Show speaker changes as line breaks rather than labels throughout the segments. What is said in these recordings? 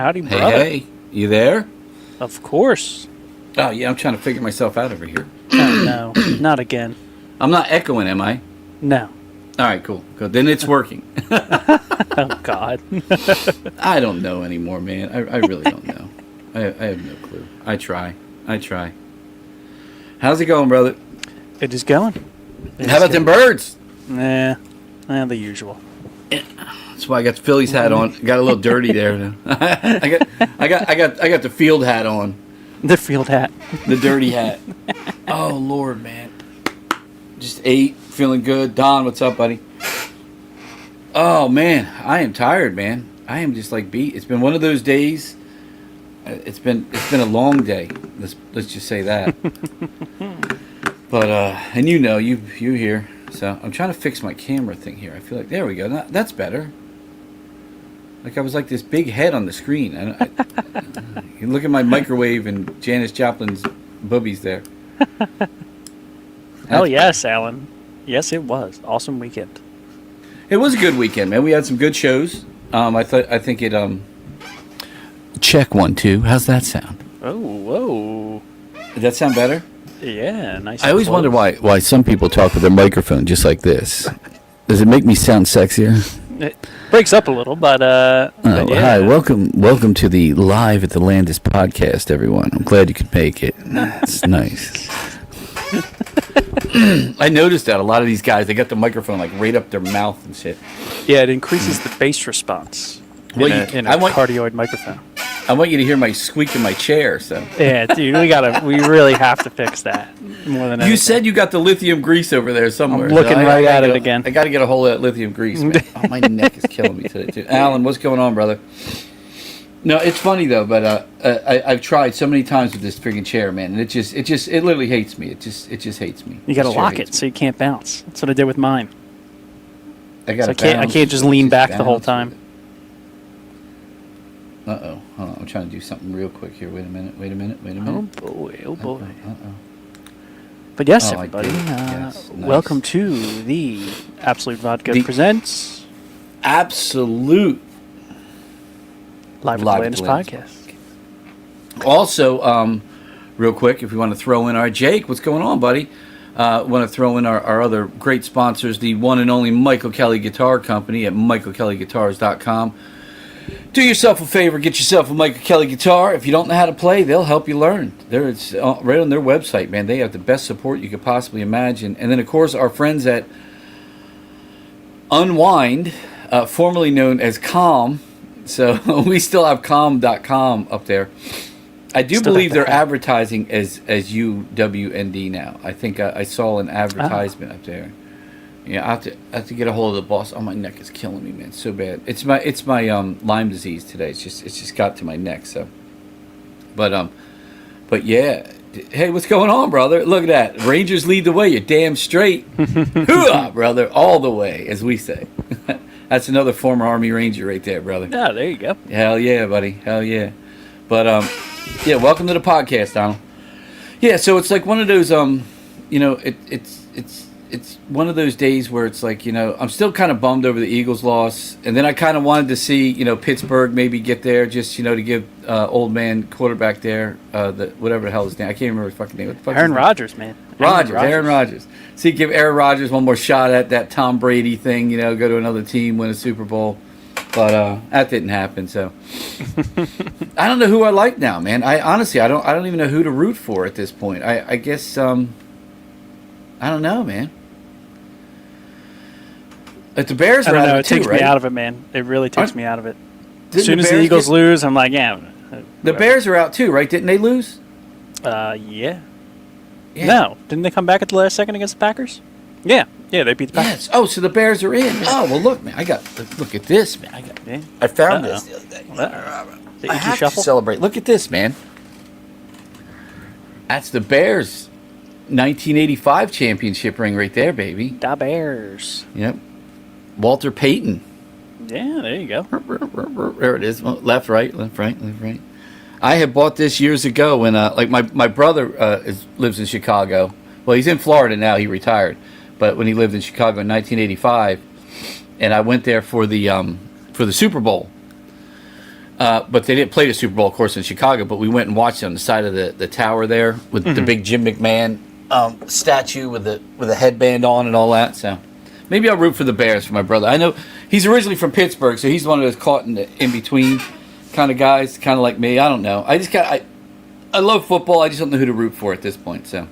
Howdy, brother.
Hey, you there?
Of course.
Oh, yeah, I'm trying to figure myself out over here.
Oh, no, not again.
I'm not echoing, am I?
No.
All right, cool. Good. Then it's working.
Oh, God.
I don't know anymore, man. I really don't know. I have no clue. I try. How's it going, brother?
It is going.
How about them birds?
Nah, the usual.
That's why I got the Phillies hat on. Got a little dirty there. I got the field hat on.
The field hat.
The dirty hat. Oh Lord, man. Just ate, feeling good. Don, what's up, buddy? Oh man, I am tired, man. I am just like beat. It's been one of those days. It's been a long day. Let's just say that. But and you here. So I'm trying to fix my camera thing here. I feel like there we go. That's better. Like I was like this big head on the screen. You look at my microwave and Janis Joplin's boobies there.
Oh yes, Alan. Yes, it was awesome weekend.
It was a good weekend, man. We had some good shows. I think it. Check 1 2. How's that sound?
Oh, whoa.
Did that sound better?
Yeah, nice.
I always wonder why some people talk with their microphone just like this. Does it make me sound sexier?
It breaks up a little, but yeah.
Hi, welcome to the Live at the Landis podcast, everyone. I'm glad you could make it. It's nice. I noticed that a lot of these guys, they got the microphone like right up their mouth and shit.
Yeah, it increases the bass response in a cardioid microphone.
I want you to hear my squeak in my chair. So
yeah, dude, we really have to fix that more than anything.
You said you got the lithium grease over there somewhere.
I'm looking right at it again.
I got to get a hold of that lithium grease, man. Oh, my neck is killing me today, too. Alan, what's going on, brother? No, it's funny though, but I've tried so many times with this freaking chair, man, and it literally hates me. It just hates me.
You got to lock it so you can't bounce. That's what I did with mine.
I
can't just lean back the whole time.
Uh-oh. Hold on. I'm trying to do something real quick here. Wait a minute.
Oh, boy. Uh-oh. But yes, everybody,
nice.
Welcome to the Absolute Vodka Presents
Absolute
Live at the Landis podcast.
Also, real quick, if you want to throw in our Jake, what's going on, buddy? Want to throw in our other great sponsors, the one and only Michael Kelly Guitar Company at michaelkellyguitars.com. Do yourself a favor, get yourself a Michael Kelly guitar. If you don't know how to play, they'll help you learn. It's right on their website, man. They have the best support you could possibly imagine. And then, of course, our friends at Unwind, formerly known as Calm. So we still have calm.com up there. I do believe they're advertising as UWND now. I think I saw an advertisement up there. Yeah, I have to get a hold of the boss. Oh, my neck is killing me, man. It's so bad. It's my Lyme disease today. It's just got to my neck. So, but yeah. Hey, what's going on, brother? Look at that. Rangers lead the way. You're damn straight. Hoo-ah, brother, all the way, as we say. That's another former Army Ranger right there, brother.
Yeah, there you go.
Hell yeah, buddy. Hell yeah. But yeah. Welcome to the podcast, Donald. Yeah. So it's like one of those it's one of those days where it's like, I'm still kind of bummed over the Eagles' loss. And then I kind of wanted to see, Pittsburgh maybe get there just, to give old man quarterback there, whatever the hell his name. I can't remember his fucking name. What the fuck
Aaron Rodgers, man.
Aaron Rodgers. See, give Aaron Rodgers one more shot at that Tom Brady thing, go to another team, win a Super Bowl. But that didn't happen, so. I don't know who I like now, man. I don't even know who to root for at this point. I guess, I don't know, man. But the Bears are out of it too, right?
It takes me out of it, man. It really takes me out of it. As soon as the Eagles lose, I'm like, yeah.
The Bears are out too, right? Didn't they lose?
Yeah. No, didn't they come back at the last second against the Packers? Yeah, they beat the Packers.
Yes. Oh, so the Bears are in. Oh, well, look, man. Look at this, man. I found this the other day. I have to celebrate. Look at this, man. That's the Bears' 1985 championship ring right there, baby.
Da Bears.
Yep. Walter Payton.
Yeah, there you go.
There it is. Left, right. I had bought this years ago when, my brother lives in Chicago. Well, he's in Florida now. He retired, but when he lived in Chicago in 1985, and I went there for the Super Bowl. But they didn't play the Super Bowl, of course, in Chicago. But we went and watched it on the side of the tower there with the big Jim McMahon statue with a headband on and all that. So maybe I'll root for the Bears for my brother. I know he's originally from Pittsburgh, so he's one of those caught in between kind of guys, kind of like me. I don't know. I love football. I just don't know who to root for at this point. So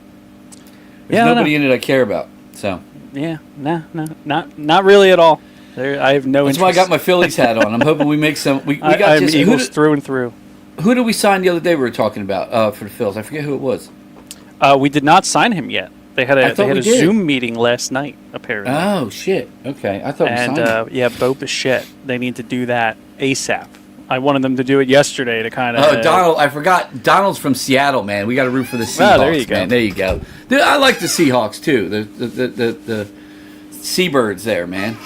there's nobody in it I care about. So
yeah, no, not really at all. I have no.
That's why I got my Phillies hat on. I'm hoping we make some. We got
I'm Eagles through and through.
Who did we sign the other day? We were talking about for the Phils. I forget who it was.
We did not sign him yet. They had a Zoom meeting last night, apparently.
Oh shit! Okay, I thought we signed him.
Bo Bichette. They need to do that ASAP. I wanted them to do it yesterday to kind of.
Oh, Donald! I forgot. Donald's from Seattle, man. We got to root for the Seahawks.
Oh, there you go.
Man. There you go. Dude, I like the Seahawks too. The Seabirds there, man.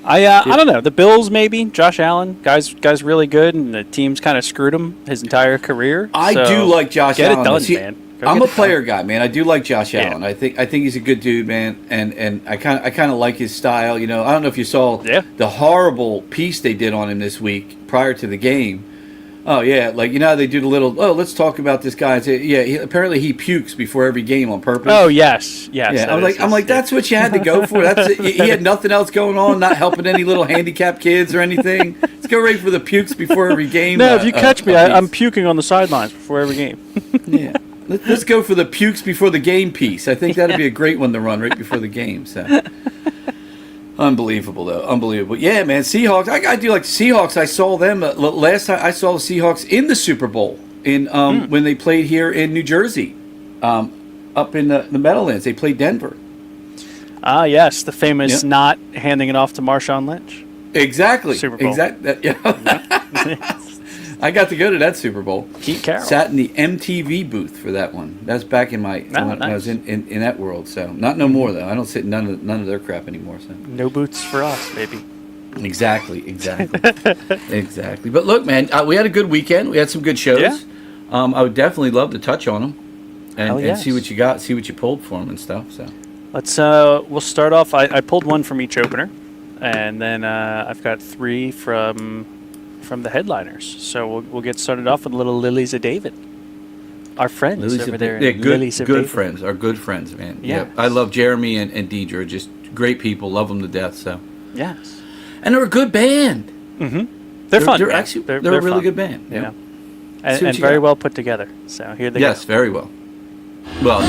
I don't know. The Bills, maybe. Josh Allen, guy's really good, and the team's kind of screwed him his entire career.
I do like Josh Allen.
Get it done, man.
I'm a player guy, man. I do like Josh Allen. I think he's a good dude, man, and I kind of like his style. You know, I don't know if you saw the horrible piece they did on him this week prior to the game. Oh yeah, like how they do the little. Oh, let's talk about this guy. Apparently he pukes before every game on purpose.
Oh yes.
Yeah, I'm like that's what you had to go for. That's it. He had nothing else going on, not helping any little handicapped kids or anything. Let's go right for the pukes before every game.
No, if you catch me, I'm puking on the sidelines before every game.
Yeah. Let's go for the pukes before the game piece. I think that'd be a great one to run right before the game. So, unbelievable though, unbelievable. Yeah, man. Seahawks. I do like the Seahawks. I saw them last time. I saw the Seahawks in the Super Bowl when they played here in New Jersey, up in the Meadowlands. They played Denver.
Ah, yes, the famous not handing it off to Marshawn Lynch.
Exactly.
Super Bowl.
Yeah. I got to go to that Super Bowl.
Pete Carroll.
Sat in the MTV booth for that one. That's back in when I was in that world. So not no more though. I don't sit in none of their crap anymore. So
no boots for us, baby.
Exactly. Exactly. But look, man, we had a good weekend. We had some good shows.
Yeah.
I would definitely love to touch on them and see what you got, see what you pulled for them and stuff. So
let's we'll start off. I pulled one from each opener, and then I've got 3 from the headliners. So we'll get started off with a little Lilies of David. Our friends
Lilies
over there.
Yeah,
Lilies of
good
David.
friends. Our good friends, man.
Yes.
Yeah. I love Jeremy and Deidre. Just great people. Love them to death. So
yes.
And they're a good band.
Mm-hmm. They're fun.
They're actually they're a really
fun.
good band.
Yeah. And very well put together. So here they go.
Yes, very well. Well,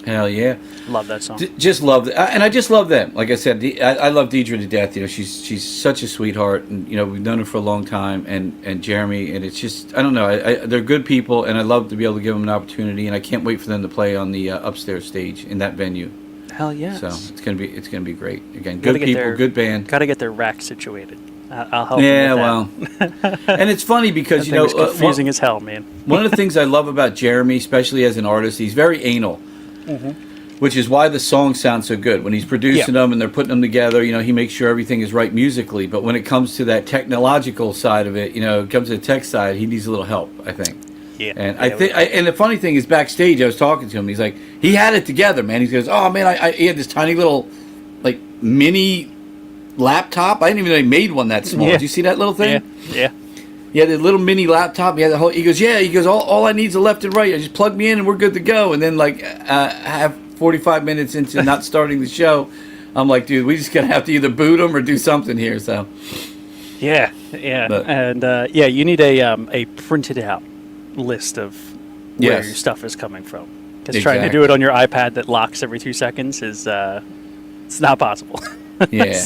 hell yeah.
Love that song.
Just love it. And I just love them. Like I said, I love Deidre to death. She's such a sweetheart. And, we've known her for a long time. And Jeremy, and it's just, I don't know. They're good people, and I love to be able to give them an opportunity. And I can't wait for them to play on the upstairs stage in that venue.
Hell yes.
So it's gonna be great. Again, good people, good band.
Got to get their rack situated. I'll help
Yeah,
them with
well. And it's funny because,
it's confusing as hell, man.
One of the things I love about Jeremy, especially as an artist, he's very anal. Which is why the songs sound so good. When he's producing them and they're putting them together, he makes sure everything is right musically. But when it comes to that technological side of it, it comes to the tech side, he needs a little help, I think.
Yeah.
And and the funny thing is, backstage, I was talking to him. He's like, he had it together, man. He goes, "Oh man, he had this tiny little, like, mini laptop. I didn't even know he made one that small.
Yeah.
Did you see that little thing?
Yeah.
He had a little mini laptop. He had the whole. He goes, all I need is a left and right. I just plug me in and we're good to go. And then have 45 minutes into not starting the show, I'm like, dude, we just gonna have to either boot him or do something here. So.
Yeah. But, and you need a printed out list of where your stuff is coming from. Because trying to do it on your iPad that locks every 2 seconds is it's not possible.
Yeah.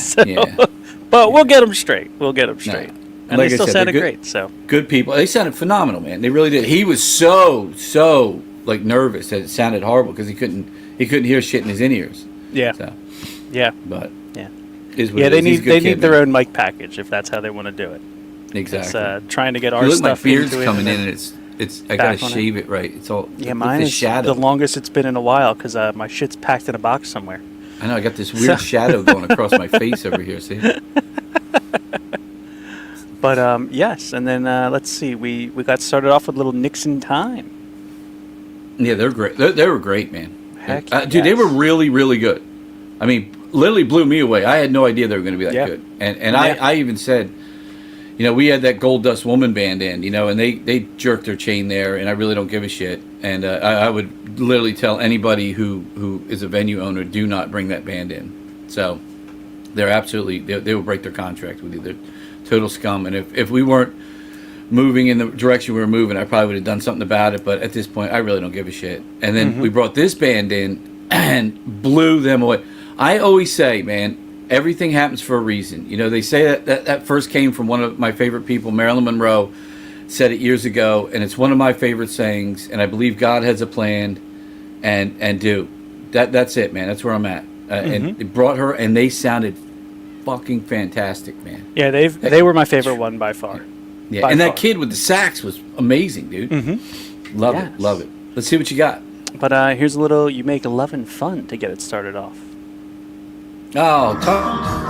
But we'll get them straight. We'll get them straight.
No.
And
like
they still sounded
good,
great. So
good people. They sounded phenomenal, man. They really did. He was so like nervous that it sounded horrible because he couldn't hear shit in his in-ears.
Yeah.
So,
yeah.
But
yeah.
They
need their own mic package if that's how they want to do it.
Exactly.
It's, trying to get our stuff
my beard's
into
coming
it,
in, and it's I gotta shave it right. It's all
mine is
shadow.
the longest it's been in a while because my shit's packed in a box somewhere.
I know, I got this weird shadow going across my face over here, see?
But, yes, and then, let's see, we got started off with a little Nixon Time.
Yeah, they're great. They were great, man.
Heck
Dude, they were really, really good. I mean, literally blew me away. I had no idea they were going to be that good. And I even said, you know, we had that Gold Dust Woman band in, you know, and they jerked their chain there, and I really don't give a shit. And I would literally tell anybody who is a venue owner, do not bring that band in. So they're absolutely, they will break their contract with you. They're total scum. And if we weren't moving in the direction we were moving, I probably would have done something about it. But at this point, I really don't give a shit. And then we brought this band in and blew them away. I always say, man, everything happens for a reason. You know, they say that first came from one of my favorite people, Marilyn Monroe, said it years ago, and it's one of my favorite sayings, and I believe God has a plan, and do. That's it, man. That's where I'm at. And it brought her, and they sounded fucking fantastic, man.
Yeah, they were my favorite one by far.
Yeah, and that kid with the sax was amazing, dude. Love it. Let's see what you got.
But here's a little You Make Lovin' Fun to get it started off.
Oh, talk.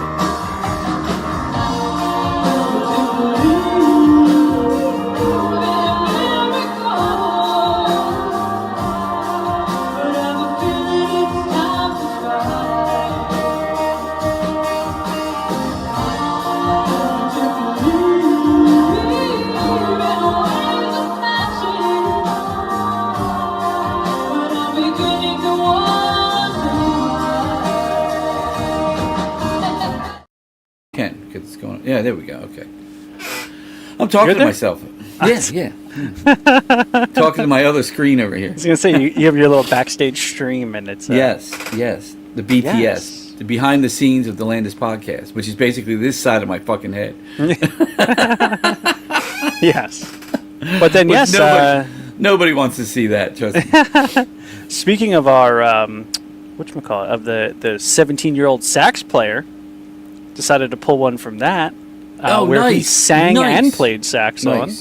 Yeah, there we go. Okay. I'm talking to myself. Yeah. Talking to my other screen over here.
I was going to say, you have your little backstage stream, and it's...
Yes. The BTS. The behind the scenes of the Landis podcast, which is basically this side of my fucking head.
Yes. But then,
nobody wants to see that, trust me.
Speaking of our, whatchamacallit, of the 17-year-old sax player, decided to pull one from that, where he sang and played sax on.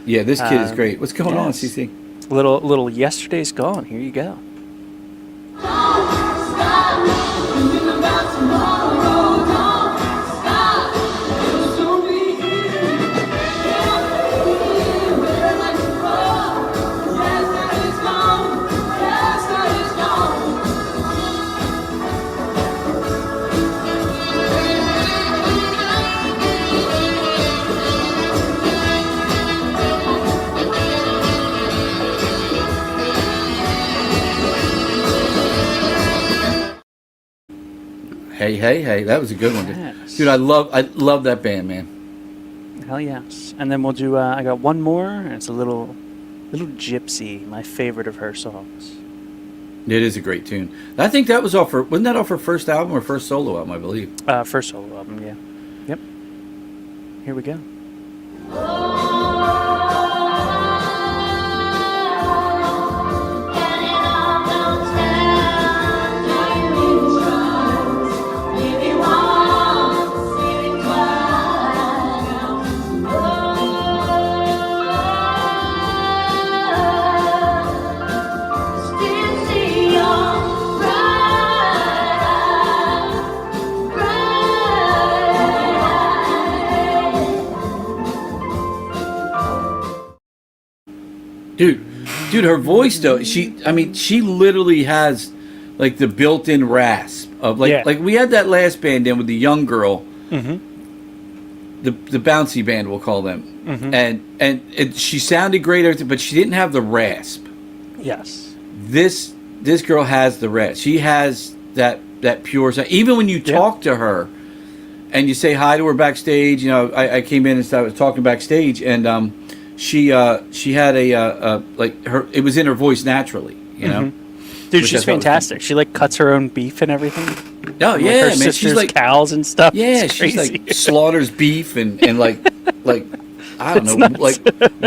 Yeah, this kid is great. What's going on, CC?
Little Yesterday's Gone. Here you go.
Hey, that was a good one, dude.
Yes.
Dude, I love that band, man.
Hell yes. And then we'll do, I got one more, and it's a little Gypsy, my favorite of her songs.
It is a great tune. I think that was wasn't that off her first album or first solo album, I believe?
First solo album, yeah. Yep. Here we go.
Dude, her voice though, she literally has like the built-in rasp of like we had that last band in with the young girl, the bouncy band we'll call them, and she sounded great, but she didn't have the rasp.
Yes,
this girl has the rasp. She has that pure sound. Even when you talk to her, and you say hi to her backstage, you know, I came in and started talking backstage, and she had it was in her voice naturally, you know.
Dude, she's fantastic. She like cuts her own beef and everything.
Oh
like
yeah,
her
man.
sister's
She's like
cows and stuff.
Yeah, she's like slaughters beef and like I don't know, like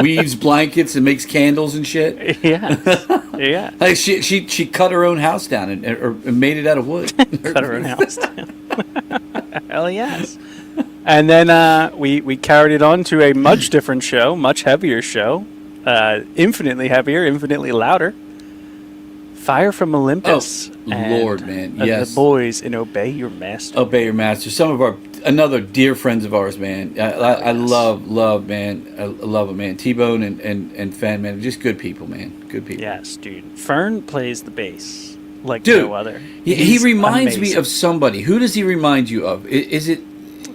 weaves blankets and makes candles and shit.
Yeah.
Like she cut her own house down and made it out of wood.
Cut her own house down. Hell yes. And then we carried it on to a much different show, much heavier show, infinitely heavier, infinitely louder. Fire from Olympus.
Oh, Lord, man. Yes.
The boys in Obey Your Master.
Obey Your Master. Some of another dear friends of ours, man. I love, man. I love it, man. T-Bone and Fan, man. Just good people, man. Good people.
Yes, dude. Fern plays the bass like
no
other.
He reminds me of somebody. Who does he remind you of? Is it...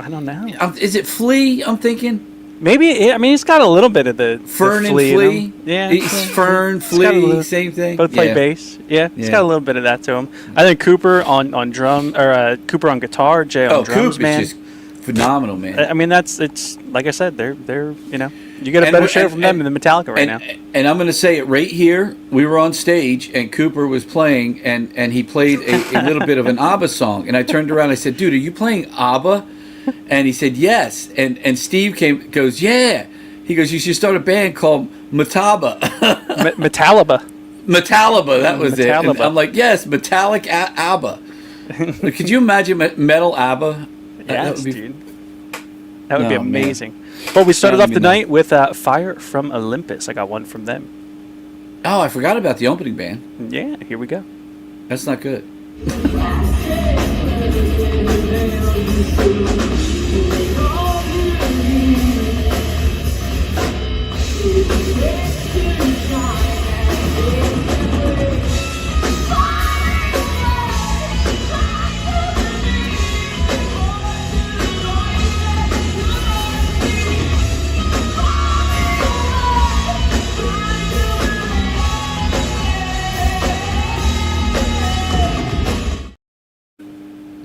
I don't know.
Is it Flea, I'm thinking?
Maybe, I mean, he's got a little bit of the
Fern
the
and Flea.
Yeah.
He's Fern, Flea, same thing.
Both play bass. Yeah, he's got a little bit of that to him. I think Cooper on drum, or Cooper on guitar, Jay on drums,
Coop
man.
is just phenomenal, man.
I mean, it's like I said, they're you get a better share from them than Metallica right now.
And I'm going to say it right here. We were on stage, and Cooper was playing, and he played a little bit of an ABBA song. And I turned around and I said, dude, are you playing ABBA? And he said, yes. And Steve goes, yeah. He goes, you should start a band called Metaba.
Metalliba.
Metalliba, that was it. And I'm like, yes, Metallic ABBA. Could you imagine metal ABBA?
Yes, dude. That would be amazing. Man. But we started off the night with Fire from Olympus. I got one from them.
Oh, I forgot about the opening band.
Yeah, here we go.
That's not good.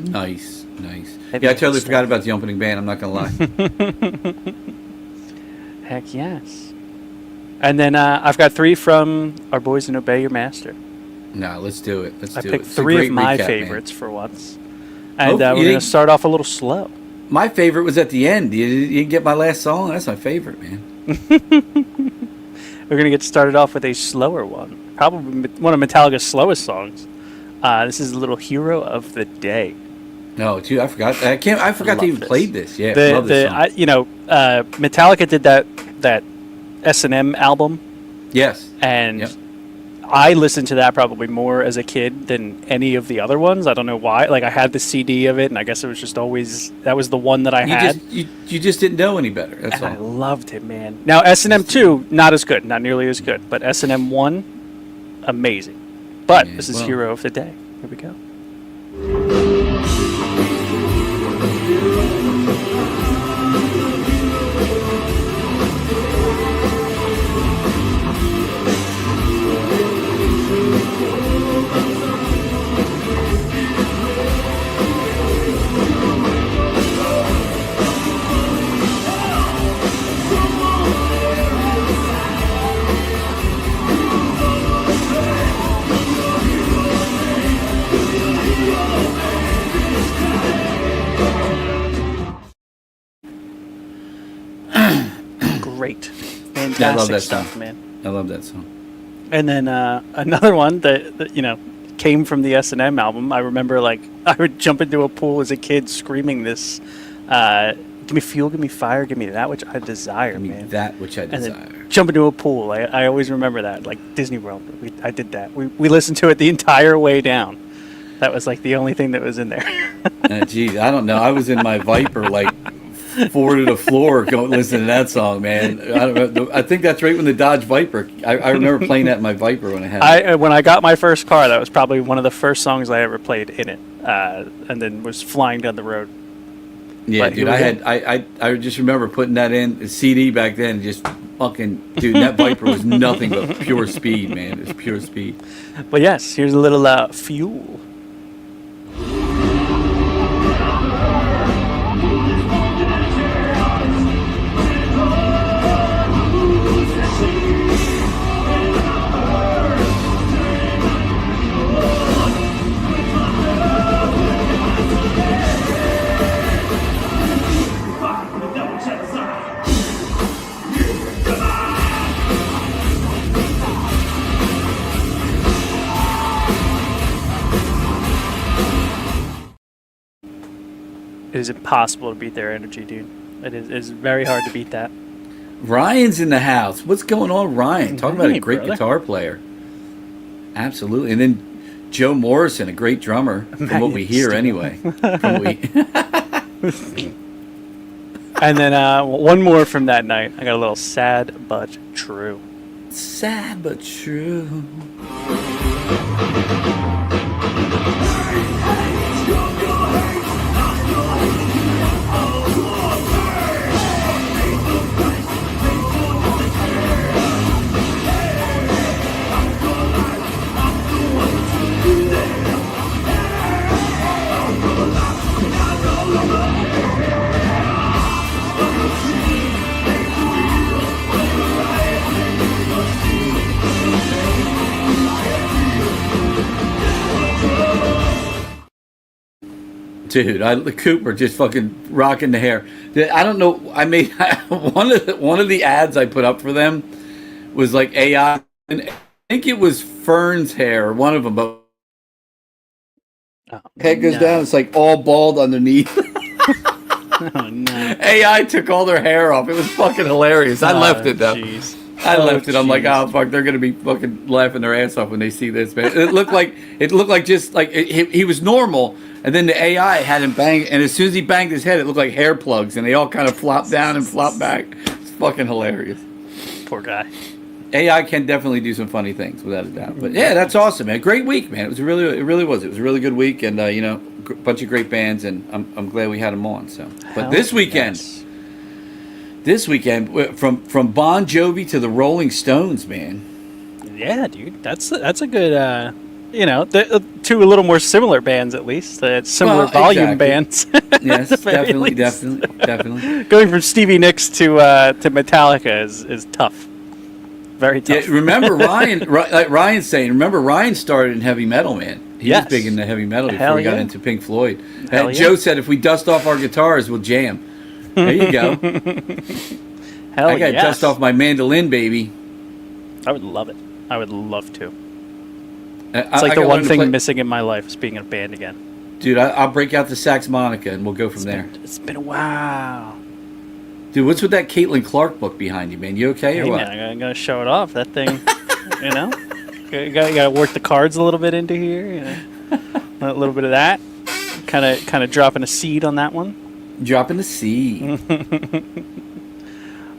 Nice. Yeah, I totally forgot about the opening band. I'm not going to lie.
Heck yes. And then I've got 3 from our boys in Obey Your Master.
No, let's do it.
I picked 3 of my favorites for once. And we're going to start off a little slow.
My favorite was at the end. You didn't get my last song? That's my favorite, man.
We're going to get started off with a slower one. Probably one of Metallica's slowest songs. This is a little Hero of the Day.
No, dude, I forgot. I forgot they even played this. Yeah, love this song.
Metallica did that S&M album.
Yes.
And I listened to that probably more as a kid than any of the other ones. I don't know why. Like, I had the CD of it, and I guess it was just always that was the one that I had.
You just didn't know any better. That's all.
I loved it, man. Now S&M 2, not as good, not nearly as good, but S&M 1, amazing. But this is Hero of the Day. Here we go. Great. Fantastic stuff, man.
I love that song.
And then another one that came from the S&M album. I remember, like, I would jump into a pool as a kid screaming this, give me fuel, give me fire, give me that which I desire, man.
Give me that which I desire.
And then jump into a pool. I always remember that, like Disney World. I did that. We listened to it the entire way down. That was, like, the only thing that was in there.
Geez, I don't know. I was in my Viper, like, 4 to the floor going listening to that song, man. I think that's right when the Dodge Viper. I remember playing that in my Viper when I had it.
When I got my first car, that was probably one of the first songs I ever played in it, and then was flying down the road.
Yeah, but dude, I just remember putting that in the CD back then, and just fucking, dude, that Viper was nothing but pure speed, man. It was pure speed.
But yes, here's a little fuel. is impossible to beat their energy, dude. It's very hard to beat that.
Ryan's in the house. What's going on, Ryan? Talking about a great guitar player. Absolutely. And then Joe Morrison, a great drummer, from what we hear anyway.
And then one more from that night. I got a little sad but true.
Sad but true. Dude, Cooper just fucking rocking the hair. I don't know. I made one of the ads I put up for them was like AI. And I think it was Fern's hair, one of them. But head goes down. It's like all bald underneath.
Oh no!
AI took all their hair off. It was fucking hilarious. I left it though.
Geez.
I left it. I'm like, oh fuck, they're gonna be fucking laughing their ass off when they see this, man. It looked like just like he was normal. And then the AI had him bang, and as soon as he banged his head, it looked like hair plugs, and they all kind of flopped down and flopped back. It's fucking hilarious.
Poor guy.
AI can definitely do some funny things, without a doubt. But yeah, that's awesome, man. Great week, man. It really was. It was a really good week, and a bunch of great bands, and I'm glad we had them on. So, but this weekend, from Bon Jovi to the Rolling Stones, man.
Yeah, dude, that's a good. Two a little more similar bands at least. Similar volume bands.
Yes, definitely.
Going from Stevie Nicks to Metallica is tough. Very tough.
Yeah, remember Ryan? Like Ryan's saying, remember Ryan started in heavy metal, man. He was big into heavy metal before he got into Pink Floyd. Joe said, if we dust off our guitars, we'll jam. There you go. I got to dust off my mandolin, baby.
I would love it. I would love to. It's like the one thing missing in my life is being in a band again.
Dude, I'll break out the sax monica and we'll go from there.
It's been a while.
Dude, what's with that Caitlin Clark book behind you, man? You okay or what?
Man, I'm going to show it off. That thing, you got to work the cards a little bit into here. A little bit of that. Kind of dropping a seed on that one.
Dropping a seed.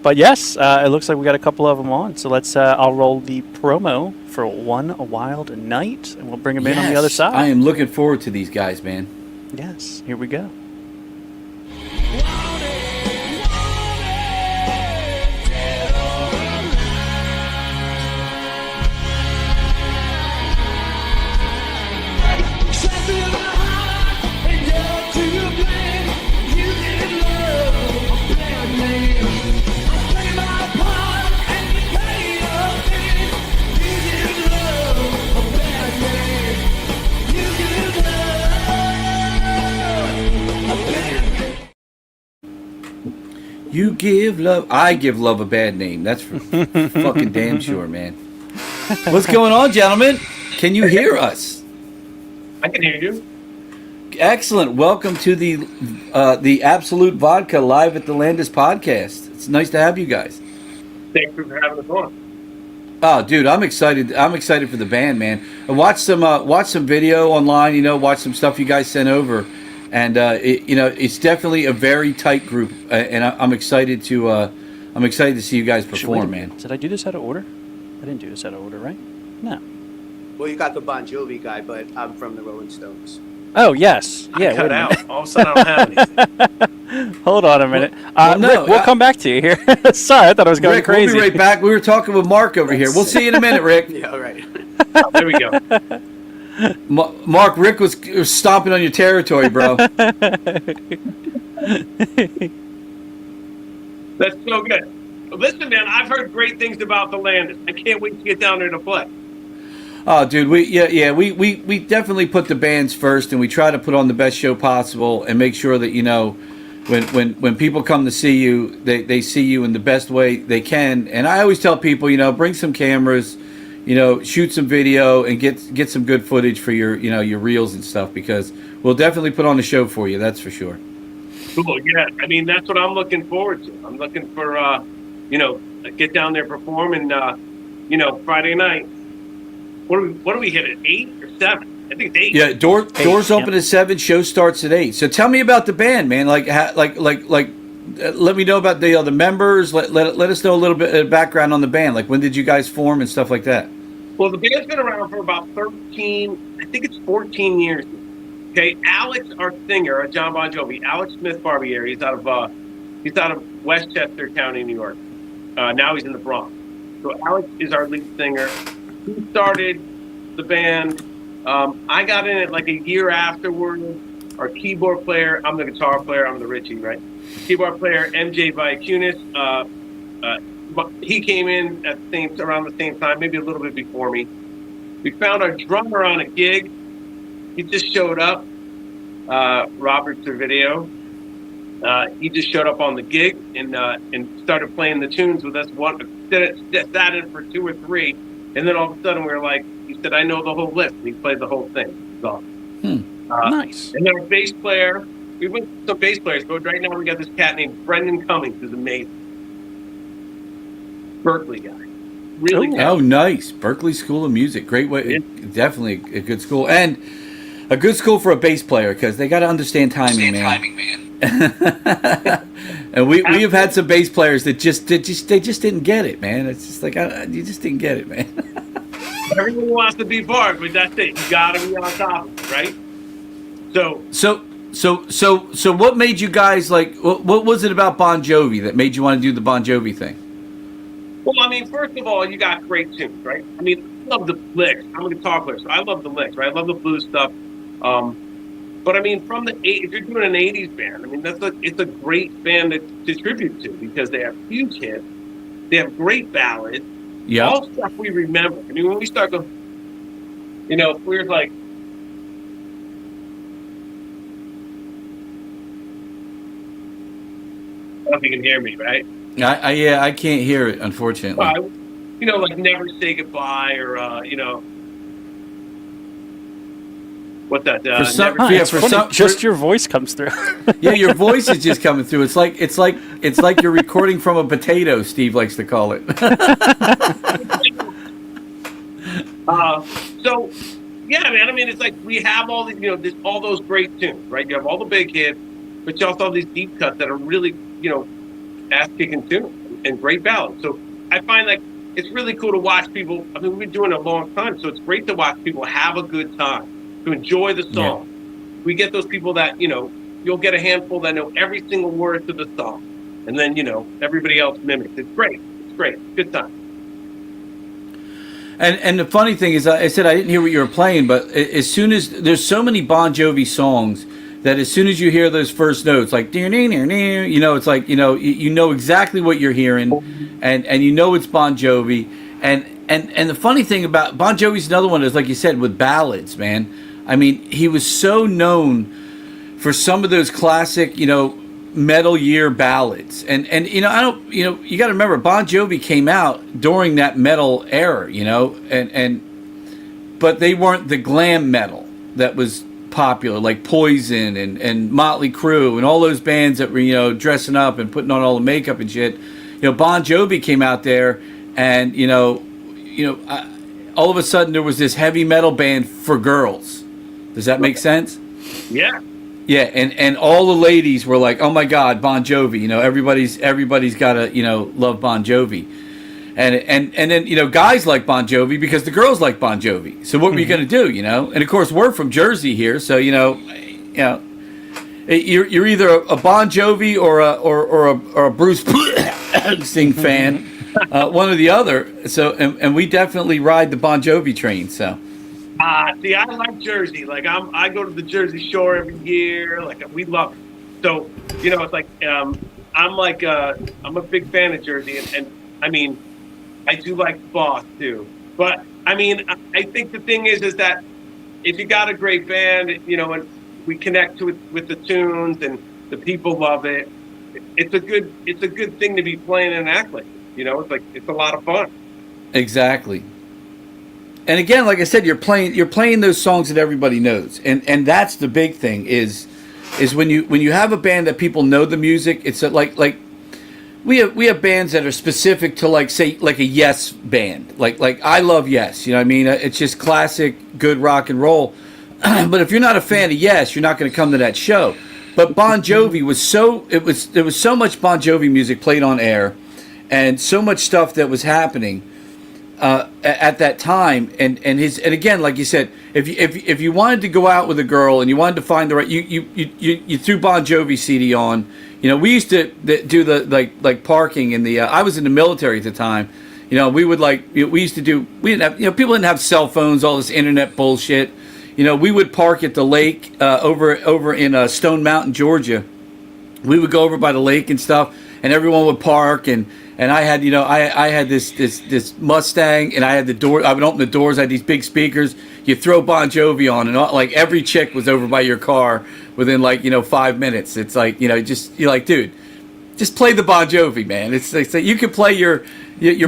But yes, it looks like we got a couple of them on. So I'll roll the promo for One Wild Night, and we'll bring them in on the other side.
I am looking forward to these guys, man.
Yes, here we go.
You give love. I give love a bad name. That's for fucking damn sure, man. What's going on, gentlemen? Can you hear us?
I can hear you.
Excellent. Welcome to the Absolute Vodka live at the Landis podcast. It's nice to have you guys.
Thanks for having us on.
Oh, dude, I'm excited. I'm excited for the band, man. I watched some video online. Watch some stuff you guys sent over. And it's definitely a very tight group, and I'm excited to see you guys perform, man.
Did I do this out of order? I didn't do this out of order, right? No.
Well, you got the Bon Jovi guy, but I'm from the Rolling Stones.
Oh yes, yeah.
Cut out. All of a sudden, I don't have anything.
Hold on a minute, Rick. We'll come back to you here. Sorry, I thought I was going
Rick,
crazy.
We'll be right back. We were talking with Mark over here. We'll see you in a minute, Rick.
Yeah, all right.
Oh, there we go.
Mark, Rick was stomping on your territory, bro.
That's so good. Listen, man, I've heard great things about the Landis. I can't wait to get down there to play.
Oh, dude, we definitely put the bands first, and we try to put on the best show possible, and make sure that when people come to see you, they see you in the best way they can. And I always tell people, bring some cameras. Shoot some video and get some good footage for your reels and stuff, because we'll definitely put on the show for you. That's for sure.
Cool. Yeah. I mean, that's what I'm looking forward to. I'm looking for, get down there, perform, and Friday night. What do we hit at 8 or 7? I think it's 8.
Yeah, doors open at 7. Show starts at 8. So tell me about the band, man. Let me know about the members. Let us know a little bit of background on the band. Like, when did you guys form and stuff like that?
Well, the band's been around for about 13. I think it's 14 years. Okay, Alex, our singer, John Bon Jovi, Alex Smith Barbieri. He's out of Westchester County, New York. Now he's in the Bronx. So Alex is our lead singer. He started the band. I got in it like a year afterward. Our keyboard player, I'm the guitar player, I'm the Richie, right? Keyboard player, MJ Viacunis, he came in around the same time, maybe a little bit before me. We found our drummer on a gig. He just showed up, Robert Servideo. He just showed up on the gig and started playing the tunes with us. Sat in for 2 or 3, and then all of a sudden we were like, he said, "I know the whole list." And he played the whole thing. So,
nice.
And then our bass player, we went to some bass players, but right now we got this cat named Brendan Cummings, who's amazing. Berkeley guy. Really good.
Oh, nice. Berkeley School of Music. Great way. Definitely a good school. And a good school for a bass player, because they got to understand timing, man. And we have had some bass players that just didn't get it, man. It's just like, you just didn't get it, man.
Everyone wants to be part, but that's it. You got to be on top of it, right?
So what made you guys, like, what was it about Bon Jovi that made you want to do the Bon Jovi thing?
Well, I mean, first of all, you got great tunes, right? I mean, I love the licks. I'm a guitar player, so I love the licks, right? I love the blues stuff. But I mean, if you're doing an 80s band, I mean, it's a great band to distribute to, because they have huge hits. They have great ballads.
Yeah.
All stuff we remember. I mean, when we start going, we're like, I don't know if you can hear me, right?
I can't hear it, unfortunately.
Like Never Say Goodbye, or what's that?
Just your voice comes through.
Yeah, your voice is just coming through. It's like you're recording from a potato, Steve likes to call it.
So yeah, man. I mean, it's like we have all the all those great tunes, right? You have all the big hits, but you also have these deep cuts that are really ass-kicking tunes and great ballads. So I find like it's really cool to watch people. I mean, we've been doing it a long time, so it's great to watch people have a good time, to enjoy the song. Yeah. We get those people that you'll get a handful that know every single word to the song, and then everybody else mimics. It's great. It's great. Good time.
And the funny thing is, I said I didn't hear what you were playing, but as soon as there's so many Bon Jovi songs that as soon as you hear those first notes, like it's like you know exactly what you're hearing, and it's Bon Jovi, and the funny thing about Bon Jovi's another one is, like you said, with ballads, man. I mean, he was so known for some of those classic metal year ballads, and you got to remember, Bon Jovi came out during that metal era, but they weren't the glam metal that was popular, like Poison and Motley Crue and all those bands that were dressing up and putting on all the makeup and shit. Bon Jovi came out there, and all of a sudden there was this heavy metal band for girls. Does that make sense?
Yeah.
Yeah, and all the ladies were like, "Oh my God, Bon Jovi!" Everybody's got to love Bon Jovi, and then guys like Bon Jovi because the girls like Bon Jovi. So what were you going to do? And of course we're from Jersey here, so you're either a Bon Jovi or a Bruce Springsteen fan, one or the other. So and we definitely ride the Bon Jovi train. So.
See, I like Jersey. Like I go to the Jersey Shore every year. Like we love it. So it's like I'm a big fan of Jersey, and I mean I do like the Boss too. But I mean I think the thing is that if you got a great band, and we connect to it with the tunes and the people love it, it's a good thing to be playing and act like. It's a lot of fun.
Exactly. And again, like I said, you're playing those songs that everybody knows, and that's the big thing is, is when you have a band that people know the music. It's like we have bands that are specific to like say like a Yes band. Like I love Yes. You know what I mean? It's just classic good rock and roll. But if you're not a fan of Yes, you're not going to come to that show. But Bon Jovi there was so much Bon Jovi music played on air, and so much stuff that was happening at that time. And again, like you said, if you wanted to go out with a girl and you wanted to find the right, you threw Bon Jovi CD on. You know, we used to do the like parking in the. I was in the military at the time. You know, we used to do. We didn't have. You know, people didn't have cell phones, all this internet bullshit. You know, we would park at the lake over in Stone Mountain, Georgia. We would go over by the lake and stuff, and everyone would park. And I had, I had this Mustang, and I had the door. I would open the doors. I had these big speakers. You throw Bon Jovi on, and like every chick was over by your car within 5 minutes. It's like you're like, dude, just play the Bon Jovi, man. It's like you can play your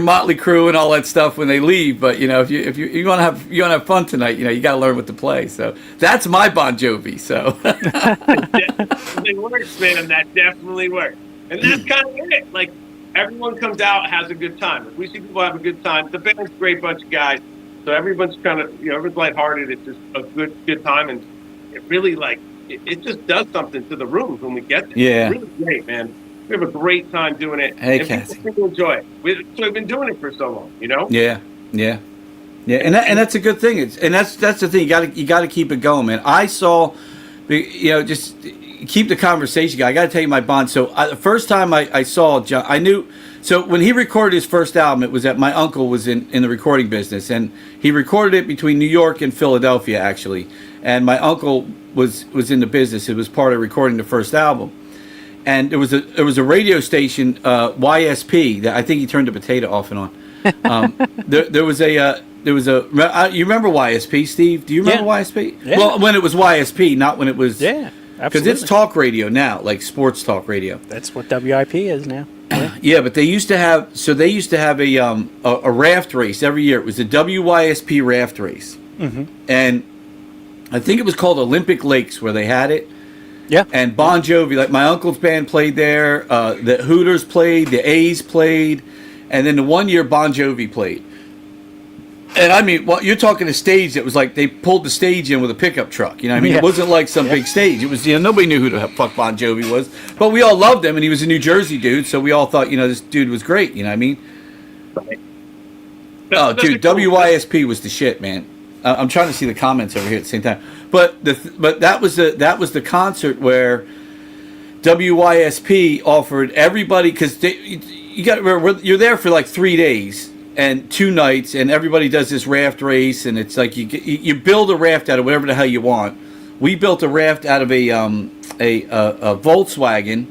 Motley Crue and all that stuff when they leave, but if you want to have fun tonight, you got to learn what to play. So that's my Bon Jovi. So
that definitely works, man. That definitely works, and that's kind of it. Like everyone comes out, has a good time. If we see people have a good time, the band's a great bunch of guys, so everyone's kind of everyone's lighthearted. It's just a good time, and it really it just does something to the room when we get there.
Yeah,
it's really great, man. We have a great time doing it.
Hey,
and
Cassie.
people enjoy it. We've been doing it for so long,
Yeah, and that's a good thing. And that's the thing. You got to keep it going, man. I saw, just keep the conversation going. I got to tell you my Bond. So the first time I saw John, I knew. So when he recorded his first album, it was that my uncle was in the recording business, and he recorded it between New York and Philadelphia actually. And my uncle was in the business. It was part of recording the first album. And there was a radio station, YSP, that I think he turned the potato off and on. There was a you remember YSP, Steve? Do you remember YSP?
Yeah.
Well, when it was YSP, not when it was.
Yeah, absolutely.
Because it's talk radio now, like sports talk radio.
That's what WIP is now.
Yeah, but they used to have a raft race every year. It was the WYSP raft race, and I think it was called Olympic Lakes where they had it.
Yeah.
And Bon Jovi, like my uncle's band played there, the Hooters played, the A's played, and then the one year Bon Jovi played. And I mean, you're talking a stage that was like they pulled the stage in with a pickup truck. You know what I mean?
Yeah.
It wasn't like some big stage. It was, nobody knew who the fuck Bon Jovi was. But we all loved him, and he was a New Jersey dude, so we all thought, this dude was great. You know what I mean?
Right.
Oh, dude, WYSP was the shit, man. I'm trying to see the comments over here at the same time. But that was the concert where WYSP offered everybody, because you're there for like 3 days and 2 nights, and everybody does this raft race, and it's like you build a raft out of whatever the hell you want. We built a raft out of a Volkswagen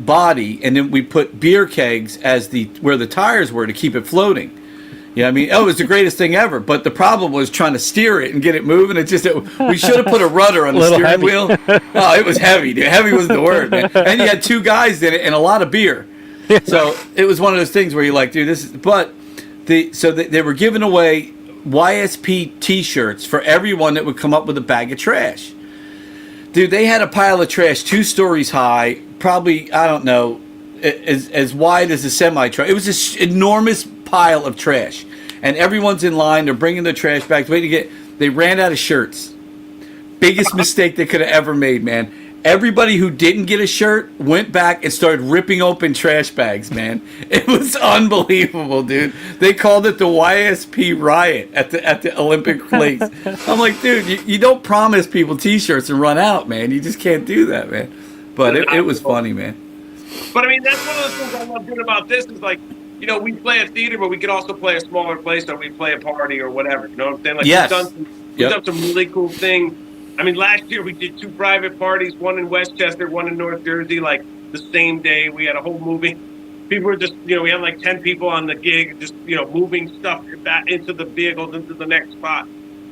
body, and then we put beer kegs as where the tires were to keep it floating. Yeah, I mean, it was the greatest thing ever. But the problem was trying to steer it and get it moving. We should have put a rudder on the steering wheel. Oh, it was heavy, dude. Heavy was the word, man. And you had 2 guys in it and a lot of beer. So it was one of those things where you're like, dude, this is. But they were giving away YSP T-shirts for everyone that would come up with a bag of trash. Dude, they had a pile of trash 2 stories high, probably, I don't know, as wide as a semi-truck. It was this enormous pile of trash, and everyone's in line. They're bringing their trash back. They ran out of shirts. Biggest mistake they could have ever made, man. Everybody who didn't get a shirt went back and started ripping open trash bags, man. It was unbelievable, dude. They called it the YSP riot at the Olympic Lakes. I'm like, dude, you don't promise people T-shirts and run out, man. You just can't do that, man. But it was funny, man.
But I mean, that's one of the things I love good about this is like, we play a theater, but we could also play a smaller place, or we play a party or whatever. You know what I'm saying? Like,
yes.
We've done some really cool things. I mean, last year we did 2 private parties, one in Westchester, one in North Jersey, like the same day. We had a whole movie. People were just, we had like 10 people on the gig, just, moving stuff back into the vehicles, into the next spot,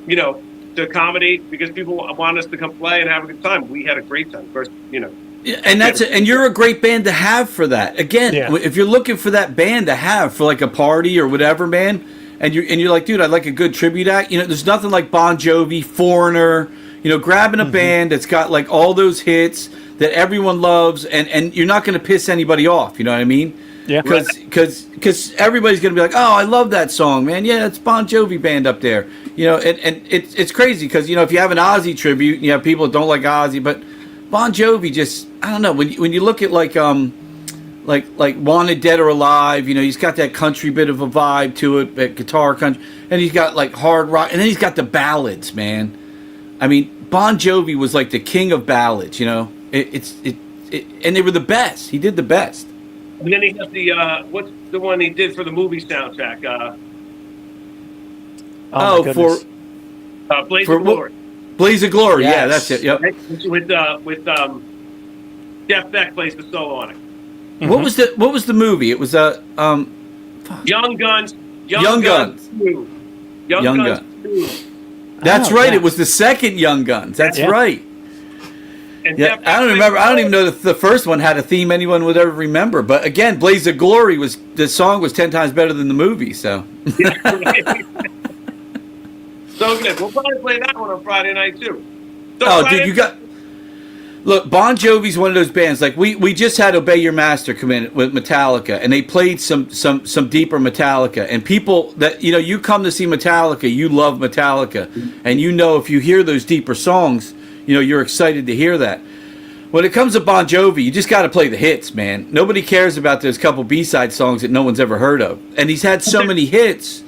to accommodate, because people want us to come play and have a good time. We had a great time. Of course,
And and you're a great band to have for that. Again, if you're looking for that band to have for like a party or whatever, man, and you're like, dude, I'd like a good tribute act. There's nothing like Bon Jovi, Foreigner, grabbing a band that's got like all those hits that everyone loves, and you're not going to piss anybody off. You know what I mean?
Yeah.
Because everybody's going to be like, oh, I love that song, man. Yeah, it's Bon Jovi band up there. And it's crazy because, if you have an Ozzy tribute, you have people that don't like Ozzy, but Bon Jovi just, I don't know, when you look at like Wanted Dead or Alive, he's got that country bit of a vibe to it, that guitar country, and he's got like hard rock, and then he's got the ballads, man. I mean, Bon Jovi was like the king of ballads, and they were the best. He did the best.
And then he has the what's the one he did for the movie soundtrack?
For
Blaze of Glory.
Blaze of Glory,
yes.
Yeah, that's it. Yep.
With Jeff Beck plays the solo on it.
Mm-hmm. What was the movie? It was
Young Guns.
Young Guns.
2. Young Guns 2.
That's right. It was the second Young Guns. That's right.
And
yeah, I don't remember. I don't even know if the first one had a theme anyone would ever remember. But again, Blaze of Glory the song was 10 times better than the movie. So.
Yeah, right. So good. We'll probably play that one on Friday night too.
Dude, you got. Look, Bon Jovi's one of those bands. Like we just had Obey Your Master come in with Metallica, and they played some deeper Metallica. And people that you come to see Metallica, you love Metallica, and if you hear those deeper songs, you're excited to hear that. When it comes to Bon Jovi, you just got to play the hits, man. Nobody cares about those couple B-side songs that no one's ever heard of, and he's had so many hits.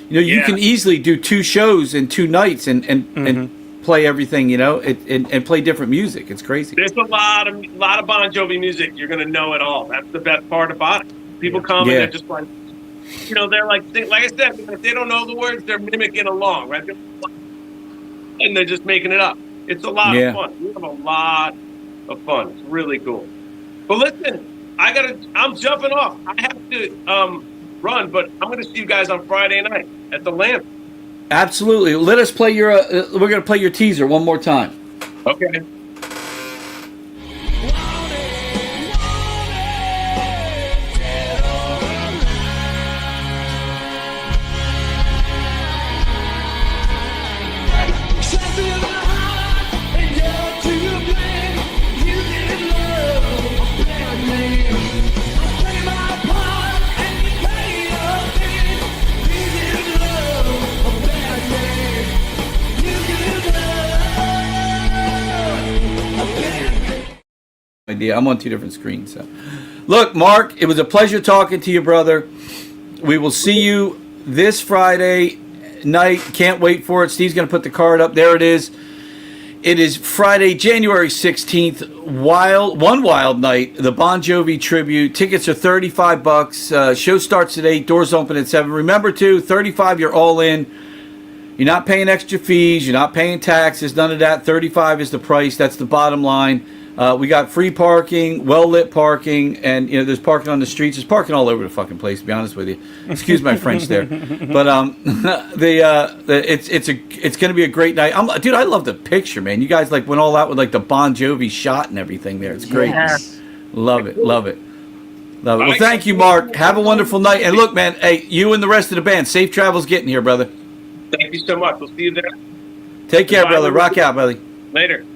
You can easily do 2 shows in 2 nights and play everything, and play different music. It's crazy.
There's a lot of Bon Jovi music. You're gonna know it all. That's the best part about it. People come and they're just like, they're like I said, if they don't know the words, they're mimicking along, right? And they're just making it up. It's a lot of fun. We have a lot of fun. It's really cool. But listen, I'm jumping off. I have to run, but I'm gonna see you guys on Friday night at the Lamp.
Absolutely. Let us play your. We're going to play your teaser one more time.
Okay.
Idea. I'm on 2 different screens. So, look, Mark, it was a pleasure talking to you, brother. We will see you this Friday night. Can't wait for it. Steve's going to put the card up. There it is. It is Friday, January 16th. One wild night. The Bon Jovi tribute. Tickets are $35. Show starts at 8. Doors open at 7. Remember, $35. You're all in. You're not paying extra fees. You're not paying taxes. None of that. $35 is the price. That's the bottom line. We got free parking, well-lit parking, and there's parking on the streets. There's parking all over the fucking place, to be honest with you. Excuse my French there, but it's going to be a great night. Dude, I love the picture, man. You guys went all out with the Bon Jovi shot and everything there. It's great. Yeah. Love it. Well, thank you, Mark. Have a wonderful night. And look, man, hey, you and the rest of the band, safe travels getting here, brother.
Thank you so much. We'll see you there.
Take care, brother. Rock out, brother.
Later.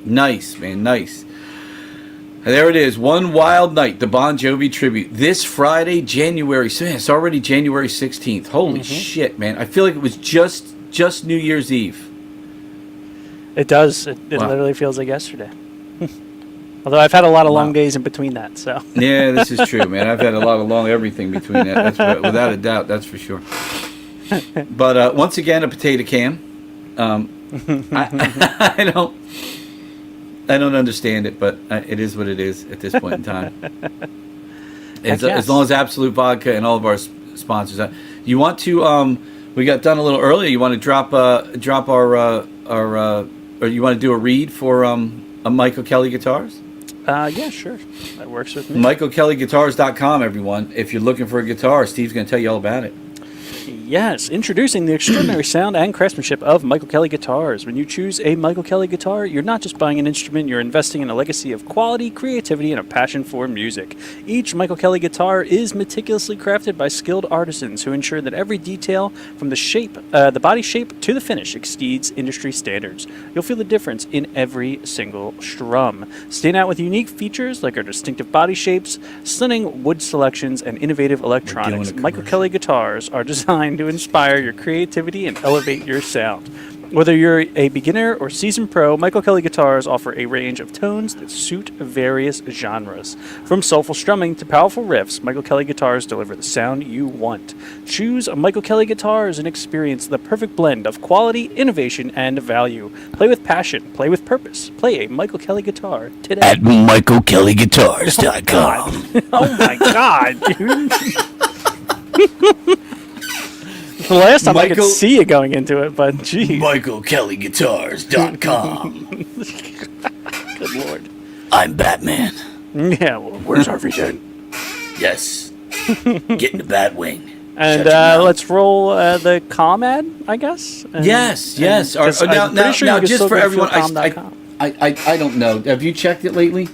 Nice, man, nice. There it is, One Wild Night, the Bon Jovi tribute. This Friday, January, man, it's already January 16th. Holy shit, man. I feel like it was just New Year's Eve.
It does. It literally feels like yesterday. Although I've had a lot of long days in between that, so.
Yeah, this is true, man. I've had a lot of long everything between that. That's without a doubt, that's for sure. But once again, a potato can. I don't understand it, but it is what it is at this point in time. As long as Absolute Vodka and all of our sponsors, you want to? We got done a little earlier. You want to drop our or you want to do a read for a Michael Kelly Guitars?
Yeah, sure. That works with me.
MichaelKellyGuitars.com, everyone. If you're looking for a guitar, Steve's going to tell you all about it.
Yes, introducing the extraordinary sound and craftsmanship of Michael Kelly guitars. When you choose a Michael Kelly guitar, you're not just buying an instrument, you're investing in a legacy of quality, creativity, and a passion for music. Each Michael Kelly guitar is meticulously crafted by skilled artisans who ensure that every detail, from the shape, the body shape to the finish, exceeds industry standards. You'll feel the difference in every single strum. Stand out with unique features like our distinctive body shapes, stunning wood selections, and innovative electronics. Michael Kelly guitars are designed to inspire your creativity and elevate your sound. Whether you're a beginner or seasoned pro, Michael Kelly guitars offer a range of tones that suit various genres. From soulful strumming to powerful riffs, Michael Kelly guitars deliver the sound you want. Choose a Michael Kelly guitars and experience the perfect blend of quality, innovation, and value. Play with passion. Play with purpose. Play a Michael Kelly guitar today.
At michaelkellyguitars.com.
Oh my god, dude. The last time I could see you going into it, but geez.
michaelkellyguitars.com.
Good lord.
I'm Batman.
Yeah, well, where's Harvey Dent?
Yes. Get in the Batwing.
And let's roll the com ad, I guess. And,
yes.
Now,
just for everyone, I don't know. Have you checked it lately?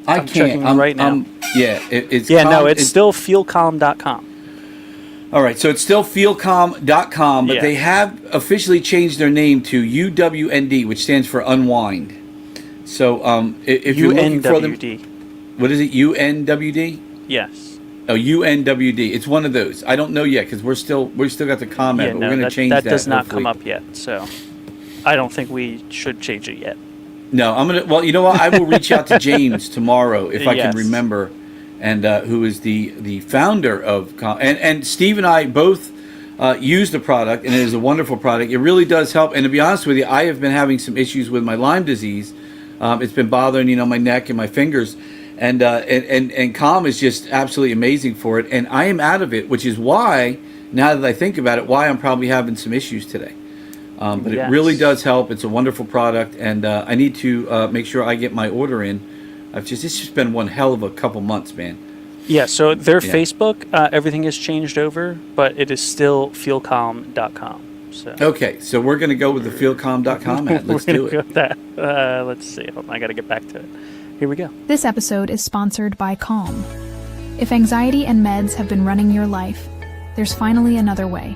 I'm checking right now.
It's
still feelcalm.com.
All right, so it's still feelcalm.com, but they have officially changed their name to UWND, which stands for Unwind. So if you're looking for them, what is it? UNWD?
Yes.
Oh, UNWD. It's one of those. I don't know yet because we still got the comment, but we're going to change that.
That does not come up yet, so I don't think we should change it yet.
No, I'm gonna. Well, you know what? I will reach out to James tomorrow if I can remember. And who is the founder of and Steve and I both use the product, and it is a wonderful product. It really does help. And to be honest with you, I have been having some issues with my Lyme disease. It's been bothering my neck and my fingers, and Calm is just absolutely amazing for it. And I am out of it, which is why, now that I think about it, why I'm probably having some issues today. But it really does help. It's a wonderful product, and I need to make sure I get my order in. It's just been one hell of a couple months, man.
Yeah, so their Facebook, everything has changed over, but it is still feelcalm.com. So.
Okay, so we're going to go with the feelcalm.com ad. Let's do it.
Go with that. Let's see. Hold on, I got to get back to it. Here we go.
This episode is sponsored by Calm. If anxiety and meds have been running your life, there's finally another way.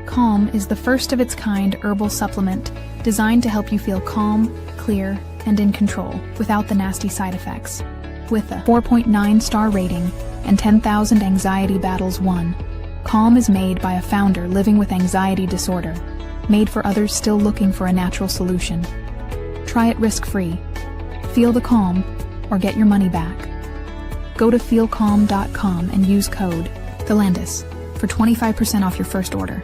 Calm is the first of its kind herbal supplement designed to help you feel calm, clear, and in control without the nasty side effects. With a 4.9-star rating and 10,000 anxiety battles won, Calm is made by a founder living with anxiety disorder, made for others still looking for a natural solution. Try it risk-free. Feel the calm or get your money back. Go to feelcalm.com and use code Landis for 25% off your first order.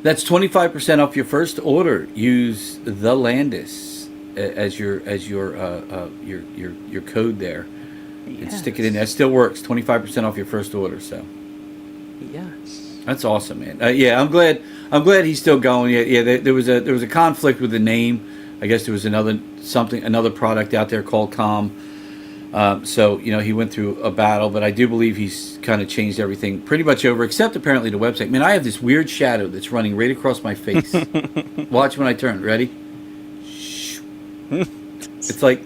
That's 25% off your first order. Use the Landis as your code there, and stick it in. That still works. 25% off your first order. So,
yes,
that's awesome, man. I'm glad he's still going. There was a conflict with the name. I guess there was another product out there called Calm. So he went through a battle, but I do believe he's kind of changed everything pretty much over, except apparently the website. Man, I have this weird shadow that's running right across my face. Watch when I turn. Ready? It's like,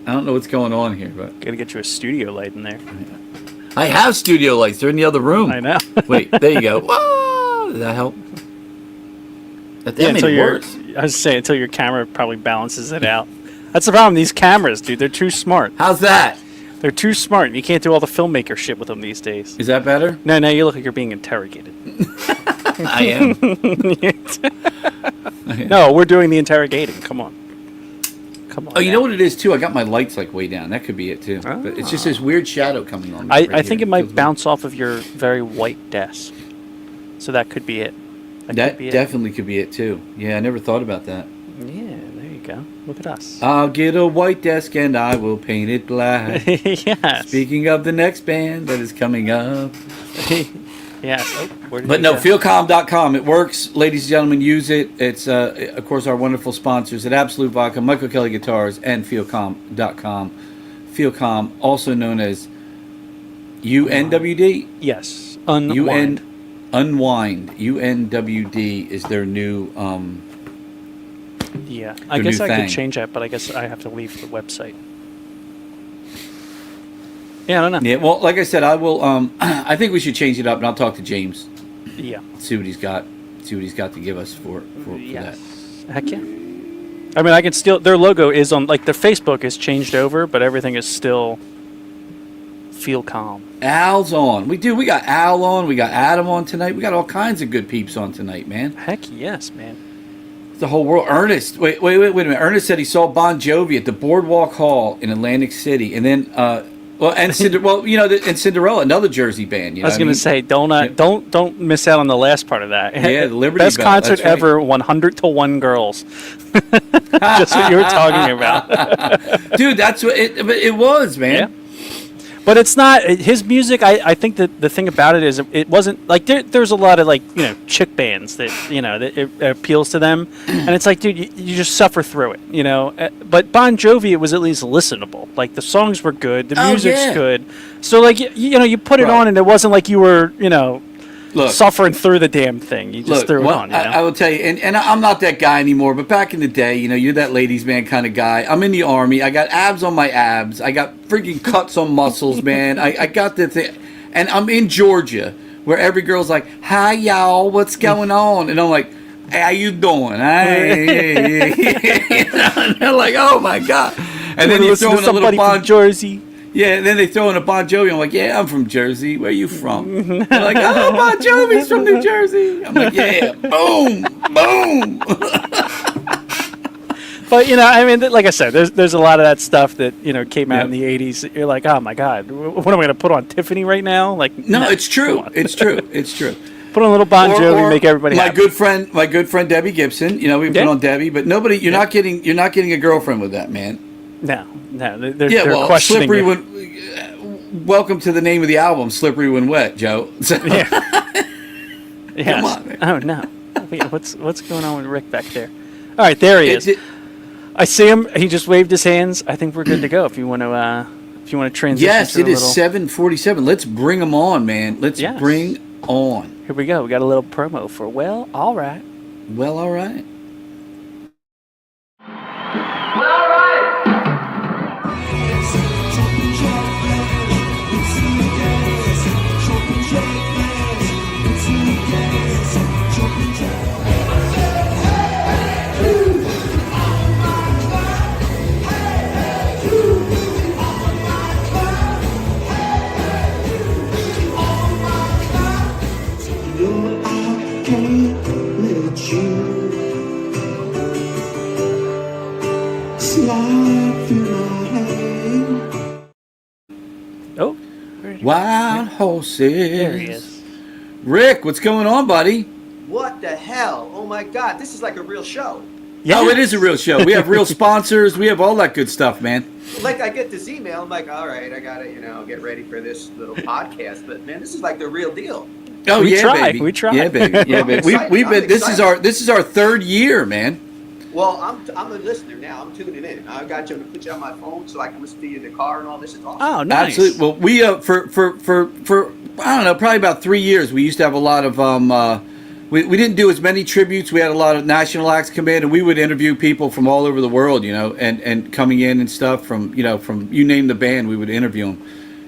I don't know what's going on here, but
gotta get you a studio light in there.
I have studio lights. They're in the other room.
I know.
Wait, there you go. Whoa! Did that help? That made it worse.
I was saying, until your camera probably balances it out. That's the problem. These cameras, dude, they're too smart.
How's that?
They're too smart. You can't do all the filmmaker shit with them these days.
Is that better?
No, you look like you're being interrogated.
I am.
No, we're doing the interrogating. Come on.
Oh, you know what it is, too? I got my lights, way down. That could be it, too.
Oh.
But it's just this weird shadow coming on me.
I think it might bounce off of your very white desk. So that could be it.
That definitely could be it, too. Yeah, I never thought about that.
Yeah, there you go. Look at us.
I'll get a white desk and I will paint it black.
Yes.
Speaking of the next band that is coming up.
Yes.
Feelcalm.com. It works. Ladies and gentlemen, use it. It's, of course, our wonderful sponsors at Absolute Vodka, Michael Kelly Guitars, and Feelcalm.com. Feelcalm, also known as UNWD?
Yes. Unwind.
Unwind. UNWD is their new.
Yeah, I guess I could change that, but I guess I have to leave the website. Yeah, I don't know.
Yeah, well, like I said, I will. I think we should change it up, and I'll talk to James.
Yeah.
See what he's got. See what he's got to give us for that.
Heck yeah. I mean, I can still. Their logo is on, like, their Facebook is changed over, but everything is still Feel Calm.
Al's on. We got Al on. We got Adam on tonight. We got all kinds of good peeps on tonight, man.
Heck yes, man.
The whole world. Ernest. Wait a minute. Ernest said he saw Bon Jovi at the Boardwalk Hall in Atlantic City, and then. And Cinderella, another Jersey band. You know
I was going to say, don't miss out on the last part of that.
Yeah, the Liberty
Best
Bell,
concert ever, 100 to 1 girls. Just what you were talking about.
Dude, that's what it was, man.
Yeah. But it's not his music. I think that the thing about it is it wasn't like there's a lot of, like, chick bands that that it appeals to them, and it's like, dude, you just suffer through it, But Bon Jovi, it was at least listenable. Like, the songs were good, the music's good, so like you put it on, and it wasn't like you were suffering through the damn thing. You just threw it on.
I will tell you, and I'm not that guy anymore, but back in the day, you're that ladies' man kind of guy. I'm in the Army. I got abs on my abs. I got freaking cuts on muscles, man. I got the thing. And I'm in Georgia, where every girl's like, "Hi, y'all, what's going on?" And I'm like, "Hey, how you doing?" Hey. And they're like, "Oh, my God." And then you throw in a little Bon
Jersey.
Yeah, and then they throw in a Bon Jovi. I'm like, "Yeah, I'm from Jersey. Where you from?" They're like, "Oh, Bon Jovi's from New Jersey." I'm like, "Yeah, boom, boom."
But I mean, like I said, there's a lot of that stuff that came out in the '80s. You're like, "Oh my God, what am I going to put on Tiffany right now?" Like,
no, it's true. It's true. It's true.
Put on a little Bon Jovi, make everybody happy.
My good friend Debbie Gibson. We put on Debbie, but nobody. You're not getting a girlfend with that, man.
No, they're questioning
Slippery when. Welcome to the name of the album, Slippery When Wet, Joe.
Yeah.
Come on, man.
Oh no. Wait, what's going on with Rick back there? All right, there he is. I see him. He just waved his hands. I think we're good to go. If you want to transition.
Yes, it is 7:47. Let's bring them on, man. Let's bring on.
Here we go. We got a little promo for Well, All Right.
Well, all right.
Oh,
Wild Horses.
There he is.
Rick, what's going on, buddy?
What the hell? Oh my God, this is like a real show.
Yeah. Oh, it is a real show. We have real sponsors. We have all that good stuff, man.
Like, I get this email, I'm like, all right, I gotta, get ready for this little podcast. But man, this is like the real deal.
Oh,
we try.
baby.
We try.
Yeah, baby. Yeah, baby. We've been. This is our third year, man.
Well, I'm a listener now. I'm tuning in. I got you to put you on my phone so I can listen to you in the car and all. This is awesome.
Oh, nice.
Absolutely. Well, we for I don't know, probably about 3 years, we used to have a lot of we didn't do as many tributes. We had a lot of national acts come in, and we would interview people from all over the world, and coming in and stuff from you name the band, we would interview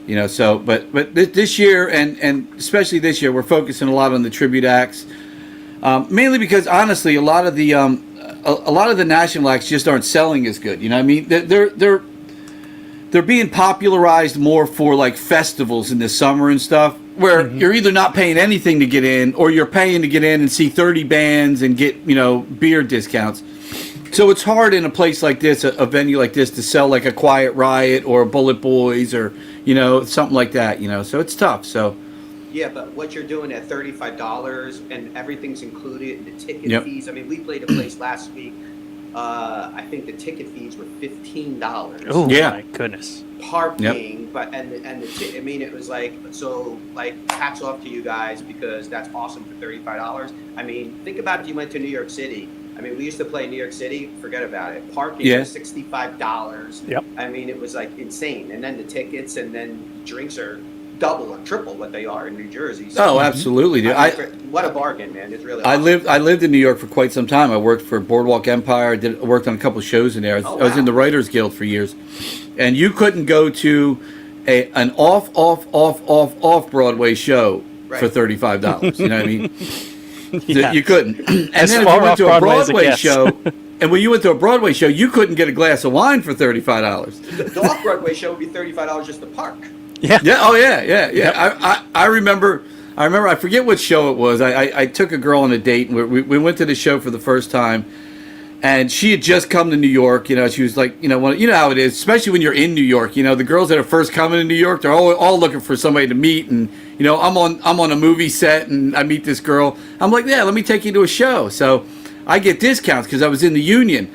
them, So, but this year and especially this year, we're focusing a lot on the tribute acts, mainly because honestly, a lot of the national acts just aren't selling as good. You know what I mean? They're being popularized more for like festivals in the summer and stuff, where you're either not paying anything to get in, or you're paying to get in and see 30 bands and get beer discounts. So it's hard in a place like this, a venue like this, to sell like a Quiet Riot or a Bullet Boys or something like that. So it's tough. So.
Yeah, but what you're doing at $35 and everything's included, the ticket fees. I mean, we played a place last week. I think the ticket fees were $15.
Oh my goodness!
Parking, but it was like, so like hats off to you guys, because that's awesome for $35. I mean, think about if you went to New York City. I mean, we used to play in New York City. Forget about it. Parking was $65.
Yep.
I mean, it was like insane. And then the tickets, and then drinks are double or triple what they are in New Jersey. So,
Oh, absolutely, dude.
what a bargain, man! It's really.
I
awesome.
lived in New York for quite some time. I worked for Boardwalk Empire. Worked on a couple of shows in there. I was in the Writers Guild for years, and you couldn't go to an off Broadway show for $35. You know what I mean?
Yeah.
You couldn't. And
As
then if
far
you went
off
to a
Broadway as it
Broadway
gets.
show, and when you went to a Broadway show, you couldn't get a glass of wine for $35.
The off-Broadway show would be $35 just to park.
Yeah.
Yeah. Oh, yeah. Yep. I remember. I forget what show it was. I took a girl on a date, and we went to the show for the first time, and she had just come to New York. You know, she was like, you know how it is, especially when you're in New York. You know, the girls that are first coming to New York, they're all looking for somebody to meet. And you know, I'm on a movie set, and I meet this girl. I'm like, yeah, let me take you to a show. So I get discounts because I was in the union.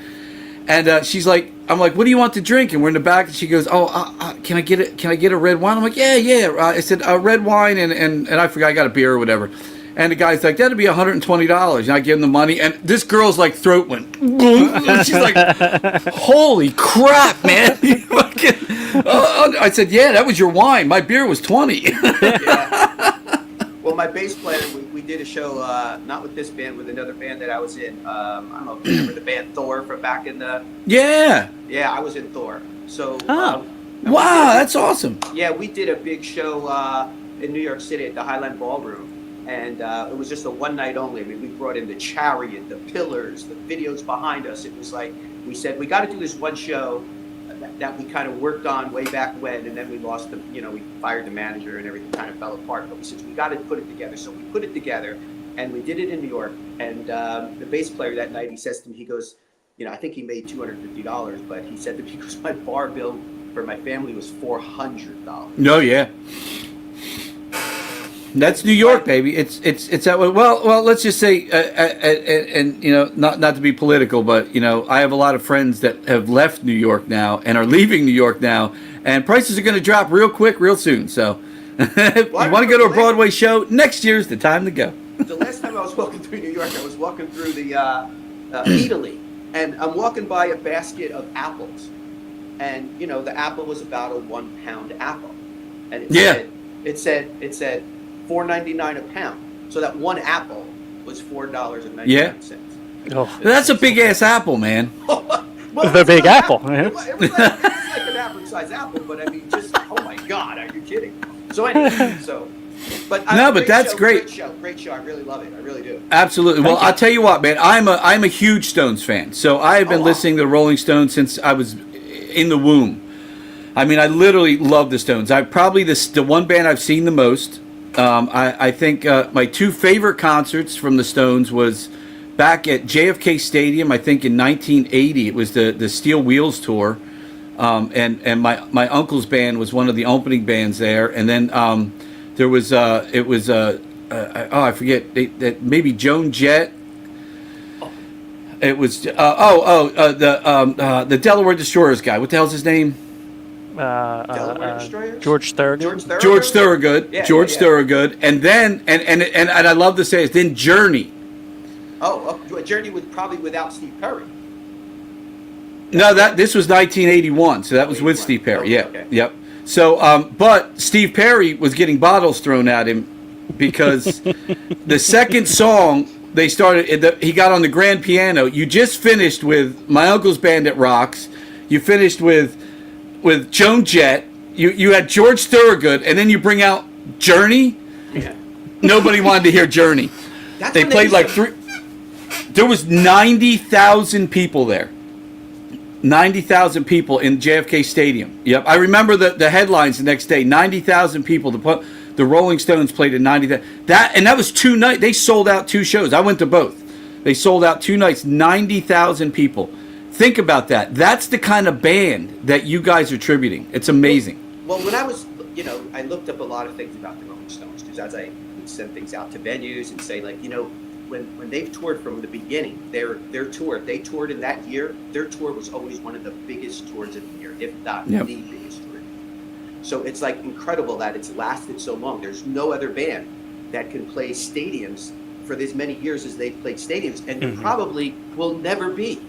And she's like, I'm like, what do you want to drink? And we're in the back, and she goes, can I get a red wine? I'm like, yeah. I said, red wine, and I forgot, I got a beer or whatever. And the guy's like, that'd be $120. And I give him the money, and this girl's like throat went. She's like, holy crap, man! I said, yeah, that was your wine. My beer was 20.
Yeah. Well, my bass player, we did a show, not with this band, with another band that I was in. I don't know if you remember the band Thor from back in the...
Yeah.
Yeah, I was in Thor. So...
wow, that's awesome.
Yeah, we did a big show in New York City at the Highland Ballroom. And it was just a one night only. I mean, we brought in the chariot, the pillars, the videos behind us. It was like, we said, we got to do this one show that we kind of worked on way back when, and then we lost the, we fired the manager and everything kind of fell apart. But we said, we got to put it together. So we put it together, and we did it in New York. And the bass player that night, he says to me, he goes, I think he made $250, but he said to me, because my bar bill for my family was $400.
No, yeah. That's New York, baby. It's that way. Well, let's just say, and not to be political, but I have a lot of friends that have left New York now and are leaving New York now, and prices are going to drop real quick, real soon. So, if you want to go to a Broadway show, next year's the time to go.
The last time I was walking through New York, I was walking through the Italy, and I'm walking by a basket of apples, and the apple was about a 1 pound apple, and it said $4.99 a pound. So that one apple was $4.99.
Yeah.
Oh,
that's a big ass apple, man.
Well,
the big apple.
It was like an average size apple, but I mean, just oh my God, are you kidding? So anyway, but
that's great.
Great show. I really love it. I really do.
Absolutely. Well, I'll tell you what, man. I'm a huge Stones fan. So I have been listening to the Rolling Stones since I was in the womb. I mean, I literally love the Stones. Probably the one band I've seen the most. I think my two favorite concerts from the Stones was back at JFK Stadium, I think in 1980. It was the Steel Wheels tour, and my uncle's band was one of the opening bands there. And then there was I forget maybe Joan Jett. It was the Delaware Destroyers guy. What the hell's his name?
George Thorogood.
George Thorogood.
Yeah,
George Thorogood. And then and I love to say it, then Journey.
Journey was probably without Steve Perry.
No, this was 1981, so that was with Steve Perry.
Okay.
Yep. So, but Steve Perry was getting bottles thrown at him because the second song they started, he got on the grand piano. You just finished with My Uncle's Band That Rocks. You finished with Joan Jett. You had George Thorogood, and then you bring out Journey.
Yeah.
Nobody wanted to hear Journey. They played like three. There was 90,000 people there. 90,000 people in JFK Stadium. Yep, I remember the headlines the next day. 90,000 people. The Rolling Stones played at 90,000. That was 2 nights. They sold out 2 shows. I went to both. They sold out 2 nights. 90,000 people. Think about that. That's the kind of band that you guys are tributing. It's amazing.
Well, when I was, I looked up a lot of things about the Rolling Stones because as I would send things out to venues and say, like, when they've toured from the beginning, their tour, they toured in that year, their tour was always one of the biggest tours of the year, if not the biggest tour. So it's like incredible that it's lasted so long. There's no other band that can play stadiums for as many years as they've played stadiums, and probably will never be.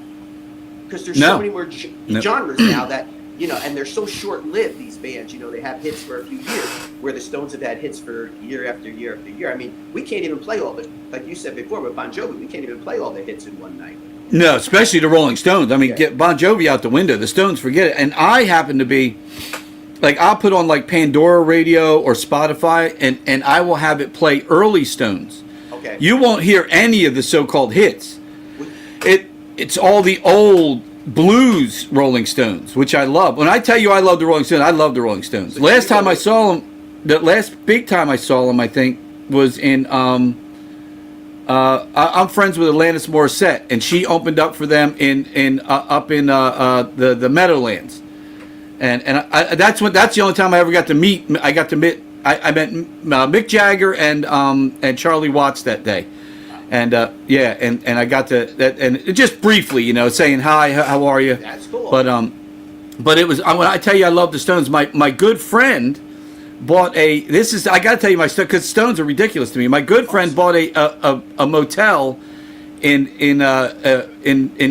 Because there's so many more genres now that you know, and they're so short-lived, these bands, you know, they have hits for a few years, where the Stones have had hits for year after year after year. I mean, we can't even play all the, like you said before with Bon Jovi, we can't even play all the hits in one night.
No, especially the Rolling Stones. I mean,
Yeah.
get Bon Jovi out the window. The Stones, forget it. And I happen to be, like, I'll put on, like, Pandora Radio or Spotify, and I will have it play early Stones.
Okay.
You won't hear any of the so-called hits. It's all the old blues Rolling Stones, which I love. When I tell you I love the Rolling Stones, I love the Rolling Stones. Last time I saw them, the last big time I saw them, I think, was in, I'm friends with Landis Morissette, and she opened up for them up in the Meadowlands. And that's the only time I ever got to meet. I met Mick Jagger and Charlie Watts that day. And and I got to that, and just briefly, you know, saying hi, how are you?
That's cool.
But it was, when I tell you I love the Stones, my good friend bought I got to tell you my stuff, because Stones are ridiculous to me. My good friend bought a motel in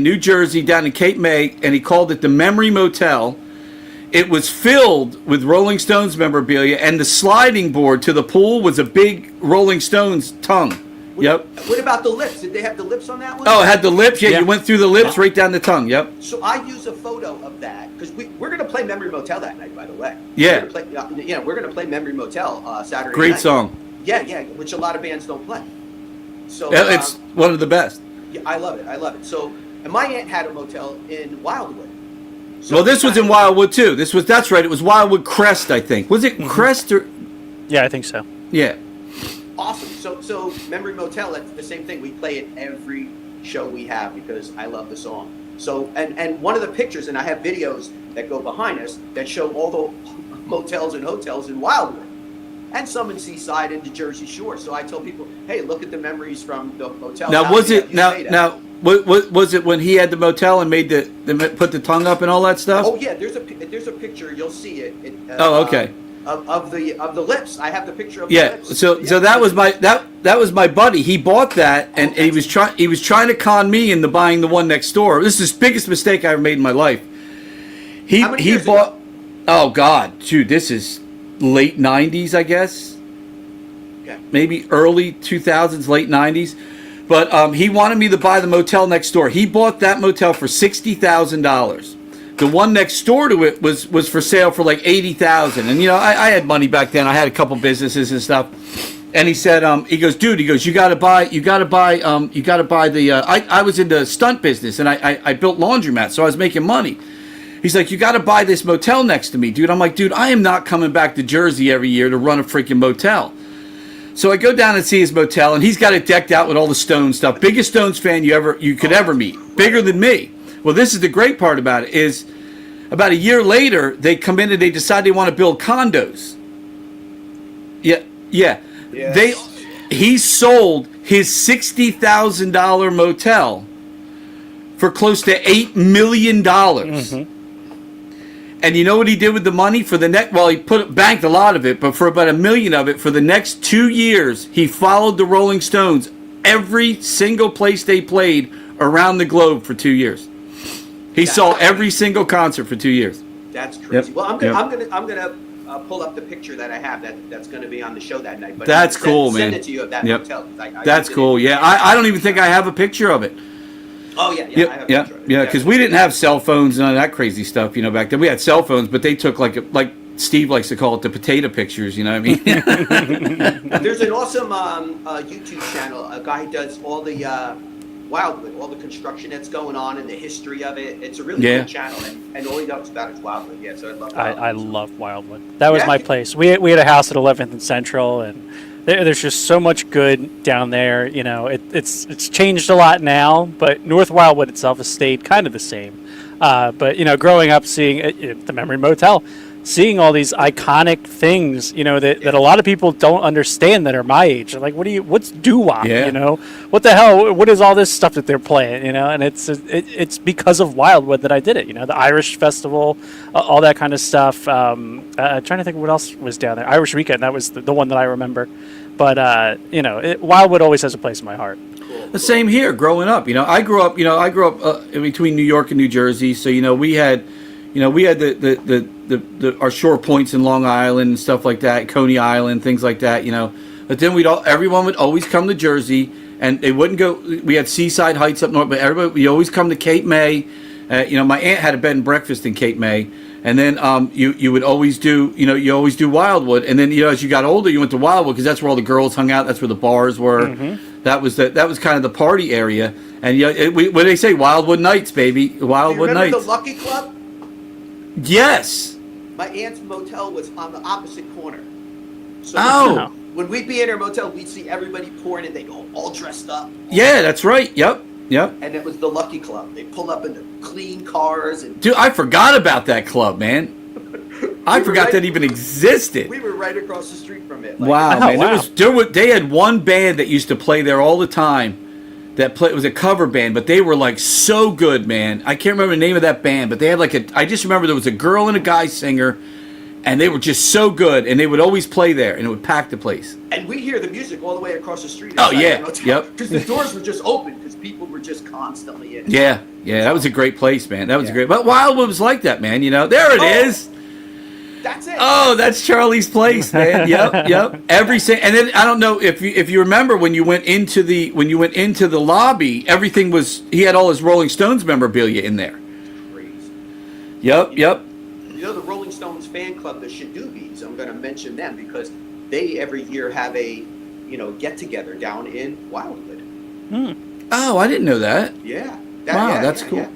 New Jersey, down in Cape May, and he called it the Memory Motel. It was filled with Rolling Stones memorabilia, and the sliding board to the pool was a big Rolling Stones tongue. Yep.
What about the lips? Did they have the lips on that one?
Oh, it had the lips? Yeah, you went through the lips right down the tongue. Yep.
So I use a photo of that, because we're going to play Memory Motel that night, by the way.
Yeah.
We're going to play Memory Motel Saturday
Great
night.
song.
Yeah, which a lot of bands don't play. So
It's one of the best.
Yeah, I love it. So, and my aunt had a motel in Wildwood. So
Well, this was in Wildwood too. That's right. It was Wildwood Crest, I think. Was it Crest or?
Yeah, I think so.
Yeah.
Awesome. So Memory Motel, that's the same thing. We play it every show we have, because I love the song. So, and one of the pictures, and I have videos that go behind us that show all the motels and hotels in Wildwood, and some in Seaside and the Jersey Shore. So I tell people, hey, look at the memories from the motel.
Now was it was it when he had the motel and made put the tongue up and all that stuff?
Oh yeah, there's a picture. You'll see it.
Okay.
Of the lips. I have the picture of the
Yeah.
lips.
So that was my buddy. He bought that, and he was trying to con me into buying the one next door. This is the biggest mistake I ever made in my life. He bought.
Ago?
Oh God, dude, this is late '90s, I guess.
Okay.
Maybe early 2000s, late '90s. But he wanted me to buy the motel next door. He bought that motel for $60,000. The one next door to it was for sale for like $80,000. And you know, I had money back then. I had a couple businesses and stuff. And he said, he goes, you gotta buy the. I was in the stunt business, and I built laundromats, so I was making money. He's like, you gotta buy this motel next to me, dude. I'm like, dude, I am not coming back to Jersey every year to run a freaking motel. So I go down and see his motel, and he's got it decked out with all the Stones stuff. Biggest Stones fan you could ever meet. Bigger than me. Well, this is the great part about it, is about a year later, they come in and they decide they want to build condos. Yeah.
Yes.
He sold his $60,000 motel for close to $8 million. Mm-hmm. And you know what he did with the money for the next? Well, he banked a lot of it, but for about $1 million of it, for the next 2 years, he followed the Rolling Stones every single place they played around the globe for 2 years. He saw every single concert for 2 years.
That's crazy.
Yep.
Well, I'm gonna pull up the picture that I have that's gonna be on the show that night. But
that's cool, man.
Send it to you of that hotel.
That's cool. Yeah, I don't even think I have a picture of it.
Oh yeah. I have a picture of it.
Yeah. Because we didn't have cell phones and all that crazy stuff, you know, back then. We had cell phones, but they took like Steve likes to call it the potato pictures. You know what I mean?
There's an awesome YouTube channel. A guy who does all the Wildwood, all the construction that's going on and the history of it. It's a really cool channel, and all he talks about is Wildwood. Yeah, so I love Wildwood.
I love Wildwood. That was my place. We had a house at 11th and Central, and there's just so much good down there. You know, it's changed a lot now, but North Wildwood itself has stayed kind of the same. But you know, growing up, seeing the Memory Motel, seeing all these iconic things, you know, that a lot of people don't understand that are my age. They're like, what's doo-wop?
Yeah.
You know, what the hell? What is all this stuff that they're playing? You know, and it's because of Wildwood that I did it. You know, the Irish Festival, all that kind of stuff. I'm trying to think what else was down there. Irish Weekend, that was the one that I remember. But you know, Wildwood always has a place in my heart.
The same here. Growing up, you know, I grew up in between New York and New Jersey, so you know we had. we had the our shore points in Long Island and stuff like that, Coney Island, things like that, But then everyone would always come to Jersey, and they wouldn't go. We had Seaside Heights up north, but we always come to Cape May. My aunt had a bed and breakfast in Cape May, and then you would always do Wildwood, and then as you got older, you went to Wildwood because that's where all the girls hung out. That's where the bars were. Mm-hmm. That was kind of the party area. And what do they say? Wildwood Nights, baby. Wildwood
Do you remember
Nights.
the Lucky Club?
Yes.
My aunt's motel was on the opposite corner. So when we'd be in her motel, we'd see everybody pouring in. They go all dressed up.
Yeah, that's right. Yep.
And it was the Lucky Club. They pull up in the clean cars.
Dude, I forgot about that club, man. I forgot that even existed.
We were right across the street from it.
Wow, man. They had one band that used to play there all the time. It was a cover band, but they were like so good, man. I can't remember the name of that band, but they had I just remember there was a girl and a guy singer, and they were just so good, and they would always play there, and it would pack the place.
And we hear the music all the way across the street.
Oh, yeah. Yep.
Because the doors were just open, because people were just constantly in.
Yeah, that was a great place, man. That was great. But Wildwood was like that, man, There it is.
That's it.
Oh, that's Charlie's place, man. Yep. And then I don't know if you remember when you went into the lobby, everything was he had all his Rolling Stones memorabilia in there.
Crazy.
Yep.
The Rolling Stones fan club, the Shadoobies. I'm going to mention them because they every year have a get together down in Wildwood.
Oh, I didn't know that.
Yeah.
That's cool.
Yeah.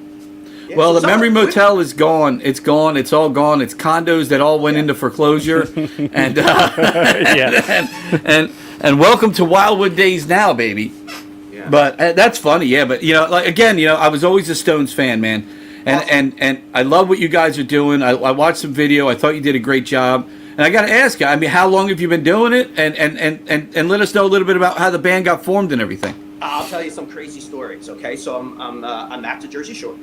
Yeah,
well,
so
the Memory Motel is gone. It's gone. It's all gone. It's condos that all went into foreclosure, and and welcome to Wildwood days now, baby. Yeah. But that's funny, yeah. But I was always a Stones fan, man, and I love what you guys are doing. I watched some video. I thought you did a great job. And I got to ask you, how long have you been doing it? And let us know a little bit about how the band got formed and everything.
I'll tell you some crazy stories. Okay, so I'm at the Jersey Shore,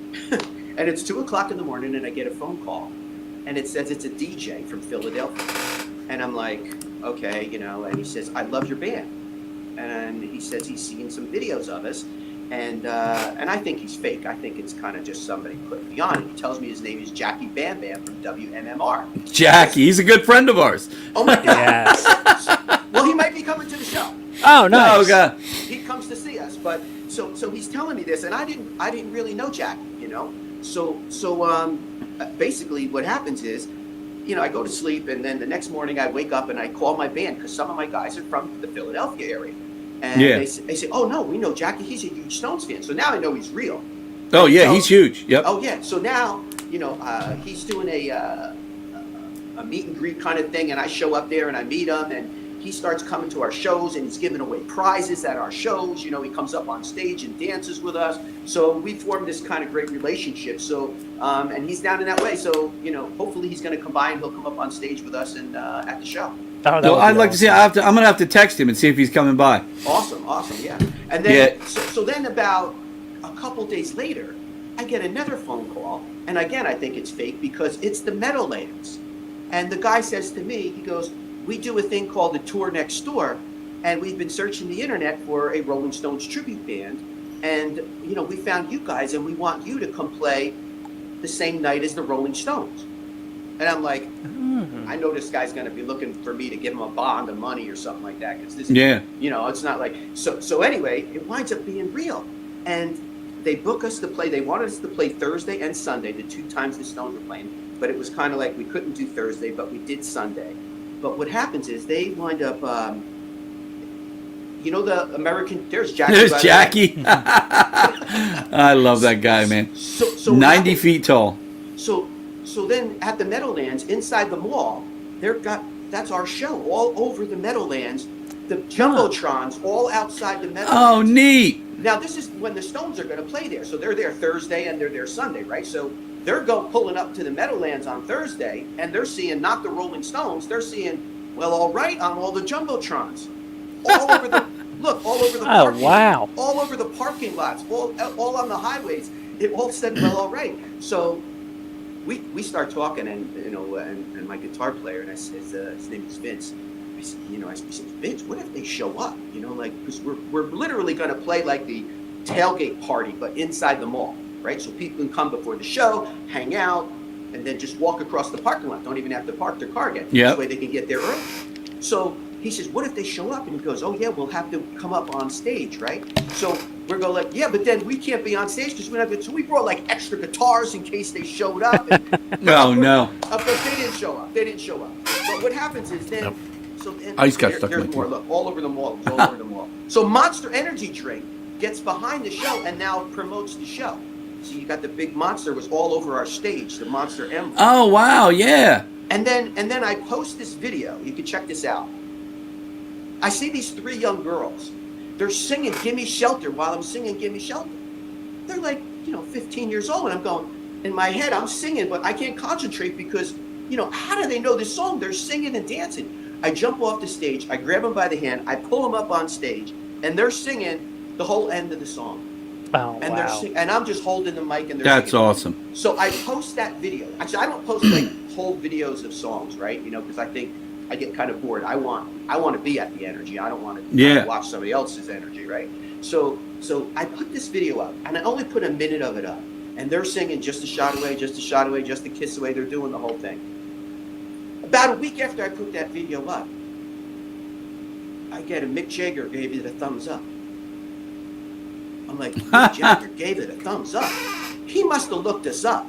and it's 2:00 in the morning, and I get a phone call, and it says it's a DJ from Philadelphia, and I'm like, okay, and he says, I love your band, and he says he's seen some videos of us, and I think he's fake. I think it's kind of just somebody putting me on. And he tells me his name is Jackie Bam Bam from WMMR.
Jackie, he's a good friend of ours.
Oh my God! Yes. Well, he might be coming to the show.
Oh, nice.
Oh, God.
He comes to see us, but so he's telling me this, and I didn't really know Jackie, So basically, what happens is, I go to sleep, and then the next morning I wake up and I call my band because some of my guys are from the Philadelphia area, and they say, oh no, we know Jackie. He's a huge Stones fan. So now I know he's real.
Oh yeah, he's huge. Yep.
Oh yeah. So now he's doing a meet and greet kind of thing, and I show up there and I meet him and. He starts coming to our shows and he's giving away prizes at our shows. He comes up on stage and dances with us. So we formed this kind of great relationship. So, and he's down in that way. So, hopefully he's going to come by and he'll come up on stage with us and at the show.
Oh, I'd like to see. I'm going to have to text him and see if he's coming by.
Awesome, yeah. And then, so then about a couple days later, I get another phone call. And again, I think it's fake because it's the Meadowlands. And the guy says to me, he goes, we do a thing called the Tour Next Door, and we've been searching the internet for a Rolling Stones tribute band, and we found you guys, and we want you to come play the same night as the Rolling Stones. And I'm like, I know this guy's going to be looking for me to give him a bond of money or something like that, because this, it's not like so. Anyway, it winds up being real, and they book us to play. They wanted us to play Thursday and Sunday, the 2 times the Stones were playing, but it was kind of like we couldn't do Thursday, but we did Sunday. But what happens is they wind up, the American, there's Jackie.
There's Jackie. I love that guy, man. So 90 feet tall.
So then at the Meadowlands, inside the mall, that's our show, all over the Meadowlands, the Jumbotrons all outside the Meadowlands.
Oh, neat.
Now, this is when the Stones are going to play there. So they're there Thursday and they're there Sunday, right? So they're pulling up to the Meadowlands on Thursday, and they're seeing not the Rolling Stones. They're seeing, well, all right, on all the Jumbotrons, all over the parking,
wow,
all over the parking lots, all on the highways. It all said, well, all right. So we start talking, and and my guitar player, and I says, his name is Vince. I said, Vince, what if they show up? Because we're literally going to play like the tailgate party, but inside the mall. Right, so people can come before the show, hang out, and then just walk across the parking lot. Don't even have to park their car again.
Yep.
This way they can get there early. So he says, what if they show up? And he goes, oh yeah, we'll have to come up on stage, right? So we're going like, yeah, but then we can't be on stage because we don't have to. So we brought like extra guitars in case they showed up.
No.
Of course, they didn't show up. But what happens is then,
I just got stuck
there's
with
more.
you.
Look, all over the mall. It was all over the mall. So Monster Energy drink gets behind the show and now promotes the show. So you got the big Monster was all over our stage, the Monster emblem.
Oh wow, yeah.
And then I post this video. You can check this out. I see these 3 young girls. They're singing "Gimme Shelter" while I'm singing "Gimme Shelter." They're like, 15 years old, and I'm going. In my head, I'm singing, but I can't concentrate because, how do they know this song? They're singing and dancing. I jump off the stage, I grab them by the hand, I pull them up on stage, and they're singing the whole end of the song.
Oh,
and
wow.
and I'm just holding the mic and they're
That's
singing.
awesome.
So I post that video. Actually, I don't post like whole videos of songs, right? Because I think I get kind of bored. I want to be at the energy. I don't want to watch somebody else's energy, right? So I put this video up, and I only put a minute of it up, and they're singing "Just a Shot Away, Just a Shot Away, Just a Kiss Away." They're doing the whole thing. About a week after I put that video up, I get a Mick Jagger gave it a thumbs up. I'm like, Mick Jagger gave it a thumbs up. He must have looked us up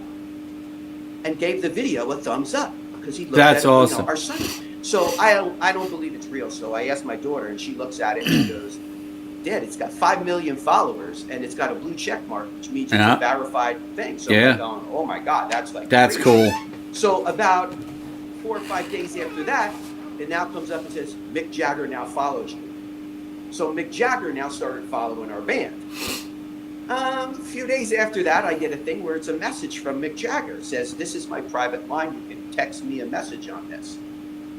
and gave the video a thumbs up because he looked at it,
awesome.
Our son. So I don't believe it's real. So I asked my daughter, and she looks at it and she goes, Dad, it's got 5 million followers and it's got a blue check mark, which means it's a verified thing. So I'm going, oh my God, that's
that's
crazy.
cool.
So about 4 or 5 days after that, it now comes up and says, Mick Jagger now follows you. So Mick Jagger now started following our band. A few days after that, I get a thing where it's a message from Mick Jagger. It says, this is my private line. You can text me a message on this.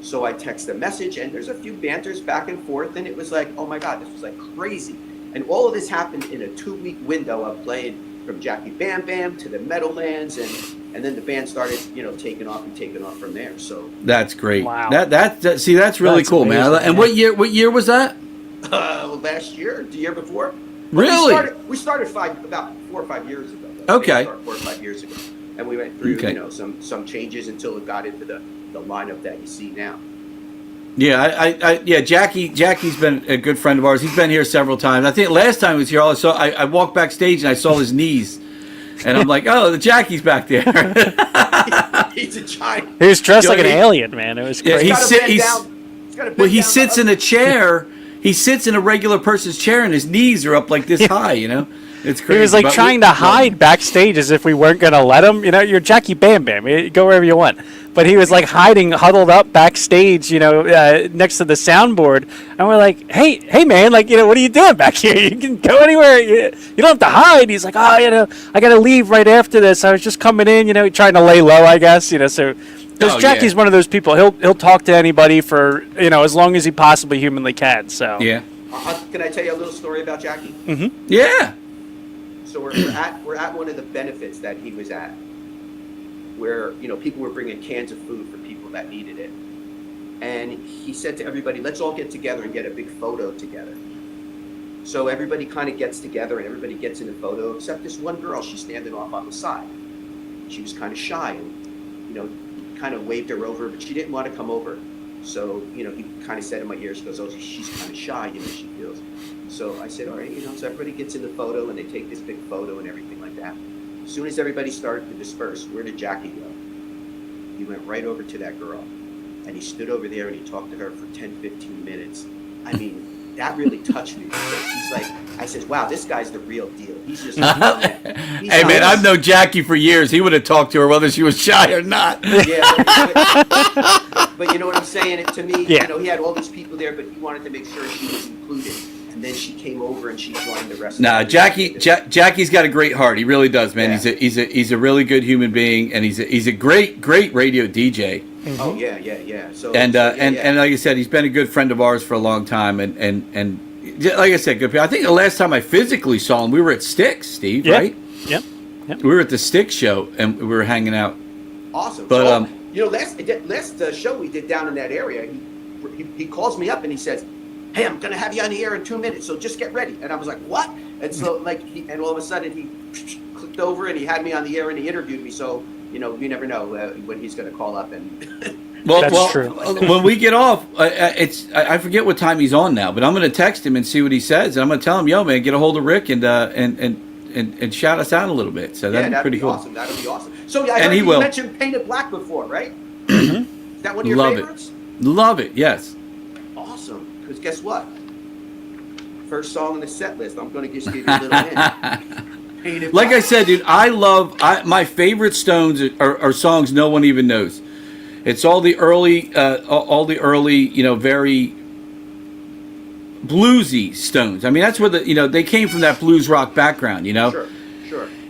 So I text a message, and there's a few banters back and forth, and it was like, oh my God, this was like crazy. And all of this happened in a 2-week window of playing from Jackie Bam Bam to the Meadowlands, and then the band started, taking off from there. So
that's great.
Wow.
That's really
That's
cool,
amazing,
man. And what year was that?
Last year, the year before.
Really?
We started about 4 or 5 years ago.
Okay.
4 or 5 years ago, and we went through some changes until it got into the lineup that you see now.
Yeah, Jackie's been a good friend of ours. He's been here several times. I think last time he was here, I walked backstage and I saw his knees, and I'm like, oh, the Jackie's back there.
He's a giant.
He was dressed like an alien, man. It was crazy.
He sits in a chair. He sits in a regular person's chair, and his knees are up like this high. It's crazy.
He was like trying to hide backstage as if we weren't going to let him. You're Jackie Bam Bam. You go wherever you want. But he was like hiding, huddled up backstage, next to the soundboard. And we're like, hey, man, what are you doing back here? You can go anywhere. You don't have to hide. He's like, I got to leave right after this. I was just coming in, trying to lay low, I guess, so. Because Jackie's one of those people. He'll talk to anybody for as long as he possibly humanly can. So
yeah.
Can I tell you a little story about Jackie?
Mm-hmm.
Yeah.
So we're at one of the benefits that he was at, where people were bringing cans of food for people that needed it, and he said to everybody, "Let's all get together and get a big photo together." So everybody kind of gets together and everybody gets in a photo, except this one girl. She's standing off on the side. She was kind of shy, and kind of waved her over, but she didn't want to come over. So, he kind of said in my ear, she goes, oh, she's kind of shy, she feels. So I said, all right, so everybody gets in the photo and they take this big photo and everything like that. As soon as everybody started to disperse, where did Jackie go? He went right over to that girl and he stood over there and he talked to her for 10, 15 minutes. I mean, that really touched me because he's like, I says, wow, this guy's the real deal. He's just,
hey man, I've known Jackie for years. He would have talked to her whether she was shy or not.
Yeah, but you know what I'm saying? To me, he had all these people there, but he wanted to make sure she was included. And then she came over and she joined the rest.
Jackie's got a great heart. He really does, man. Yeah. He's a really good human being, and he's a great radio DJ.
Mm-hmm. Oh yeah. So
and like I said, he's been a good friend of ours for a long time, and like I said, good people. I think the last time I physically saw him, we were at Styx, Steve, right?
Yep.
We were at the Styx show, and we were hanging out.
Awesome.
But
last show we did down in that area, he calls me up and he says, hey, I'm going to have you on the air in 2 minutes, so just get ready. And I was like, what? And so, and all of a sudden, he clicked over and he had me on the air and he interviewed me. So you never know when he's going to call up and.
That's true.
When we get off, I forget what time he's on now, but I'm going to text him and see what he says, and I'm going to tell him, "Yo, man, get a hold of Rick and shout us out a little bit." So that'd be pretty cool.
Awesome. That'd be awesome. So I heard you mentioned Painted Black before, right? Is that one of your favorites?
Love it. Yes.
Awesome. Because guess what? First song on the set list. I'm going to just give you a little hint.
Like I said, dude, my favorite Stones are songs no one even knows. It's all the early, very bluesy Stones. I mean, that's where they came from, that blues rock background,
Sure.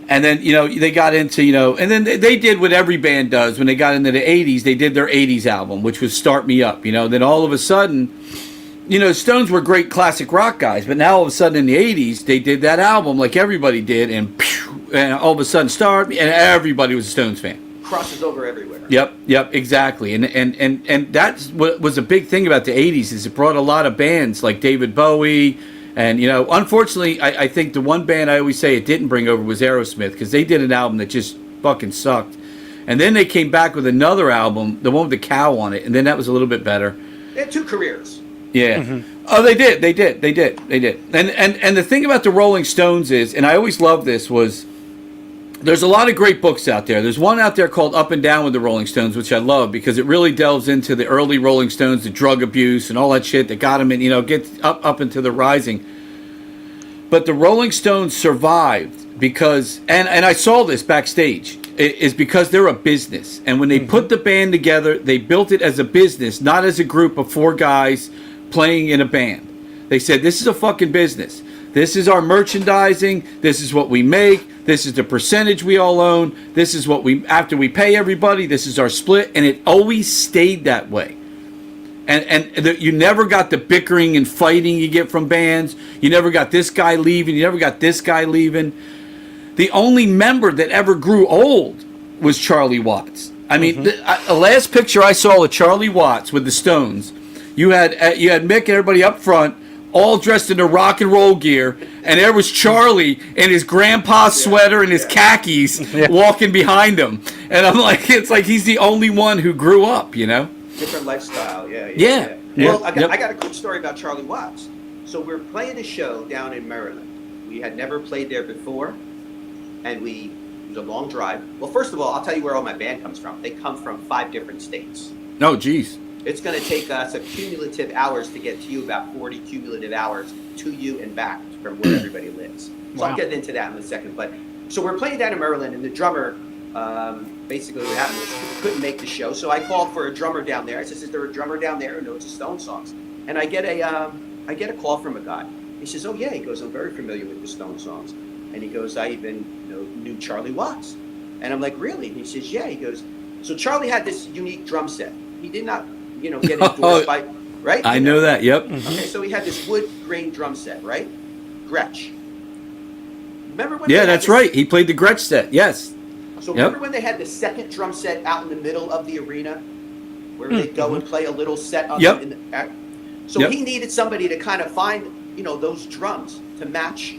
And then, they got into, and then they did what every band does when they got into the 80s. They did their 80s album, which was Start Me Up, Then all of a sudden, Stones were great classic rock guys, but now all of a sudden in the 80s, they did that album like everybody did, and all of a sudden Start Me, and everybody was a Stones fan.
Crosses over everywhere.
Yep, exactly. And that's what was a big thing about the 80s, is it brought a lot of bands like David Bowie. And, unfortunately, I think the one band I always say it didn't bring over was Aerosmith, because they did an album that just fucking sucked. And then they came back with another album, the one with the cow on it, and then that was a little bit better.
They had 2 careers.
Yeah. Mm-hmm. Oh, they did. And the thing about the Rolling Stones is, and I always loved this, was there's a lot of great books out there. There's one out there called Up and Down with the Rolling Stones, which I love because it really delves into the early Rolling Stones, the drug abuse and all that shit that got them in, get up into the rising. But the Rolling Stones survived because, and I saw this backstage, is because they're a business. And when they put the band together, they built it as a business, not as a group of 4 guys playing in a band. They said, this is a fucking business. This is our merchandising. This is what we make. This is the percentage we all own. This is what after we pay everybody, this is our split. And it always stayed that way. You never got the bickering and fighting you get from bands. You never got this guy leaving. You never got this guy leaving. The only member that ever grew old was Charlie Watts. I mean, the last picture I saw of Charlie Watts with the Stones, you had Mick and everybody up front, all dressed in their rock and roll gear, and there was Charlie in his grandpa's sweater and his khakis walking behind him. And I'm like, it's like he's the only one who grew up,
Different lifestyle, yeah. Well, I got a quick story about Charlie Watts. So we're playing a show down in Maryland. We had never played there before, and it was a long drive. Well, first of all, I'll tell you where all my band comes from. They come from 5 different states.
Oh, geez.
It's going to take us a cumulative hours to get to you, about 40 cumulative hours to you and back from where everybody lives. So I'll get into that in a second. But so we're playing down in Maryland, and the drummer, basically what happened was he couldn't make the show. So I called for a drummer down there. I said, is there a drummer down there who knows the Stone songs? And I get a call from a guy. He says, oh, yeah. He goes, I'm very familiar with the Stone songs. And he goes, I even knew Charlie Watts. And I'm like, really? And he says, yeah. He goes, so Charlie had this unique drum set. He did not get endorsed by, right?
I know that, yep.
Okay, so he had this wood grain drum set, right? Gretsch. Remember when?
Yeah, that's right. He played the Gretsch set, yes.
So remember when they had the second drum set out in the middle of the arena, where they'd go and play a little set on So he needed somebody to kind of find, those drums to match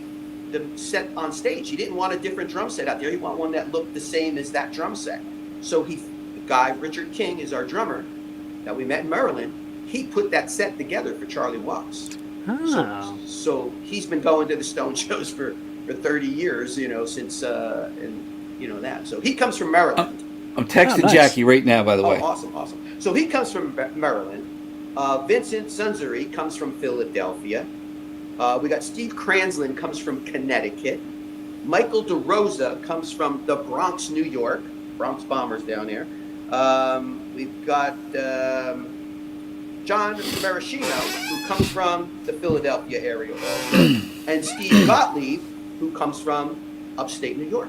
the set on stage. He didn't want a different drum set out there. He wanted one that looked the same as that drum set. So the guy, Richard King, is our drummer that we met in Maryland. He put that set together for Charlie Watts.
Oh.
So he's been going to the Stone shows for 30 years, since that. So he comes from Maryland.
I'm texting Jackie right now, by the way.
Awesome. So he comes from Maryland. Vincent Sunzeri comes from Philadelphia. We got Steve Kranzlin comes from Connecticut. Michael DeRosa comes from the Bronx, New York. Bronx Bombers down there. We've got John Maraschino, who comes from the Philadelphia area also. And Steve Gottlieb, who comes from upstate New York.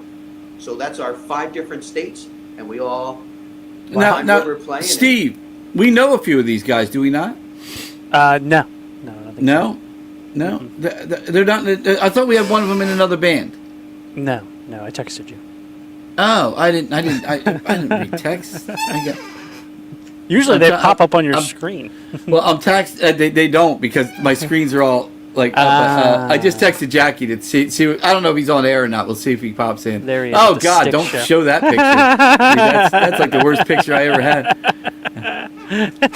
So that's our 5 different states, and we all
now
we're playing.
Steve, we know a few of these guys, do we not?
No. I don't think so.
No? They're not. I thought we had one of them in another band.
No, I texted you.
Oh, I didn't read text.
Usually they pop up on your screen.
Well, I'm text. They don't, because my screens are all I just texted Jackie to see. I don't know if he's on air or not. We'll see if he pops in.
There he is.
Oh God! Don't show that picture. Dude, that's like the worst picture I ever had.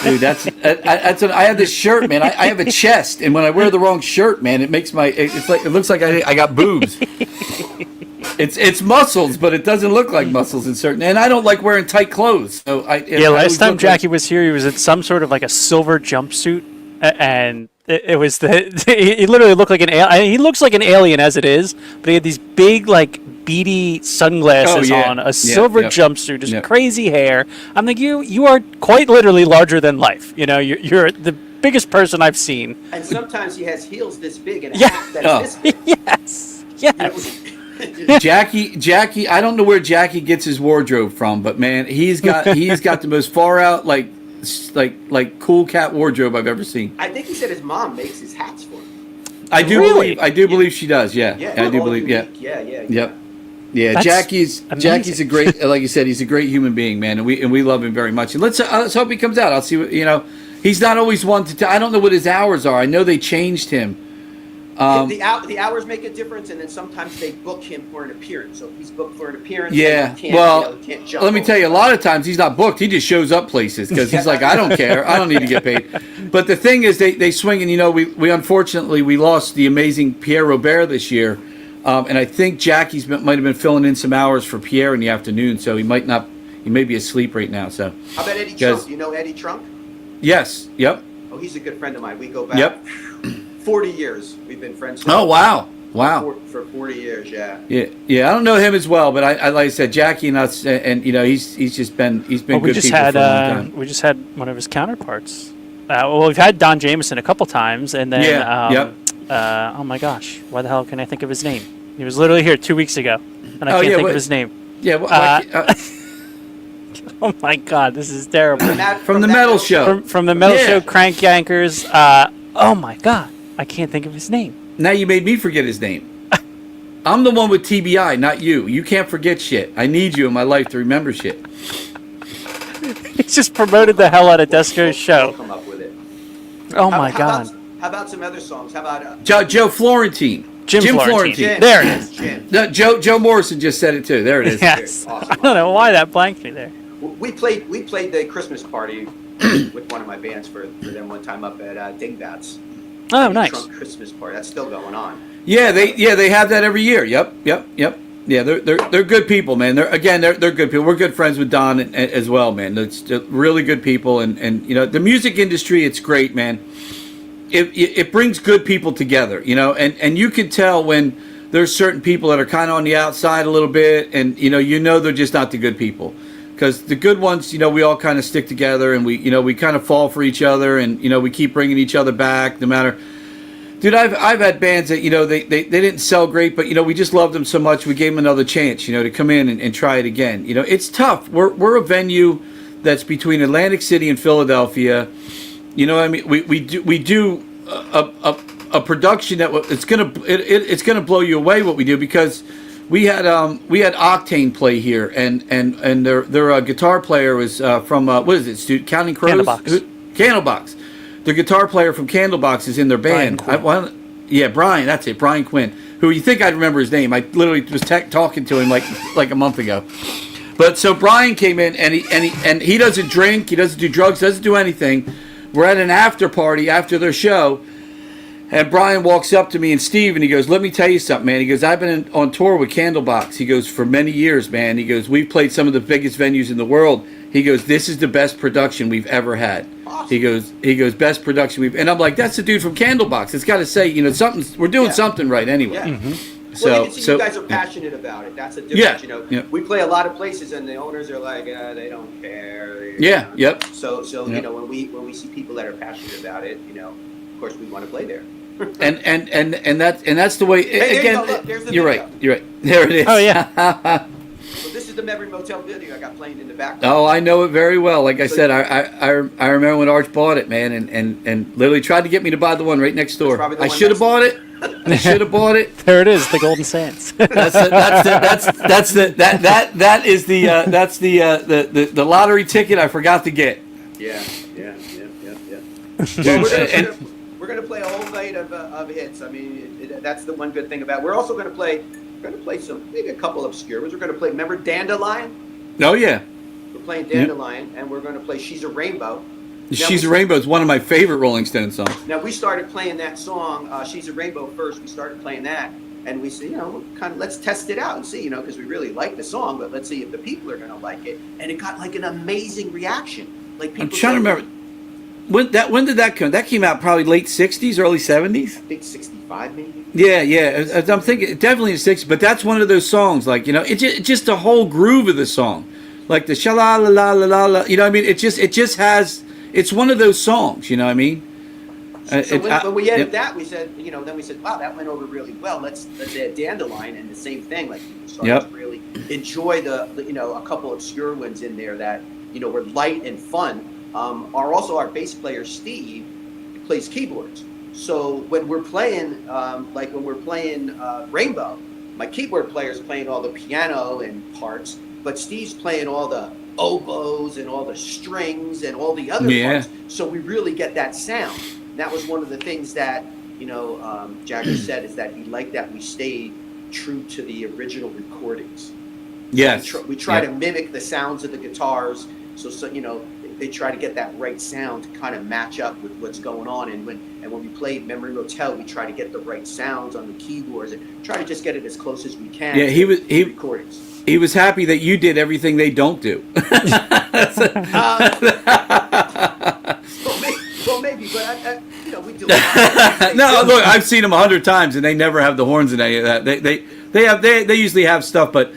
Dude, that's I have this shirt, man. I have a chest, and when I wear the wrong shirt, man, it makes it looks like I got boobs. It's muscles, but it doesn't look like muscles in certain. And I don't like wearing tight clothes. So
last time Jackie was here, he was in some sort of like a silver jumpsuit, and it was he literally looked like an alien. He looks like an alien as it is, but he had these big like beady sunglasses on, a silver jumpsuit, just crazy hair. I'm like, you are quite literally larger than life. You know, you're the biggest person I've seen.
And sometimes he has heels this big and a hat that's this big.
Yes.
Jackie, I don't know where Jackie gets his wardrobe from, but man, he's got the most far out like cool cat wardrobe I've ever seen.
I think he said his mom makes his hats for him.
I do believe she does. Yeah. I do believe.
Yep.
Yeah, Jackie's a great, like you said, he's a great human being, man, and we love him very much. And let's hope he comes out. I'll see what He's not always one to. I don't know what his hours are. I know they changed him.
The hours make a difference, and then sometimes they book him for an appearance. So if he's booked for an appearance, can't jump.
Let me tell you, a lot of times he's not booked. He just shows up places because he's like, I don't care. I don't need to get paid. But the thing is, they swing, and we unfortunately we lost the amazing Pierre Robert this year, and I think Jackie's might have been filling in some hours for Pierre in the afternoon, so he might not. He may be asleep right now. So
how about Eddie Trunk? You know Eddie Trunk?
Yes. Yep.
Oh, he's a good friend of mine. We go back.
Yep.
40 years we've been friends.
Oh wow!
For 40 years, yeah.
Yeah. I don't know him as well, but I like I said, Jackie and us, and he's been good people for a long time.
We just had one of his counterparts. We've had Don Jameson a couple times, and then oh my gosh, why the hell can I think of his name? He was literally here 2 weeks ago, and I can't think of his name.
Yeah.
Oh my God, this is terrible.
From the metal show.
From the metal show, Crank Yankers. Oh my God, I can't think of his name.
Now you made me forget his name. I'm the one with TBI, not you. You can't forget shit. I need you in my life to remember shit.
He's just promoted the hell out of Desco's show.
We'll come up with it.
Oh my God.
How about some other songs? How about
Joe Florentine?
Jim Florentine.
There it is. Jim. No, Joe Morrison just said it too. There it is.
Yes.
Awesome.
I don't know why that blanked me there.
We played the Christmas party with one of my bands for them one time up at Dingbats.
Oh, nice.
Trunk Christmas party. That's still going on.
Yeah, they have that every year. Yep. Yeah, they're good people, man. They're good people. We're good friends with Don as well, man. It's really good people, and the music industry, it's great, man. It brings good people together, and you can tell when there's certain people that are kind of on the outside a little bit, and they're just not the good people. Because the good ones, we all kind of stick together, and we kind of fall for each other, and we keep bringing each other back, no matter. Dude, I've had bands that they didn't sell great, but we just loved them so much we gave them another chance, to come in and try it again. It's tough. We're a venue that's between Atlantic City and Philadelphia. I mean, we do a production that it's gonna blow you away what we do, because we had Octane play here, and their guitar player was from what is it? Counting Crows? Candlebox. The guitar player from Candlebox is in their band. Brian. That's it. Brian Quinn. Who you think I'd remember his name? I literally was talking to him like a month ago. But so Brian came in, and he doesn't drink, he doesn't do drugs, doesn't do anything. We're at an after party after their show. And Brian walks up to me and Steve, and he goes, "Let me tell you something, man." He goes, "I've been on tour with Candlebox." He goes, "For many years, man." He goes, "We've played some of the biggest venues in the world." He goes, "This is the best production we've ever had." Awesome. He goes, "Best production we've," and I'm like, "That's the dude from Candlebox." It's got to say, something. We're doing something right anyway.
Yeah. Mm-hmm. So you guys are passionate about it. That's a difference. We play a lot of places, and the owners are like, they don't care.
Yep.
So when we see people that are passionate about it, of course we want to play there.
and that's the way.
Hey,
again, you're right. There it is.
Oh yeah.
So this is the Memory Motel video I got playing in the background.
Oh, I know it very well. Like I said, I remember when Arch bought it, man, and literally tried to get me to buy the one right next door. I should have bought it. I should have bought it.
There it is, the Golden Sands.
That's the lottery ticket I forgot to get.
Yeah.
Dude,
We're We're going to play a whole night of hits. I mean, that's the one good thing about it. We're also going to play maybe a couple obscure ones. We're going to play, remember Dandelion?
Oh, yeah.
We're playing Dandelion, and we're going to play She's a Rainbow.
She's a Rainbow is one of my favorite Rolling Stones songs.
Now, we started playing that song, She's a Rainbow, first. We started playing that, and we said, let's test it out and see, because we really like the song, but let's see if the people are going to like it. And it got like an amazing reaction. Like people. I'm
trying to remember. When did that come? That came out probably late 60s, early 70s?
I think 65 maybe.
Yeah. I'm thinking definitely in the 60s, but that's one of those songs, like, it's just the whole groove of the song. Like the sha-la la la la la la, what I mean? It just has, it's one of those songs, you know what I mean?
So when we edited that, we said, then we said, wow, that went over really well. Let's add Dandelion, and the same thing. Like people started to really enjoy the a couple obscure ones in there that were light and fun. Our bass player Steve plays keyboards. So when we're playing, Rainbow, my keyboard player is playing all the piano and parts, but Steve's playing all the oboes and all the strings and all the other parts. So we really get that sound. That was one of the things that, Jagger said, is that he liked that we stayed true to the original recordings.
Yes.
We try to mimic the sounds of the guitars. So they try to get that right sound to kind of match up with what's going on. And when we played Memory Motel, we try to get the right sounds on the keyboards and try to just get it as close as we can.
Yeah, he
recordings.
He was happy that you did everything they don't do.
Well, maybe, but we do.
No, look, I've seen them 100 times, and they never have the horns in any of that. They usually have stuff, but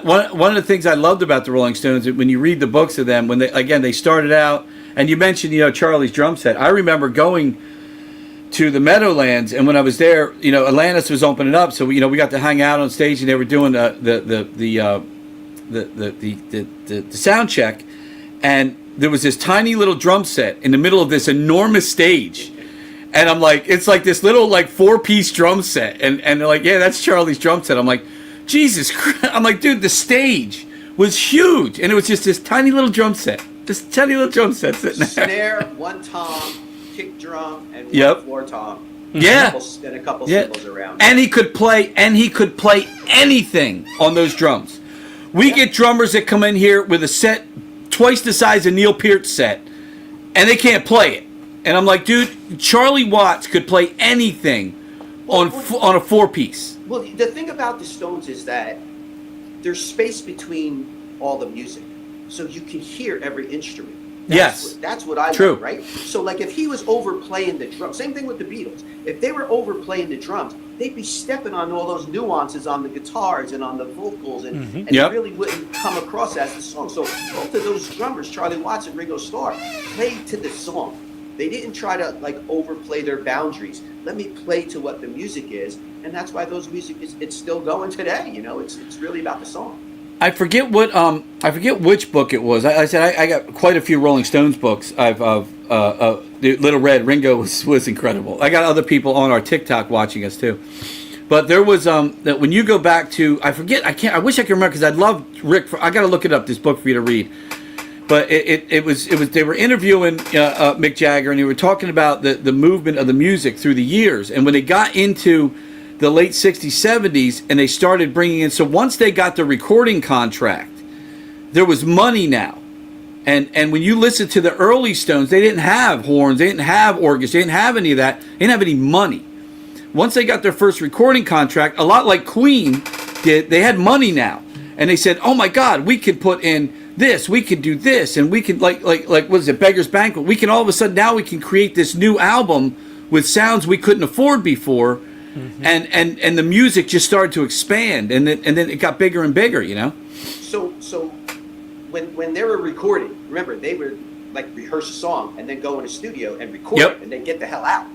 one of the things I loved about the Rolling Stones, when you read the books of them, when they started out, and you mentioned Charlie's drum set. I remember going to the Meadowlands, and when I was there, Landis was opening up, so we got to hang out on stage, and they were doing the sound check, and there was this tiny little drum set in the middle of this enormous stage. And I'm like, it's like this little 4-piece drum set. And they're like, yeah, that's Charlie's drum set. I'm like, Jesus Christ. I'm like, dude, the stage was huge. And it was just this tiny little drum set. This tiny little drum set sitting there.
Snare, one tom, kick drum, and one floor tom.
Yeah.
And a couple cymbals around.
And he could play anything on those drums. We get drummers that come in here with a set twice the size of Neil Peart's set, and they can't play it. And I'm like, dude, Charlie Watts could play anything on a 4-piece.
Well, the thing about the Stones is that there's space between all the music, so you can hear every instrument. That's what I like, right? So, if he was overplaying the drums, same thing with the Beatles. If they were overplaying the drums, they'd be stepping on all those nuances on the guitars and on the vocals, and it really wouldn't come across as the song. So both of those drummers, Charlie Watts and Ringo Starr, played to the song. They didn't try to overplay their boundaries. Let me play to what the music is, and that's why those music it's still going today. It's really about the song.
I forget which book it was. I said I got quite a few Rolling Stones books. The Little Red, Ringo was incredible. I got other people on our TikTok watching us too. But there was that when you go back to I wish I could remember because I'd love Rick. I got to look it up, this book for you to read. But it was they were interviewing Mick Jagger, and they were talking about the movement of the music through the years, and when they got into the late 60s, 70s, and they started bringing in. So once they got the recording contract, there was money now. And when you listen to the early Stones, they didn't have horns, they didn't have organs, they didn't have any of that. They didn't have any money. Once they got their first recording contract, a lot like Queen did, they had money now. And they said, oh my God, we can put in this, we can do this, and we can, like what is it, Beggar's Banquet. We can all of a sudden, now we can create this new album with sounds we couldn't afford before. Mm-hmm. And the music just started to expand, and then it got bigger and bigger,
So when they were recording, remember they would rehearse a song and then go in a studio and record it and then get the hell out,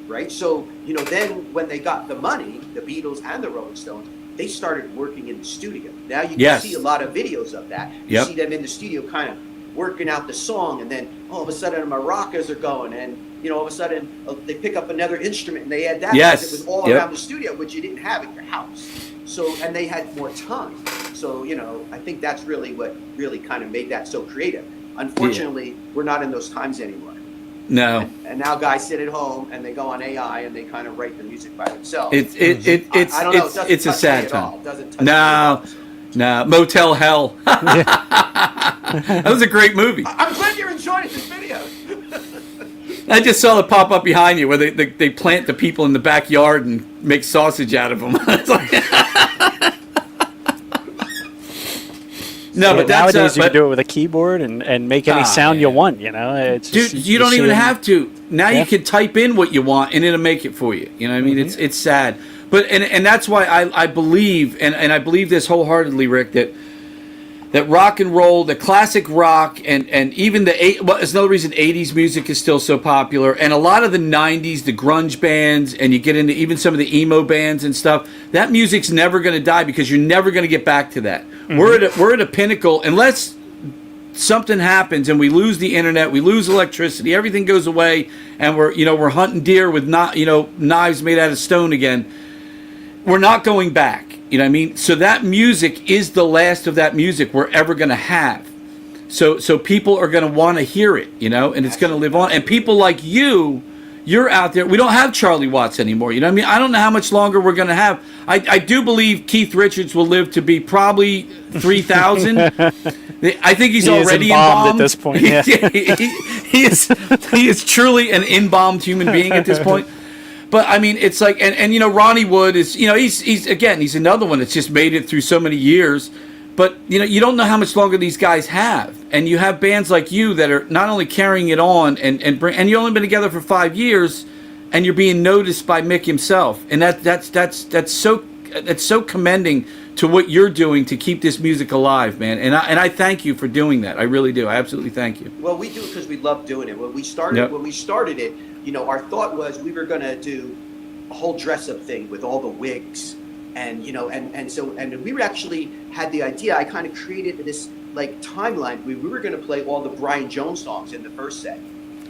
right? So then when they got the money, the Beatles and the Rolling Stones, they started working in the studio. Now you can see a lot of videos of that. You see them in the studio, kind of working out the song, and then all of a sudden the maracas are going, and all of a sudden they pick up another instrument and they add that because it was all around the studio, which you didn't have at your house. So, and they had more time. So, I think that's really what really kind of made that so creative. Unfortunately, we're not in those times anymore.
No.
And now guys sit at home and they go on AI and they kind of write the music by themselves.
I don't know. It's a sad time.
It doesn't touch me at all, so.
No, Motel Hell. That was a great movie.
I'm glad you're enjoying this video.
I just saw it pop up behind you where they plant the people in the backyard and make sausage out of them. No, but
nowadays you can do it with a keyboard and make any sound you want. You know, it's
dude, you don't even have to. Now you can type in what you want and it'll make it for you. You know what I mean? It's sad, but and that's why I believe and I believe this wholeheartedly, Rick, that rock and roll, the classic rock, and even it's another reason 80s music is still so popular, and a lot of the 90s, the grunge bands, and you get into even some of the emo bands and stuff, that music's never going to die because you're never going to get back to that. We're at a pinnacle, unless something happens and we lose the internet, we lose electricity, everything goes away, and we're hunting deer with knives made out of stone again. We're not going back. You know what I mean? So that music is the last of that music we're ever going to have. So people are going to want to hear it, and it's going to live on. And people like you're out there. We don't have Charlie Watts anymore. You know what I mean? I don't know how much longer we're going to have. I do believe Keith Richards will live to be probably 3,000. I think he's already embalmed
at this point. Yeah.
he is truly an embalmed human being at this point. But I mean, it's like, and Ronnie Wood is, he's another one that's just made it through so many years. But you don't know how much longer these guys have, and you have bands like you that are not only carrying it on and you've only been together for 5 years, and you're being noticed by Mick himself, and that's so commending to what you're doing to keep this music alive, man. And I thank you for doing that. I really do. I absolutely thank you.
Well, we do it because we love doing it. When we started it. Our thought was we were going to do a whole dress-up thing with all the wigs, and we actually had the idea. I kind of created this timeline. We were going to play all the Brian Jones songs in the first set.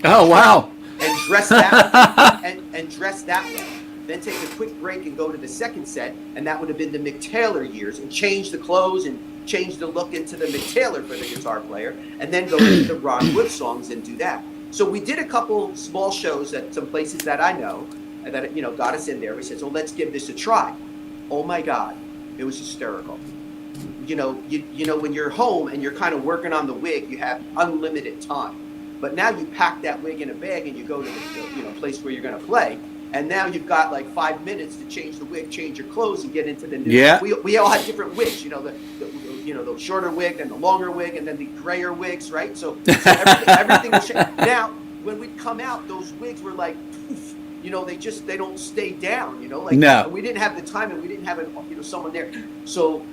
Oh wow!
And dress that and dress that way. Then take a quick break and go to the second set, and that would have been the Mick Taylor years, and change the clothes and change the look into the Mick Taylor for the guitar player, and then go into the Ron Wood songs and do that. So we did a couple small shows at some places that I know that got us in there. We said, so let's give this a try. Oh my God, it was hysterical. When you're home and you're kind of working on the wig, you have unlimited time. But now you pack that wig in a bag and you go to the place where you're going to play. And now you've got 5 minutes to change the wig, change your clothes, and get into the new.
Yeah.
We all had different wigs. The shorter wig and the longer wig and then the grayer wigs, right? So everything was changed. Now, when we'd come out, those wigs were poof, they don't stay down,
No.
We didn't have the time and we didn't have someone there. So,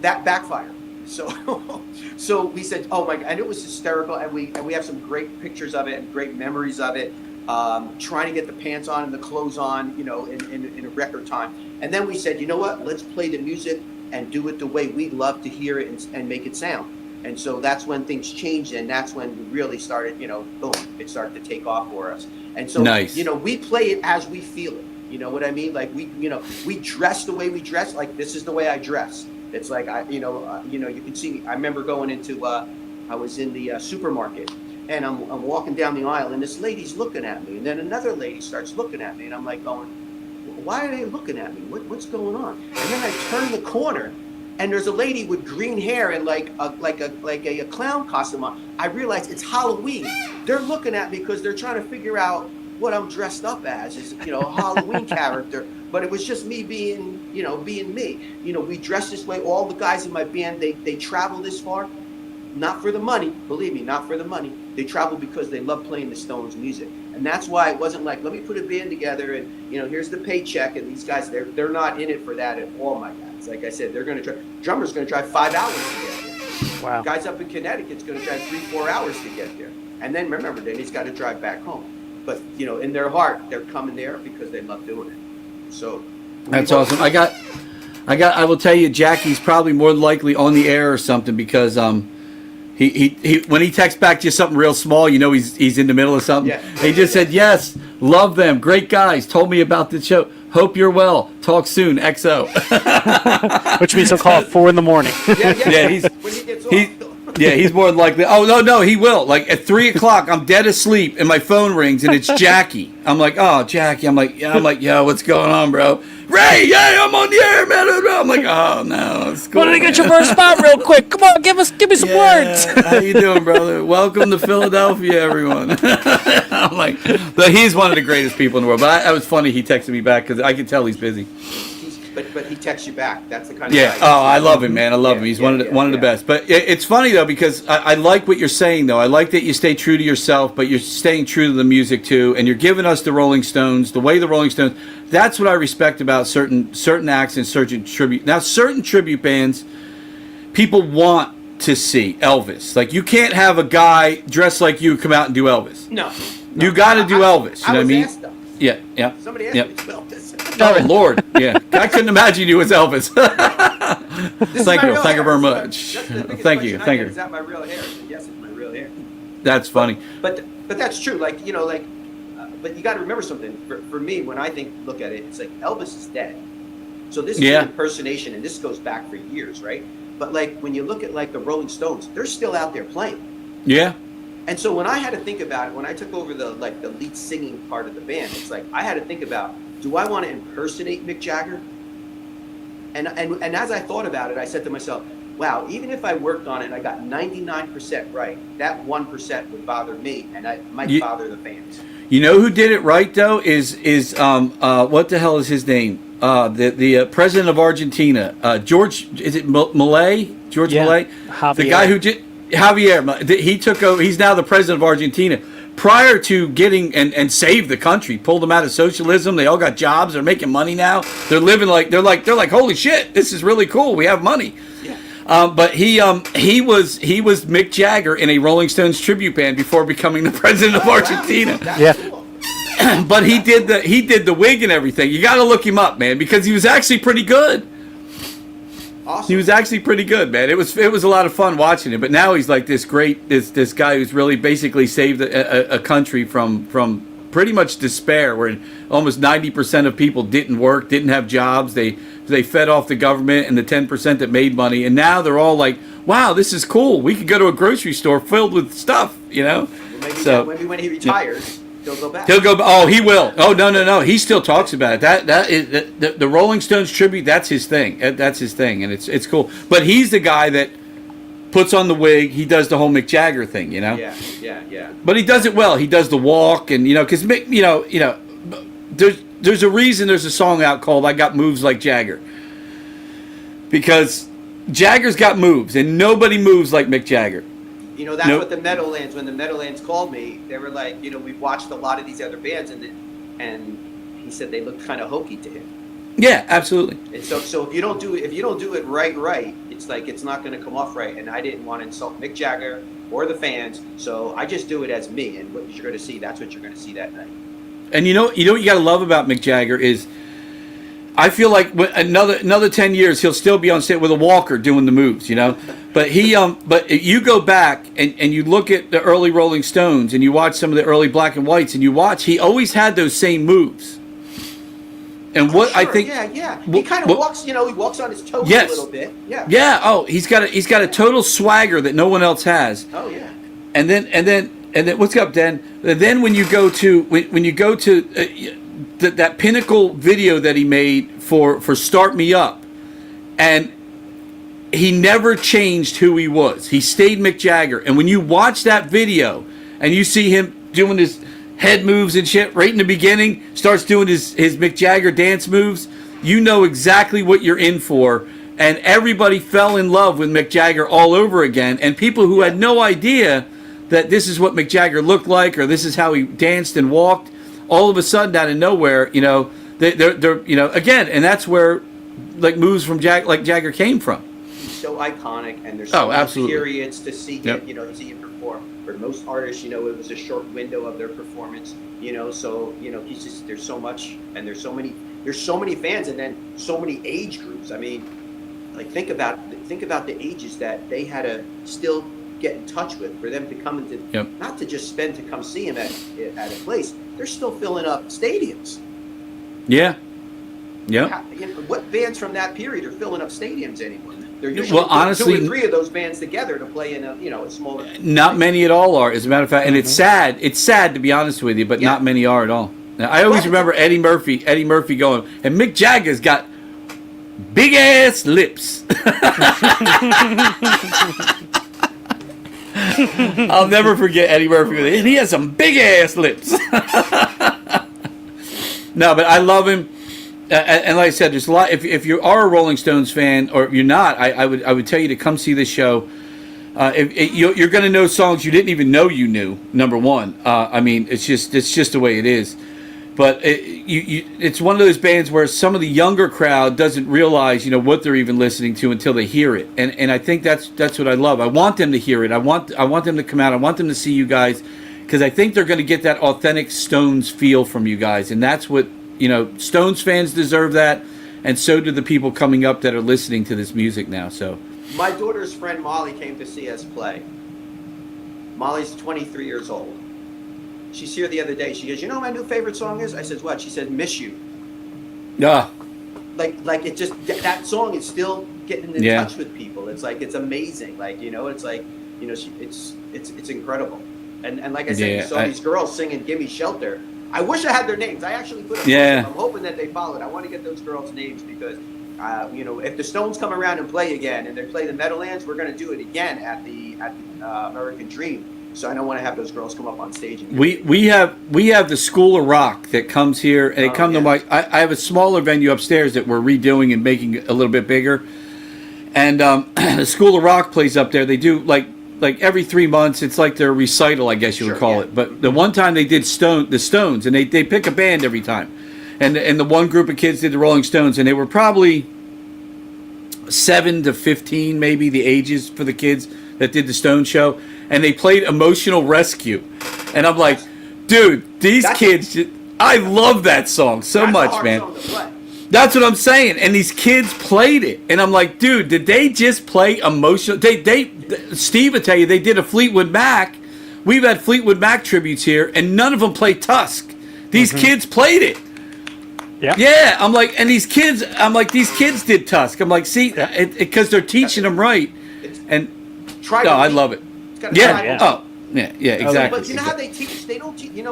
that backfired. So we said, oh my God, and it was hysterical, and we have some great pictures of it and great memories of it. Trying to get the pants on and the clothes on, in a record time. And then we said, you know what, let's play the music and do it the way we love to hear it and make it sound. And so that's when things changed, and that's when we really started, boom, it started to take off for us. And so,
nice.
We play it as we feel it. You know what I mean? We dress the way we dress. This is the way I dress. It's you can see, I remember going into, I was in the supermarket, and I'm walking down the aisle, and this lady's looking at me, and then another lady starts looking at me, and I'm going, why are they looking at me? What's going on? And then I turn the corner, and there's a lady with green hair and a clown costume on. I realize it's Halloween. They're looking at me because they're trying to figure out what I'm dressed up as, is a Halloween character. But it was just me being me. We dress this way. All the guys in my band, they travel this far. Not for the money, believe me, not for the money. They travel because they love playing the Stones music. And that's why it wasn't let me put a band together and, here's the paycheck. And these guys, they're not in it for that at all, my guys. Like I said, drummer's going to drive 5 hours to get there.
Wow.
Guys up in Connecticut's going to drive 3-4 hours to get there. And then remember, then he's got to drive back home. But, in their heart, they're coming there because they love doing it. So.
That's awesome. I will tell you, Jackie's probably more than likely on the air or something because, He when he texts back to you something real small, he's in the middle of something. Yeah. He just said, yes, love them, great guys, told me about the show, hope you're well, talk soon, XO.
Which means he'll call at 4 a.m.
Yeah, he's Yeah, he's more than likely. Oh, no, he will. Like, at 3 o'clock, I'm dead asleep, and my phone rings, and it's Jackie. I'm like, oh, Jackie. I'm like, yo, what's going on, bro? Ray, yeah, I'm on the air, man. I'm like, oh, no, it's cool.
Why don't I get your first spot real quick? Come on, give me some words.
How you doing, brother? Welcome to Philadelphia, everyone. I'm like, but he's one of the greatest people in the world. But that was funny. He texted me back because I could tell he's busy.
But he texts you back. That's the kind of
guy. Oh, I love him, man. I love him. He's one of the best. But it's funny though because I like what you're saying though. I like that you stay true to yourself, but you're staying true to the music too, and you're giving us the Rolling Stones, the way the Rolling Stones. That's what I respect about certain acts and certain tribute. Now, certain tribute bands, people want to see Elvis. Like you can't have a guy dressed like you come out and do Elvis.
No.
You got to do Elvis. You know what I mean?
Asked,
yeah.
Somebody asked me to do Elvis.
Oh, Lord. Yeah. I couldn't imagine you as Elvis. Thank you very much. Thank you.
Is that my real hair? Yes, it's my real hair.
That's funny.
But that's true. Like, but you got to remember something. For me, when I look at it, it's like Elvis is dead. So this is an impersonation, and this goes back for years, right? But like when you look at like the Rolling Stones, they're still out there playing.
Yeah.
And so when I had to think about it, when I took over the lead singing part of the band, it's like I had to think about, do I want to impersonate Mick Jagger? And as I thought about it, I said to myself, wow, even if I worked on it and I got 99% right, that 1% would bother me, and it might bother the fans.
You know who did it right though is what the hell is his name? The president of Argentina, George. Is it Milei? George Milei?
Javier.
The guy who did Javier. He took over. He's now the president of Argentina. Prior to getting and saved the country, pulled them out of socialism. They all got jobs. They're making money now. They're living like they're like holy shit, this is really cool. We have money. Yeah. But he was Mick Jagger in a Rolling Stones tribute band before becoming the president of Argentina.
Yeah.
But he did the wig and everything. You got to look him up, man, because he was actually pretty good.
Awesome.
He was actually pretty good, man. It was a lot of fun watching him. But now he's like this guy who's really basically saved a country from pretty much despair, where almost 90% of people didn't work, didn't have jobs. They fed off the government and the 10% that made money. And now they're all like, wow, this is cool. We could go to a grocery store filled with stuff, Well,
maybe when he retires. He'll go back.
Oh, he will. Oh, no. He still talks about it. That is the Rolling Stones tribute. That's his thing. That's his thing, and it's cool. But he's the guy that puts on the wig. He does the whole Mick Jagger thing,
Yeah.
But he does it well. He does the walk, and because Mick, there's a reason there's a song out called "I Got Moves Like Jagger," because Jagger's got moves, and nobody moves like Mick Jagger.
That's what the Meadowlands, when the Meadowlands called me, they were like, we've watched a lot of these other bands, and he said they looked kind of hokey to him.
Yeah, absolutely.
And so if you don't do it right, it's like it's not going to come off right. And I didn't want to insult Mick Jagger or the fans, so I just do it as me. And what you're going to see, that's what you're going to see that night. And
you know what you got to love about Mick Jagger is, I feel like another 10 years he'll still be on stage with a walker doing the moves, But but you go back and you look at the early Rolling Stones and you watch some of the early Black and Whites and you watch, he always had those same moves. And I think,
he kind of walks, he walks on his toes a little bit. Yeah.
Yeah. Oh, he's got a total swagger that no one else has.
Oh yeah.
And then what's up, Dan? Then when you go to that pinnacle video that he made for Start Me Up, and he never changed who he was. He stayed Mick Jagger. And when you watch that video and you see him doing his head moves and shit right in the beginning, starts doing his Mick Jagger dance moves, you know exactly what you're in for. And everybody fell in love with Mick Jagger all over again. And people who had no idea that this is what Mick Jagger looked like or this is how he danced and walked, all of a sudden out of nowhere, they're again, and that's where like moves from Jagger came from.
He's so iconic, and there's so many periods to see him,
Yep.
See him perform. For most artists, it was a short window of their performance, so he's just, there's so much, and there's so many fans, and then so many age groups. I mean, like think about the ages that they had to still get in touch with for them to come into, not to just spend to come see him at a place. They're still filling up stadiums.
Yeah. Yeah.
What bands from that period are filling up stadiums anymore? They're usually
honestly,
2 or 3 of those bands together to play in a smaller.
Not many at all are. As a matter of fact, and it's sad. It's sad to be honest with you, but not many are at all. Now, I always remember Eddie Murphy going, and Mick Jagger's got big ass lips. I'll never forget Eddie Murphy. And he has some big ass lips. No, but I love him. And like I said, there's a lot. If you are a Rolling Stones fan, or if you're not, I would tell you to come see this show. You're going to know songs you didn't even know you knew. Number one, I mean, it's just the way it is. But it's one of those bands where some of the younger crowd doesn't realize, what they're even listening to until they hear it. And I think that's what I love. I want them to hear it. I want them to come out. I want them to see you guys, because I think they're going to get that authentic Stones feel from you guys. And that's what, Stones fans deserve that. And so do the people coming up that are listening to this music now. So
my daughter's friend Molly came to see us play. Molly's 23 years old. She's here the other day. She goes, "You know what my new favorite song is?" I said, "What?" She said, "Miss You."
Yeah.
Like it just, that song is still getting in touch with people. It's like, it's amazing. Like, it's like, it's incredible. And like I said, you saw these girls singing "Gimme Shelter." I wish I had their names. I actually put them. I'm hoping that they followed. I want to get those girls' names because, if the Stones come around and play again, and they play the Meadowlands, we're going to do it again at the American Dream. So I don't want to have those girls come up on stage. And
we have the School of Rock that comes here, and they come to my. I have a smaller venue upstairs that we're redoing and making a little bit bigger, and the School of Rock plays up there. They do like every 3 months. It's like their recital, I guess you would call it. But the one time they did the Stones, and they pick a band every time, and the one group of kids did the Rolling Stones, and they were probably 7 to 15, maybe the ages for the kids that did the Stone show, and they played Emotional Rescue, and I'm like, dude, these kids, I love that song so much, man. That's what I'm saying, and these kids played it, and I'm like, dude, did they just play Emotional? Steve will tell you, they did a Fleetwood Mac. We've had Fleetwood Mac tributes here, and none of them played Tusk. These kids played it. Yeah, I'm like, and these kids did Tusk. I'm like, see, because they're teaching them right, and I love it. Exactly.
But you know how they teach? They don't teach. When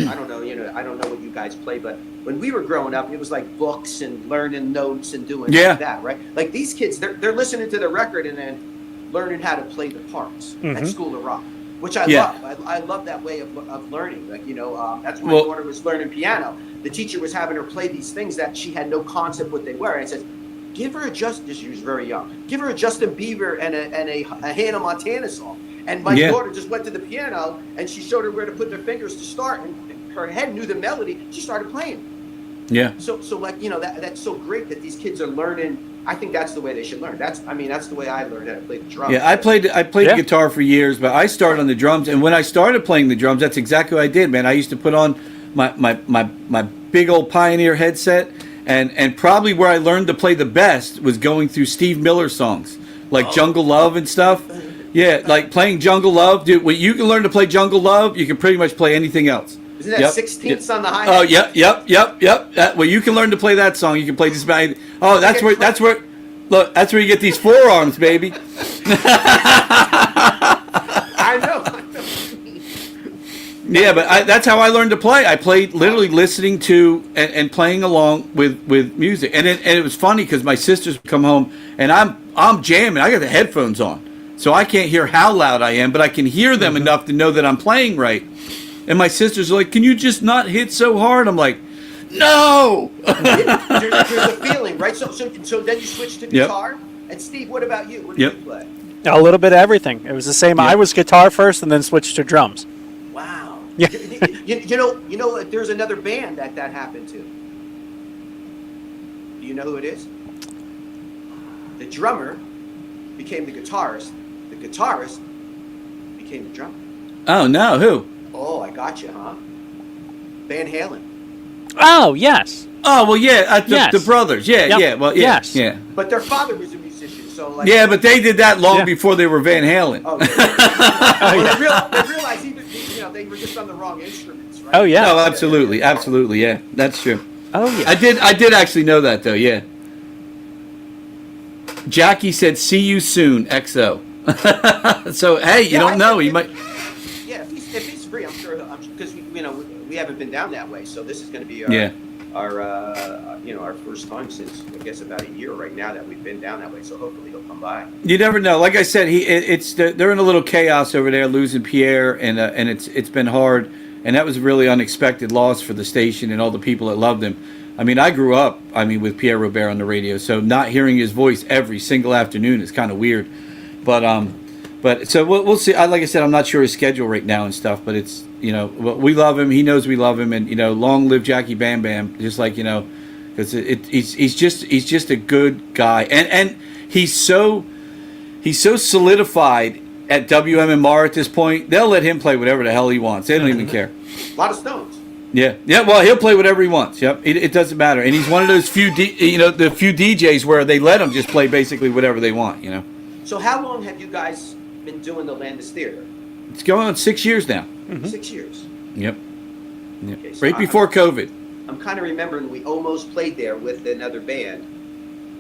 I don't know. I don't know what you guys play, but when we were growing up, it was like books and learning notes and doing that, right? Like these kids, they're listening to the record and then learning how to play the parts at School of Rock, which I love. I love that way of learning. Like that's when my daughter was learning piano. The teacher was having her play these things that she had no concept what they were, and I said, give her she was very young. Give her a Justin Bieber and a Hannah Montana song. And my daughter just went to the piano and she showed her where to put their fingers to start, and her head knew the melody. She started playing.
Yeah.
So like that's so great that these kids are learning. I think that's the way they should learn. That's the way I learned how to play the drums.
Yeah, I played the guitar for years, but I started on the drums, and when I started playing the drums, that's exactly what I did, man. I used to put on my big old Pioneer headset. And probably where I learned to play the best was going through Steve Miller songs, like Jungle Love and stuff. Yeah, like playing Jungle Love. Dude, when you can learn to play Jungle Love, you can pretty much play anything else.
Isn't that 16ths on the high?
Oh, yep. Well, you can learn to play that song. You can play just about anything. Oh, that's where, look, that's where you get these forearms, baby.
I know.
Yeah, but that's how I learned to play. I played literally listening to and playing along with music, and it was funny because my sisters would come home and I'm jamming. I got the headphones on, so I can't hear how loud I am, but I can hear them enough to know that I'm playing right. And my sisters are like, "Can you just not hit so hard?" I'm like, "No."
There's a feeling, right? So then you switch to guitar. And Steve, what about you? What do you play?
A little bit of everything. It was the same. I was guitar first, and then switched to drums.
Wow.
Yeah.
You know, there's another band that happened to. Do you know who it is? The drummer became the guitarist. The guitarist became the drummer.
Oh, no. Who?
Oh, I got you, huh? Van Halen.
Oh, yes.
Oh, well, yeah. The brothers. Yeah, yeah. Well, yeah.
Yes.
Yeah.
But their father was a musician, so like.
Yeah, but they did that long before they were Van Halen.
Oh, yeah. They realized they were just on the wrong instruments, right?
Oh, yeah.
No, absolutely. Yeah. That's true.
Oh, yeah.
I did actually know that, though, yeah. Jackie said, "See you soon, XO." So hey, you don't know. He might.
Yeah, if he's free, I'm sure. Because we haven't been down that way, so this is going to be our first time since I guess about a year right now that we've been down that way. So hopefully he'll come by.
You never know. Like I said, they're in a little chaos over there, losing Pierre, and it's been hard, and that was a really unexpected loss for the station and all the people that loved him. I mean, I grew up, with Pierre Robert on the radio, so not hearing his voice every single afternoon is kind of weird. But so we'll see. Like I said, I'm not sure his schedule right now and stuff, but it's, we love him. He knows we love him, and long live Jackie Bam Bam. Just like because he's just a good guy, and he's so solidified at WMMR at this point. They'll let him play whatever the hell he wants. They don't even care.
A lot of Stones.
Yeah. Well, he'll play whatever he wants. Yep, it doesn't matter. And he's one of those few the few DJs where they let him just play basically whatever they want.
So how long have you guys been doing the Landis Theater?
It's going on 6 years now.
Mm-hmm. 6 years.
Yep.
Okay, so
right before COVID.
I'm kind of remembering we almost played there with another band,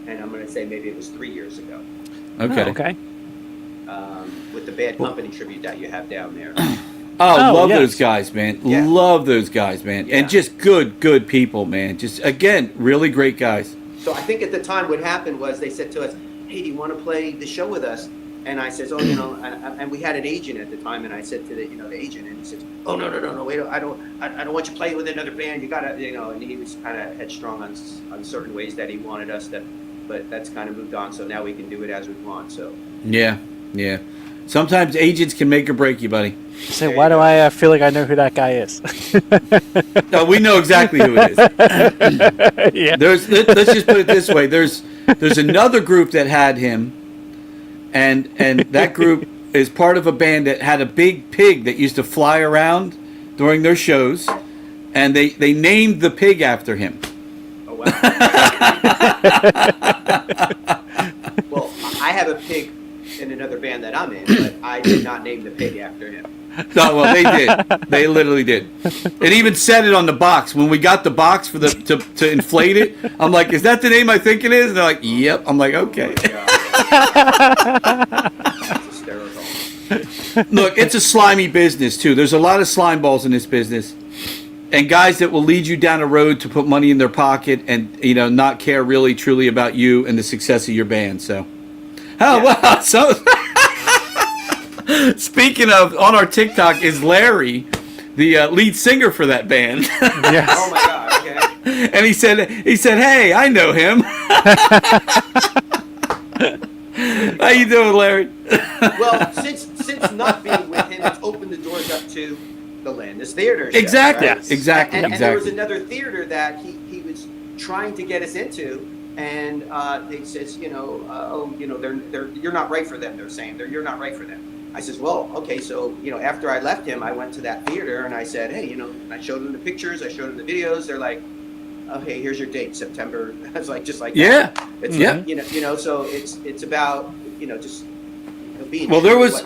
and I'm going to say maybe it was 3 years ago.
Okay.
Okay.
With the Bad Company tribute that you have down there.
Love those guys, man.
Yeah.
Love those guys, man.
Yeah.
And just good people, man. Just, again, really great guys.
So I think at the time what happened was they said to us, "Hey, do you want to play the show with us?" And I says, "Oh, and we had an agent at the time, and I said to the agent, and he says, "Oh, no, wait, I don't want you playing with another band. You gotta, and he was kind of headstrong on certain ways that he wanted us to, but that's kind of moved on. So now we can do it as we want. So
yeah. Sometimes agents can make or break you, buddy.
So why do I feel like I know who that guy is?
No, we know exactly who it is.
Yeah.
Let's just put it this way. There's another group that had him, and that group is part of a band that had a big pig that used to fly around during their shows, and they named the pig after him.
Oh wow. Well, I have a pig in another band that I'm in, but I did not name the pig after him.
No, well, they did. They literally did. It even said it on the box. When we got the box for to inflate it, I'm like, "Is that the name I think it is?" And they're like, "Yep." I'm like, "Okay."
That's hysterical.
Look, it's a slimy business too. There's a lot of slime balls in this business, and guys that will lead you down a road to put money in their pocket and not care really truly about you and the success of your band. So, wow. So, speaking of, on our TikTok is Larry, the lead singer for that band.
Yes.
Oh my God. Okay.
And he said, "Hey, I know him." How you doing, Larry?
Well, since not being with him, it's opened the doors up to the Landis Theater.
Exactly.
Show, right?
Yes.
Exactly.
And there was another theater that he was trying to get us into, and they says, you're not right for them. They're saying you're not right for them. I says, well, okay, so after I left him, I went to that theater and I said, hey, I showed them the pictures, I showed them the videos. They're like, okay, here's your date, September. I was like, just like that. It's like, so it's about just being.
Well, there was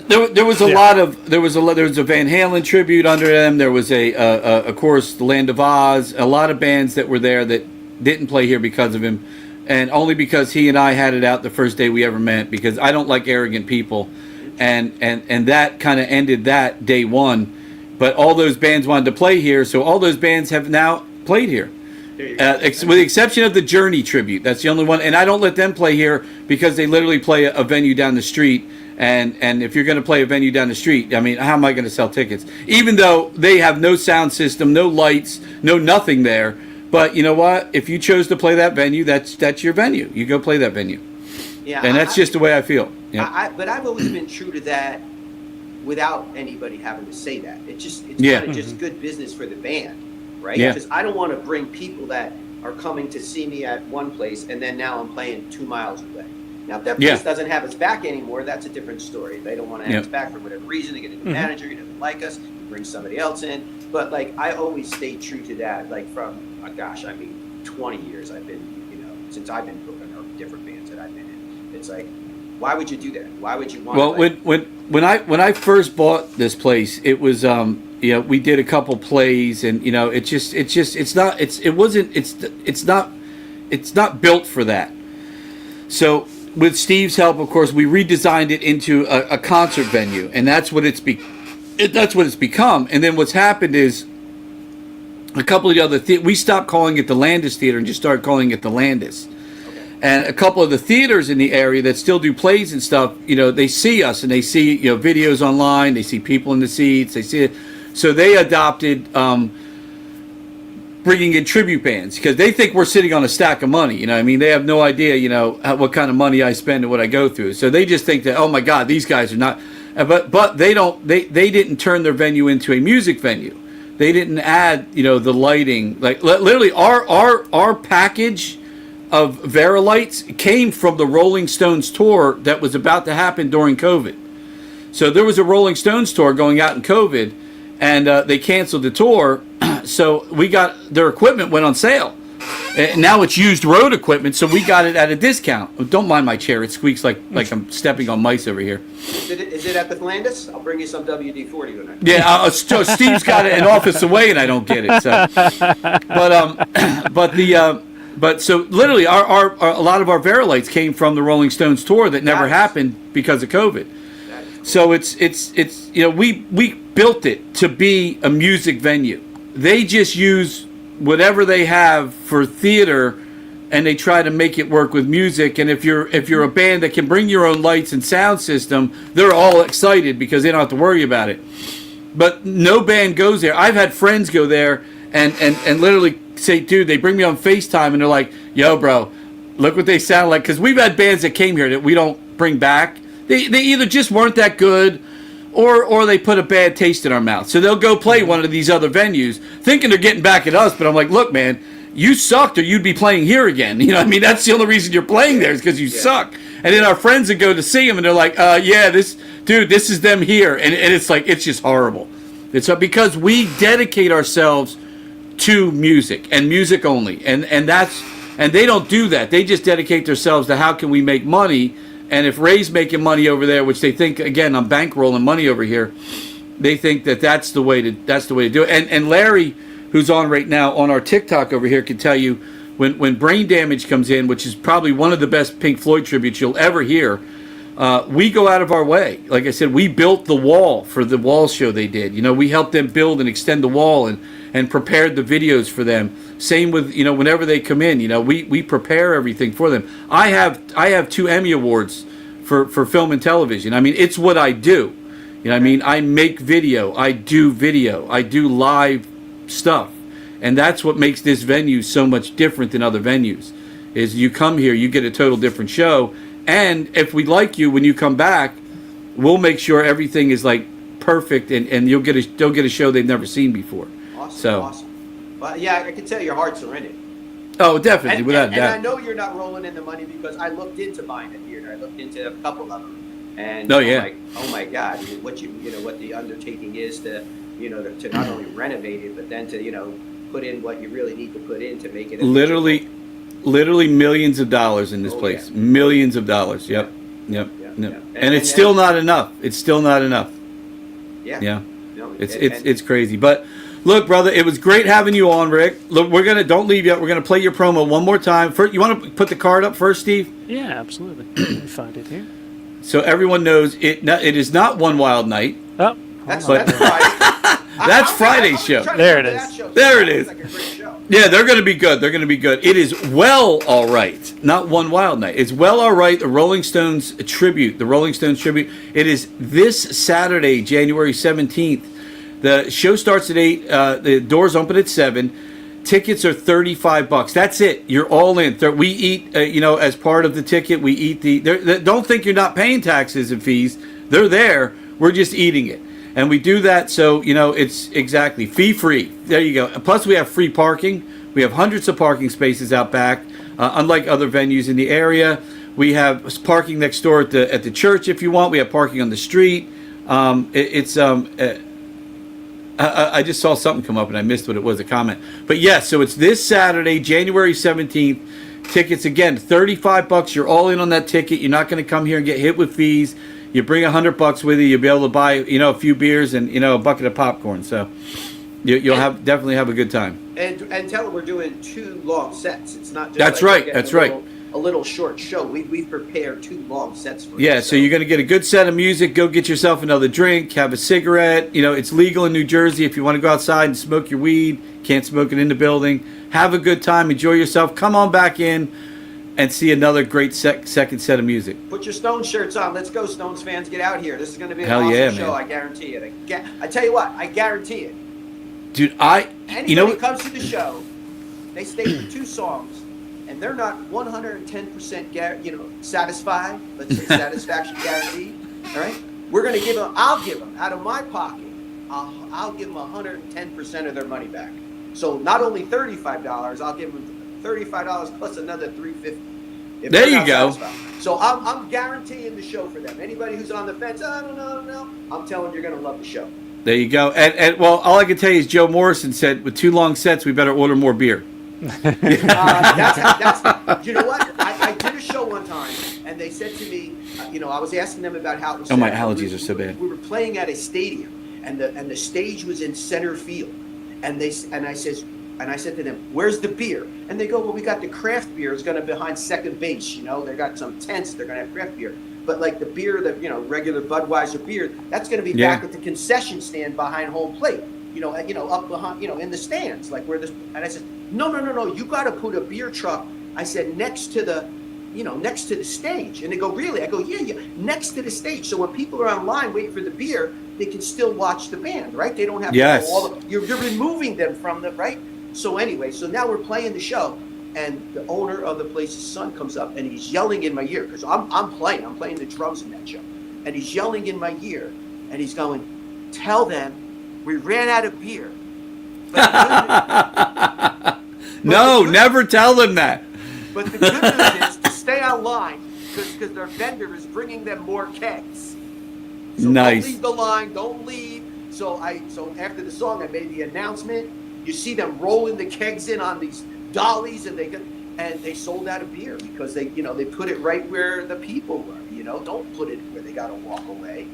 a lot of there was a Van Halen tribute under them. There was of course, the Land of Oz. A lot of bands that were there that didn't play here because of him, and only because he and I had it out the first day we ever met. Because I don't like arrogant people, and that kind of ended that day one. But all those bands wanted to play here, so all those bands have now played here. With the exception of the Journey tribute. That's the only one. And I don't let them play here because they literally play a venue down the street. And if you're going to play a venue down the street, I mean, how am I going to sell tickets? Even though they have no sound system, no lights, no nothing there. But you know what? If you chose to play that venue, that's your venue. You go play that venue. Yeah, and that's just the way I feel. Yeah.
But I've always been true to that without anybody having to say that. It's kind of just good business for the band. Right?
Yeah.
Because I don't want to bring people that are coming to see me at one place and then now I'm playing 2 miles away. Now, if that place doesn't have us back anymore, that's a different story. They don't want to have us back for whatever reason. They get a new manager, he doesn't like us, he brings somebody else in. But I always stay true to that. From 20 years I've been, since I've been booking or different bands that I've been in. It's like, why would you do that? Why would you want?
Well, when I first bought this place, it was we did a couple plays, and it's not built for that. So with Steve's help, of course, we redesigned it into a concert venue, and that's what it's become. And then what's happened is a couple of the other we stopped calling it the Landis Theater and just started calling it the Landis. And a couple of the theaters in the area that still do plays and stuff, they see us and they see videos online, they see people in the seats, they see it. So they adopted bringing in tribute bands because they think we're sitting on a stack of money. They have no idea, what kind of money I spend and what I go through. So they just think that, oh my God, these guys are not. But they don't. They didn't turn their venue into a music venue. They didn't add, the lighting. Like literally, our package of Verilights came from the Rolling Stones tour that was about to happen during COVID. So there was a Rolling Stones tour going out in COVID, and they canceled the tour. So we got their equipment went on sale. And now it's used road equipment, so we got it at a discount. Don't mind my chair; it squeaks like I'm stepping on mice over here.
Is it at the Landis? I'll bring you some WD-40 tonight.
Yeah, Steve's got an office away, and I don't get it. So, but so literally, our a lot of our Verilights came from the Rolling Stones tour that never happened because of COVID. So it's we built it to be a music venue. They just use whatever they have for theater, and they try to make it work with music. And if you're a band that can bring your own lights and sound system, they're all excited because they don't have to worry about it. But no band goes there. I've had friends go there and literally say, dude, they bring me on FaceTime and they're like, yo, bro, look what they sound like. Because we've had bands that came here that we don't bring back. They either just weren't that good, or they put a bad taste in our mouth. So they'll go play one of these other venues thinking they're getting back at us. But I'm like, look, man, you sucked or you'd be playing here again. That's the only reason you're playing there is because you suck. And then our friends would go to see them and they're like, this is them here. And it's like, it's just horrible. It's because we dedicate ourselves to music and music only. And they don't do that. They just dedicate themselves to how can we make money. And if Ray's making money over there, which they think, again, I'm bankrolling money over here, they think that's the way to do it. And Larry, who's on right now on our TikTok over here, can tell you when Brain Damage comes in, which is probably one of the best Pink Floyd tributes you'll ever hear, we go out of our way. Like I said, we built the wall for the wall show they did. We helped them build and extend the wall and prepared the videos for them. Same with, whenever they come in, we prepare everything for them. I have 2 Emmy Awards for film and television. It's what I do. I make video, I do live stuff. And that's what makes this venue so much different than other venues. Is you come here, you get a total different show. And if we like you when you come back, we'll make sure everything is like perfect and they'll get a show they've never seen before.
Awesome. Well, yeah, I can tell your hearts are in it.
Oh, definitely, without doubt.
And I know you're not rolling in the money because I looked into buying a theater. I looked into a couple of them, and oh my God, what the undertaking is to to not only renovate it, but then to put in what you really need to put in to make it
literally millions of dollars in this place, millions of dollars. Yep. And it's still not enough. It's still not enough. Yeah. No, it's crazy, but. Look, brother, it was great having you on, Rick. Look, don't leave yet. We're gonna play your promo one more time. First, you want to put the card up first, Steve?
Yeah, absolutely. Let me find it here.
So everyone knows it is not One Wild Night.
Oh,
that's Friday.
That's Friday's show.
There it is.
There it is. Like a great show. Yeah, they're gonna be good. It is Well All Right, not One Wild Night. It's Well All Right, the Rolling Stones tribute. It is this Saturday, January 17th. The show starts at 8. The doors open at 7. Tickets are $35. That's it. You're all in. We eat, as part of the ticket, we eat don't think you're not paying taxes and fees. They're there. We're just eating it. And we do that so, it's exactly fee-free. There you go. Plus, we have free parking. We have hundreds of parking spaces out back. Unlike other venues in the area, we have parking next door at the church if you want. We have parking on the street. I just saw something come up and I missed what it was, a comment. But yes, so it's this Saturday, January 17th. Tickets, again, $35. You're all in on that ticket. You're not going to come here and get hit with fees. You bring $100 with you. You'll be able to buy, a few beers and, a bucket of popcorn. So you'll definitely have a good time.
And tell them we're doing 2 long sets. It's not just
That's right.
A a little short show. We've prepared 2 long sets for
Yeah,
you.
so you're going to get a good set of music. Go get yourself another drink, have a cigarette. You know, it's legal in New Jersey if you want to go outside and smoke your weed. Can't smoke it in the building. Have a good time. Enjoy yourself. Come on back in and see another great second set of music.
Put your Stones shirts on. Let's go, Stones fans. Get out here. This is going to be an
Hell
awesome
yeah,
show.
man.
I guarantee it. I tell you what, I guarantee it.
Dude,
Anybody
you know,
who comes to the show, they stay for 2 songs, and they're not 110% satisfied. Let's say satisfaction guaranteed. All right, we're going to give them. I'll give them out of my pocket. I'll give them 110% of their money back. So not only $35, I'll give them $35 plus another $350.
There you go.
Satisfied. So I'm guaranteeing the show for them. Anybody who's on the fence, I don't know. I'm telling you, you're going to love the show.
There you go. And well, all I can tell you is Joe Morrison said, with 2 long sets, we better order more beer.
That's you know what? I did a show one time, and they said to me, I was asking them about how it was.
Oh, my allergies are so bad.
We were playing at a stadium, and the stage was in center field, and I said to them, "Where's the beer?" And they go, "Well, we got the craft beer. It's going to be behind second base. They got some tents. They're going to have craft beer." But like the beer, regular Budweiser beer, that's going to be back at the concession stand behind home plate. Up behind, in the stands, like where this. And I said, no, you got to put a beer truck. I said next to the stage. And they go, really? I go, yeah, next to the stage. So when people are online waiting for the beer, they can still watch the band, right? They don't have to go you're removing them from the right. So anyway, now we're playing the show. And the owner of the place's son comes up and he's yelling in my ear because I'm playing the drums in that show, and he's yelling in my ear and he's going, "Tell them we ran out of beer."
No, never tell them that.
But the good news is to stay online because their vendor is bringing them more kegs. So
nice.
Don't leave the line. Don't leave. So after the song, I made the announcement. You see them rolling the kegs in on these dollies, and they sold out of beer because they put it right where the people were. Don't put it where they got to walk away.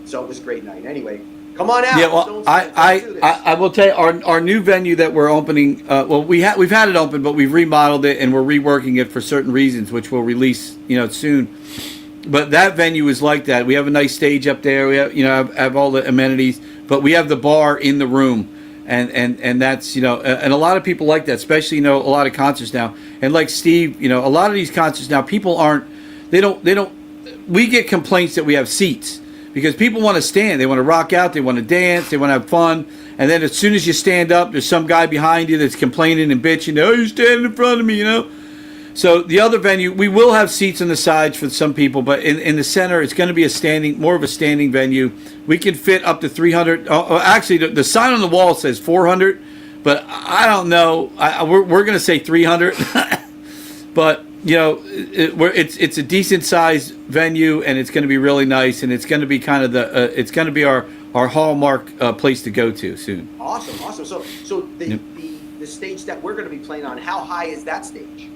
So it was a great night. Anyway, come on out.
Yeah, well, I will tell you our new venue that we're opening. We've had it open, but we've remodeled it and we're reworking it for certain reasons, which we'll release soon. But that venue is like that. We have a nice stage up there. We have all the amenities, but we have the bar in the room. And that's and a lot of people like that, especially a lot of concerts now. And like Steve, a lot of these concerts now, people they don't. We get complaints that we have seats because people want to stand, they want to rock out, they want to dance, they want to have fun. And then as soon as you stand up, there's some guy behind you that's complaining and bitching. "Oh, you're standing in front of me," So the other venue, we will have seats on the sides for some people, but in the center, it's going to be more of a standing venue. We can fit up to 300. Actually, the sign on the wall says 400, but I don't know. We're going to say 300. But it's a decent sized venue, and it's going to be really nice, and it's going to be kind of it's going to be our hallmark place to go to soon.
Awesome. So the stage that we're going to be playing on, how high is that stage?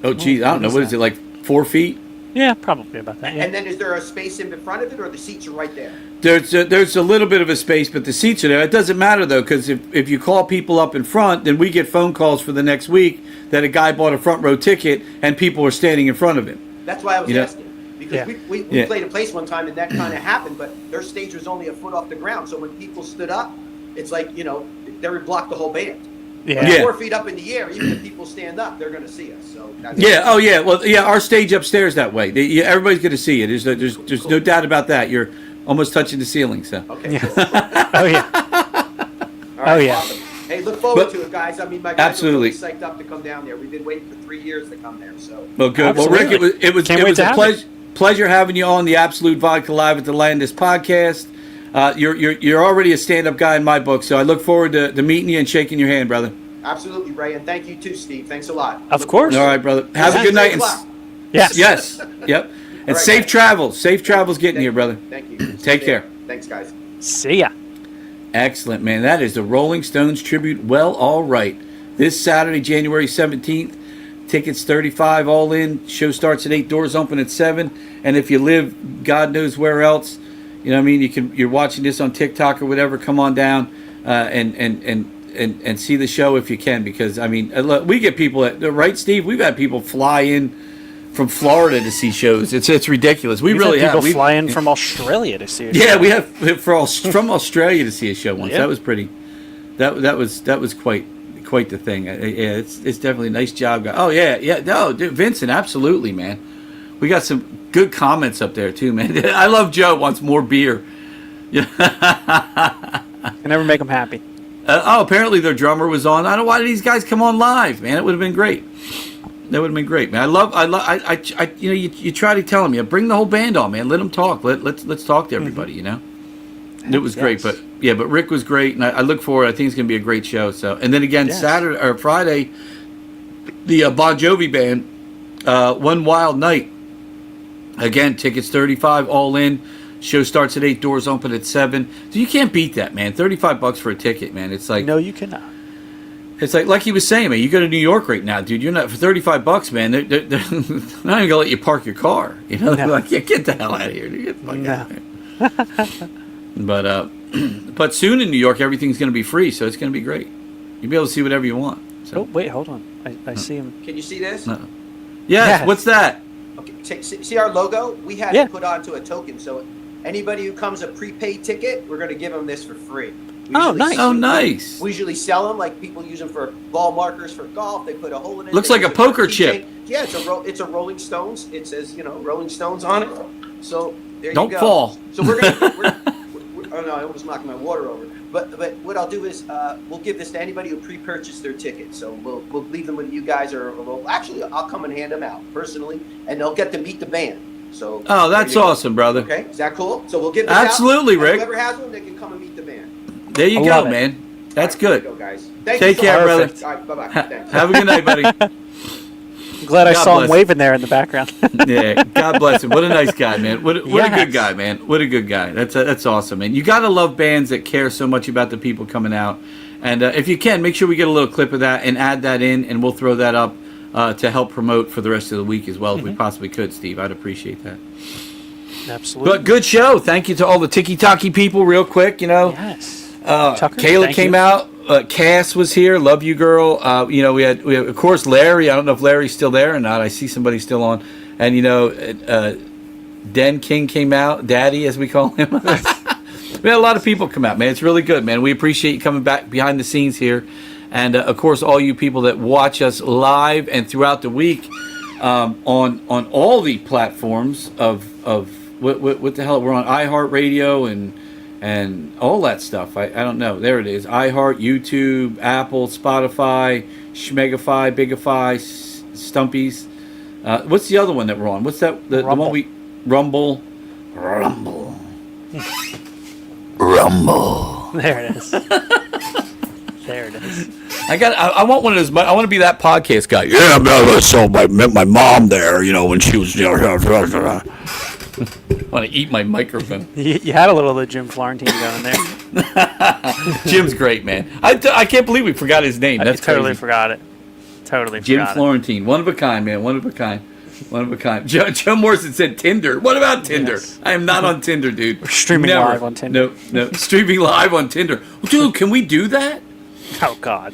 Oh, geez, I don't know. What is it, like 4 feet?
Yeah, probably about that. Yeah.
And then is there a space in front of it, or the seats are right there?
There's a little bit of a space, but the seats are there. It doesn't matter, though, because if you call people up in front, then we get phone calls for the next week that a guy bought a front row ticket and people are standing in front of him.
That's why I was asking. Because we played a place one time and that kind of happened, but their stage was only a foot off the ground. So when people stood up, it's like, they would block the whole band.
Yeah.
4 feet up in the air, even if people stand up, they're going to see us. So
our stage upstairs that way. Everybody's going to see it. There's no doubt about that. You're almost touching the ceiling. So.
Okay. Cool.
Oh yeah.
All right,
yeah.
awesome. Hey, look forward to it, guys. I mean, my guys
absolutely
are really psyched up to come down there. We've been waiting for 3 years to come there. So.
Well, good.
Absolutely.
Well, Rick, it was a pleasure having you on the Absolute Vodka Live at the Landis podcast. You're already a stand-up guy in my book, so I look forward to meeting you and shaking your hand, brother.
Absolutely, Ray, and thank you too, Steve. Thanks a lot.
Of course.
All right, brother. Have a good night.
Yes.
Yep. And
right,
safe
guys.
travels. Safe travels getting here, brother.
Thank you.
Take care.
Thanks, guys.
See ya.
Excellent, man. That is the Rolling Stones tribute. Well, all right. This Saturday, January 17th. Tickets $35 all in. Show starts at 8. Doors open at 7. And if you live God knows where else, you're watching this on TikTok or whatever, come on down and and see the show if you can, because I mean, look, we get people right, Steve. We've had people fly in from Florida to see shows. It's ridiculous. We've really
had people
have.
fly in from Australia to see a show.
Yeah, we have from Australia to see a show once.
Yeah.
That was pretty. That was quite the thing. Yeah, it's definitely a nice job, guy. Oh yeah. No, dude, Vincent, absolutely, man. We got some good comments up there too, man. I love Joe wants more beer. Yeah.
Can never make them happy.
Apparently their drummer was on. I don't know why did these guys come on live, man. It would have been great. That would have been great, man. I you know, you try to tell them, bring the whole band on, man. Let them talk. Let's talk to everybody, you know. And it was great, but Rick was great, and I look forward. I think it's going to be a great show. So, and then again, Saturday or Friday, the Bon Jovi band, One Wild Night. Again, tickets $35 all in. Show starts at 8, doors open at 7. So you can't beat that, man. $35 for a ticket, man. It's like,
no, you cannot.
It's like he was saying, man. You go to New York right now, dude. You're not for $35, man. They're not even gonna let you park your car. You know, they're like, yeah, get the hell out of here, dude. Get the fuck out of here. But soon in New York, everything's gonna be free, so it's gonna be great. You'll be able to see whatever you want. So.
Oh wait, hold on. I see him.
Can you see this?
No. Yes. What's that?
Okay. See our logo? We had it put onto a token, so anybody who comes a prepaid ticket, we're going to give them this for free.
Nice.
We usually sell them, like people use them for ball markers for golf. They put a hole in it.
Looks like a poker chip.
Yeah, it's a Rolling Stones. It says, Rolling Stones on it. So there you go.
Don't fall.
So we're going to... Oh, no, I almost knocked my water over. But what I'll do is we'll give this to anybody who pre-purchased their ticket. So we'll leave them with you guys, or actually I'll come and hand them out personally, and they'll get to meet the band. So.
Oh, that's awesome, brother.
Okay, is that cool? So we'll give this
absolutely,
out.
Rick.
Whoever has one, they can come and meet the band.
There you go, man. That's good.
There you go, guys.
Take care, brother.
All right, bye-bye. Thanks.
Have a good night, buddy.
I'm glad I saw him waving there in the background.
Yeah, God bless him. What a nice guy, man. What a good guy, man. What a good guy. That's awesome, man. You got to love bands that care so much about the people coming out. And if you can, make sure we get a little clip of that and add that in, and we'll throw that up to help promote for the rest of the week as well, if we possibly could, Steve. I'd appreciate that.
Absolutely.
But good show. Thank you to all the Tiki-Taki people real quick,
Yes.
Tucker, Kayla came out. Cass was here. Love you, girl. We had, of course, Larry. I don't know if Larry's still there or not. I see somebody still on. And, Den King came out. Daddy, as we call him. We had a lot of people come out, man. It's really good, man. We appreciate you coming back behind the scenes here. And, of course, all you people that watch us live and throughout the week on all the platforms of what the hell? We're on iHeartRadio and all that stuff. I don't know. There it is. iHeart, YouTube, Apple, Spotify, Schmegify, Bigify, Stumpies. What's the other one that we're on? What's that? The one we... Rumble.
There it is. There it is.
I want one of those. I want to be that podcast guy. Yeah, so I met my mom there, when she was... I want to eat my microphone.
You had a little of the Jim Florentine going there.
Jim's great, man. I can't believe we forgot his name. That's
totally
crazy.
Forgot it. Totally
Jim
forgot
Florentine. One of a kind, man. One of a kind. Joe Morrison said Tinder. What about Tinder?
Yes.
I am not on Tinder, dude.
We're streaming live on Tinder.
No. Streaming live on Tinder. Dude, can we do that?
Oh, God.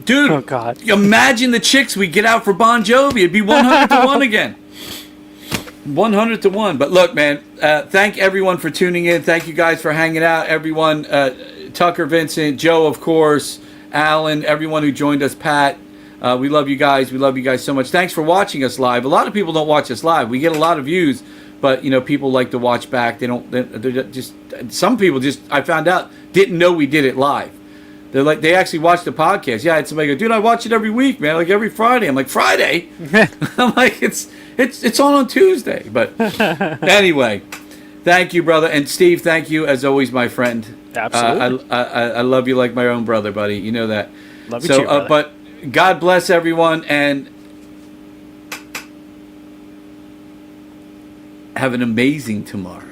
Dude.
Oh, God.
Imagine the chicks we get out for Bon Jovi. It'd be 100 to 1 again. 100 to 1. But look, man, thank everyone for tuning in. Thank you guys for hanging out. Everyone, Tucker, Vincent, Joe, of course, Alan, everyone who joined us, Pat. We love you guys. We love you guys so much. Thanks for watching us live. A lot of people don't watch us live. We get a lot of views, but people like to watch back. They're just some people just, I found out, didn't know we did it live. They're like, they actually watched the podcast. Yeah, I had somebody go, dude, I watch it every week, man. Like every Friday. I'm like, Friday? I'm like, it's on Tuesday. But anyway, thank you, brother. And Steve, thank you as always, my friend.
Absolutely.
I love you like my own brother, buddy. You know that.
Love you too, brother.
But God bless everyone, and have an amazing tomorrow.